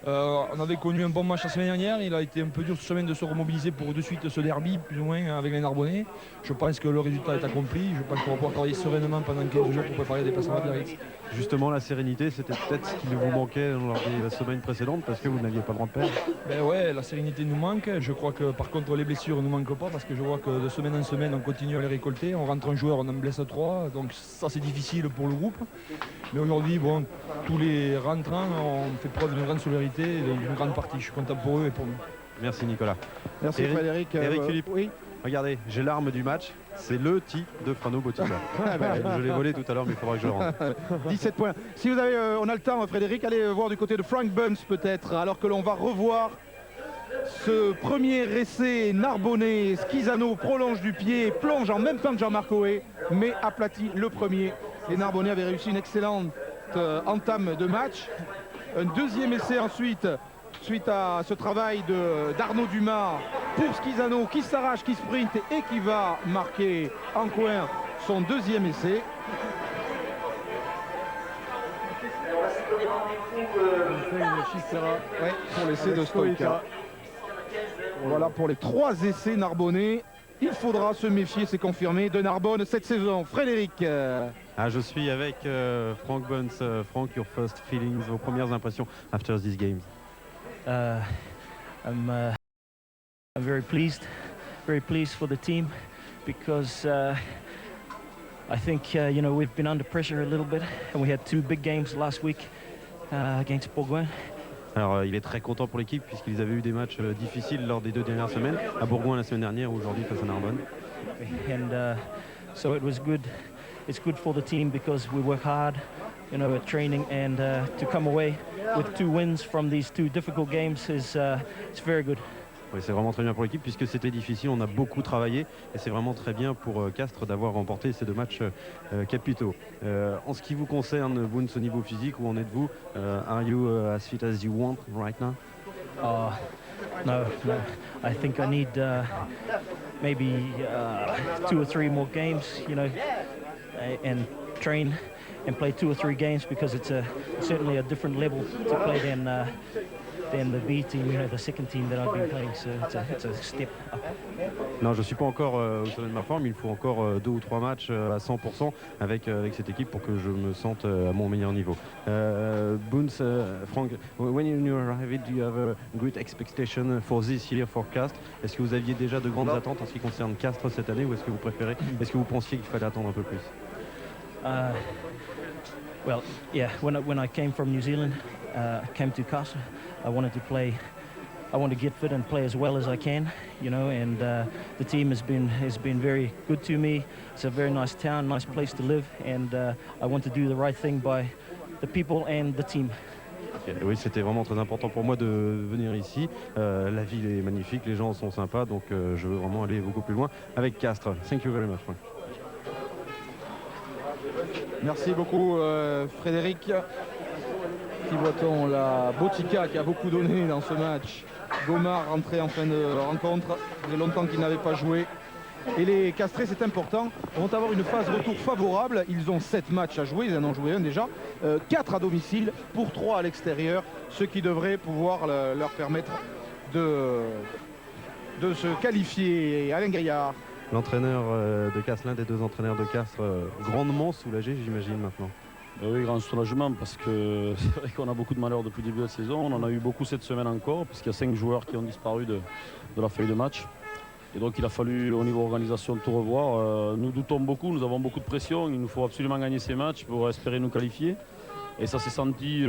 On avait connu un bon match la semaine dernière, il a été un peu dur cette semaine de se remobiliser pour de suite ce derby, plus ou moins, avec les Narbonnais. Je pense que le résultat est accompli, je pense qu'on va pouvoir travailler sereinement pendant 15 jours pour préparer les déplacements à Biarritz. Justement, la sérénité, c'était peut-être ce qui vous manquait lors de la semaine précédente, parce que vous n'aviez pas le droit de perdre. Ben ouais, la sérénité nous manque. Je crois que par contre les blessures ne nous manquent pas, parce que je vois que de semaine en semaine on continue à les récolter. On rentre un joueur, on en blesse 3, donc ça c'est difficile pour le groupe. Mais aujourd'hui, bon, tous les rentrants ont fait preuve d'une grande solidarité et d'une grande partie. Je suis content pour eux et pour nous. Merci Nicolas. Merci Frédéric. Eric Philippe. Oui. Regardez, j'ai l'arme du match, c'est le tir de Frano Botica. Je l'ai volé tout à l'heure, mais il faudra que je le rende. 17 points. Si vous avez, on a le temps, Frédéric, allez voir du côté de Frank Bunce peut-être, alors que l'on va revoir ce premier essai narbonnais. Schizano prolonge du pied, plonge en même temps que Jean-Marc Hoé, mais aplatit le premier. Les Narbonnais avaient réussi une excellente entame de match. Un deuxième essai ensuite, suite à ce travail d'Arnaud Dumas pour Schizano qui s'arrache, qui sprint et qui va marquer en coin son deuxième essai. Ouais, pour l'essai de Stoïka. Voilà pour les 3 essais narbonnais. Il faudra se méfier, c'est confirmé, de Narbonne cette saison. Frédéric. Je suis avec Frank Bunce. Frank, your first feelings, vos premières impressions after this game. I'm very pleased for the team, because I think we've been under pressure a little bit, and we had 2 big games last week against Bourgoin. Alors il est très content pour l'équipe puisqu'ils avaient eu des matchs difficiles lors des 2 dernières semaines, à Bourgoin la semaine dernière ou aujourd'hui face à Narbonne. And so it was good. It's good for the team because we work hard, at training, and to come away with 2 wins from these 2 difficult games is it's very good. Oui, c'est vraiment très bien pour l'équipe puisque c'était difficile, on a beaucoup travaillé et c'est vraiment très bien pour Castres d'avoir remporté ces 2 matchs capitaux. En ce qui vous concerne, Bunce, au niveau physique, où en êtes-vous? Are you as fit as you want right now? No. I think I need maybe 2 or 3 more games, and train and play 2 or 3 games because it's certainly a different level to play than the B team, you know, the second team that I've been playing. So it's a step up. Non, je ne suis pas encore au sommet de ma forme. Il faut encore 2 ou 3 matchs à 100% avec cette équipe pour que je me sente à mon meilleur niveau. Boons, Frank, when you arrived, do you have a great expectation for this year for Castres? Est-ce que vous aviez déjà de grandes attentes en ce qui concerne Castres cette année, ou est-ce que vous préférez, est-ce que vous pensiez qu'il fallait attendre un peu plus? Well, yeah, when I came from New Zealand, came to Castres, I wanted to play. I want to get fit and play as well as I can, you know, and the team has been very good to me. It's a very nice town, nice place to live, and I want to do the right thing by the people and the team. Oui, c'était vraiment très important pour moi de venir ici. La ville est magnifique, les gens sont sympas, donc je veux vraiment aller beaucoup plus loin avec Castres. Thank you very much, Frank. Merci beaucoup Frédéric. Qui voit-on là? Botica qui a beaucoup donné dans ce match. Gomard rentré en fin de rencontre. Ça faisait longtemps qu'il n'avait pas joué. Et les Castrés, c'est important, vont avoir une phase retour favorable. Ils ont 7 matchs à jouer, ils en ont joué un déjà. 4 à domicile pour 3 à l'extérieur. Ce qui devrait pouvoir leur permettre de se qualifier. Alain Grillard. L'entraîneur de Castres, l'un des 2 entraîneurs de Castres, grandement soulagé, j'imagine, maintenant. Oui, grand soulagement, parce que c'est vrai qu'on a beaucoup de malheurs depuis le début de la saison. On en a eu beaucoup cette semaine encore, puisqu'il y a 5 joueurs qui ont disparu de la feuille de match. Et donc il a fallu, au niveau organisation, tout revoir. Nous doutons beaucoup, nous avons beaucoup de pression. Il nous faut absolument gagner ces matchs pour espérer nous qualifier. Et ça s'est senti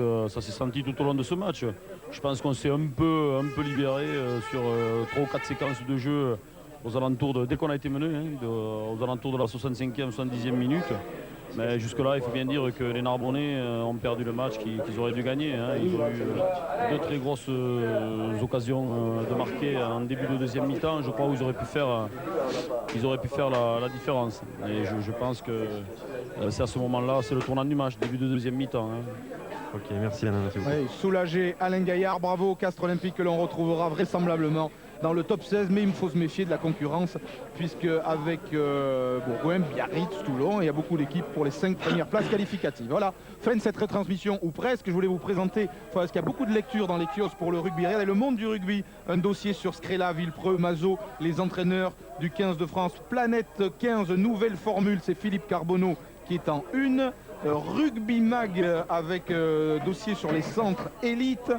tout au long de ce match. Je pense qu'on s'est un peu libéré sur 3 ou 4 séquences de jeu aux alentours dès qu'on a été mené, aux alentours de la 65e, 70e minute. Mais jusque-là, il faut bien dire que les Narbonnais ont perdu le match qu'ils auraient dû gagner. Ils ont eu 2 très grosses occasions de marquer en début de deuxième mi-temps. Je crois qu'ils auraient pu faire la différence. Et je pense que c'est à ce moment-là, c'est le tournant du match, début de deuxième mi-temps. Ok, merci Alain. Oui, soulagé Alain Gaillard, bravo au Castres Olympique que l'on retrouvera vraisemblablement dans le top 16, mais il faut se méfier de la concurrence puisque avec Bourgoin, Biarritz, Toulon, il y a beaucoup d'équipes pour les 5 premières places qualificatives. Voilà, fin de cette retransmission, ou presque. Je voulais vous présenter, parce qu'il y a beaucoup de lectures dans les kiosques pour le rugby. Regardez, le monde du rugby, un dossier sur Scrella, Villepreux, Mazot, les entraîneurs du 15 de France. Planète 15, nouvelle formule, c'est Philippe Carbonneau qui est en une. Rugby Mag avec dossier sur les centres élites.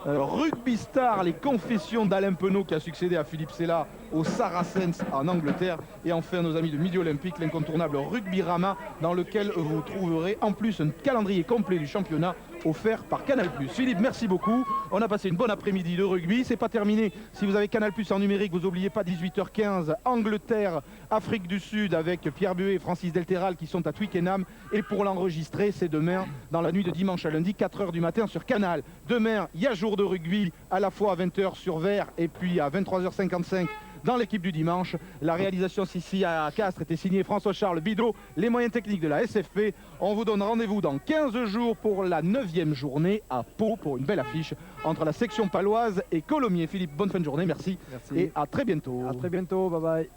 Rugby Star, les confessions d'Alain Penaud qui a succédé à Philippe Sella au Saracens en Angleterre. Et enfin nos amis de Midi Olympique, l'incontournable Rugby Rama, dans lequel vous trouverez en plus un calendrier complet du championnat offert par Canal+. Philippe, merci beaucoup. On a passé une bonne après-midi de rugby. C'est pas terminé. Si vous avez Canal+ en numérique, vous n'oubliez pas 18h15, Angleterre, Afrique du Sud avec Pierre Buet et Francis Delteral qui sont à Twickenham. Et pour l'enregistrer, c'est demain, dans la nuit de dimanche à lundi, 4h du matin sur Canal. Demain, il y a jour de rugby, à la fois à 20h sur Vert et puis à 23h55 dans l'équipe du dimanche. La réalisation ici à Castres était signée François-Charles Bidot, les moyens techniques de la SFP. On vous donne rendez-vous dans 15 jours pour la 9e journée à Pau pour une belle affiche entre la section paloise et Colomiers. Philippe, bonne fin de journée, merci. Et à très bientôt. À très bientôt, bye bye.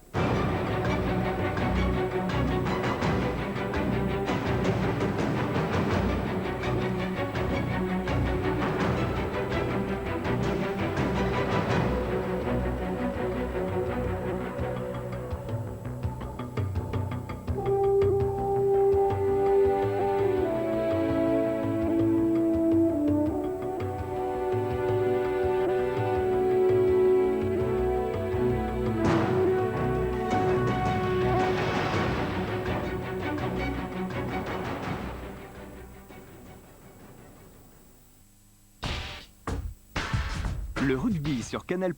Le rugby sur Canal+,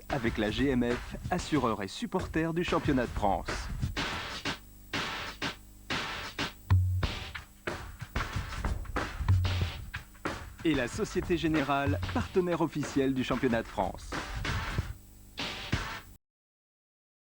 avec la GMF, assureur et supporter du championnat de France. Et la Société Générale, partenaire officiel du championnat de France.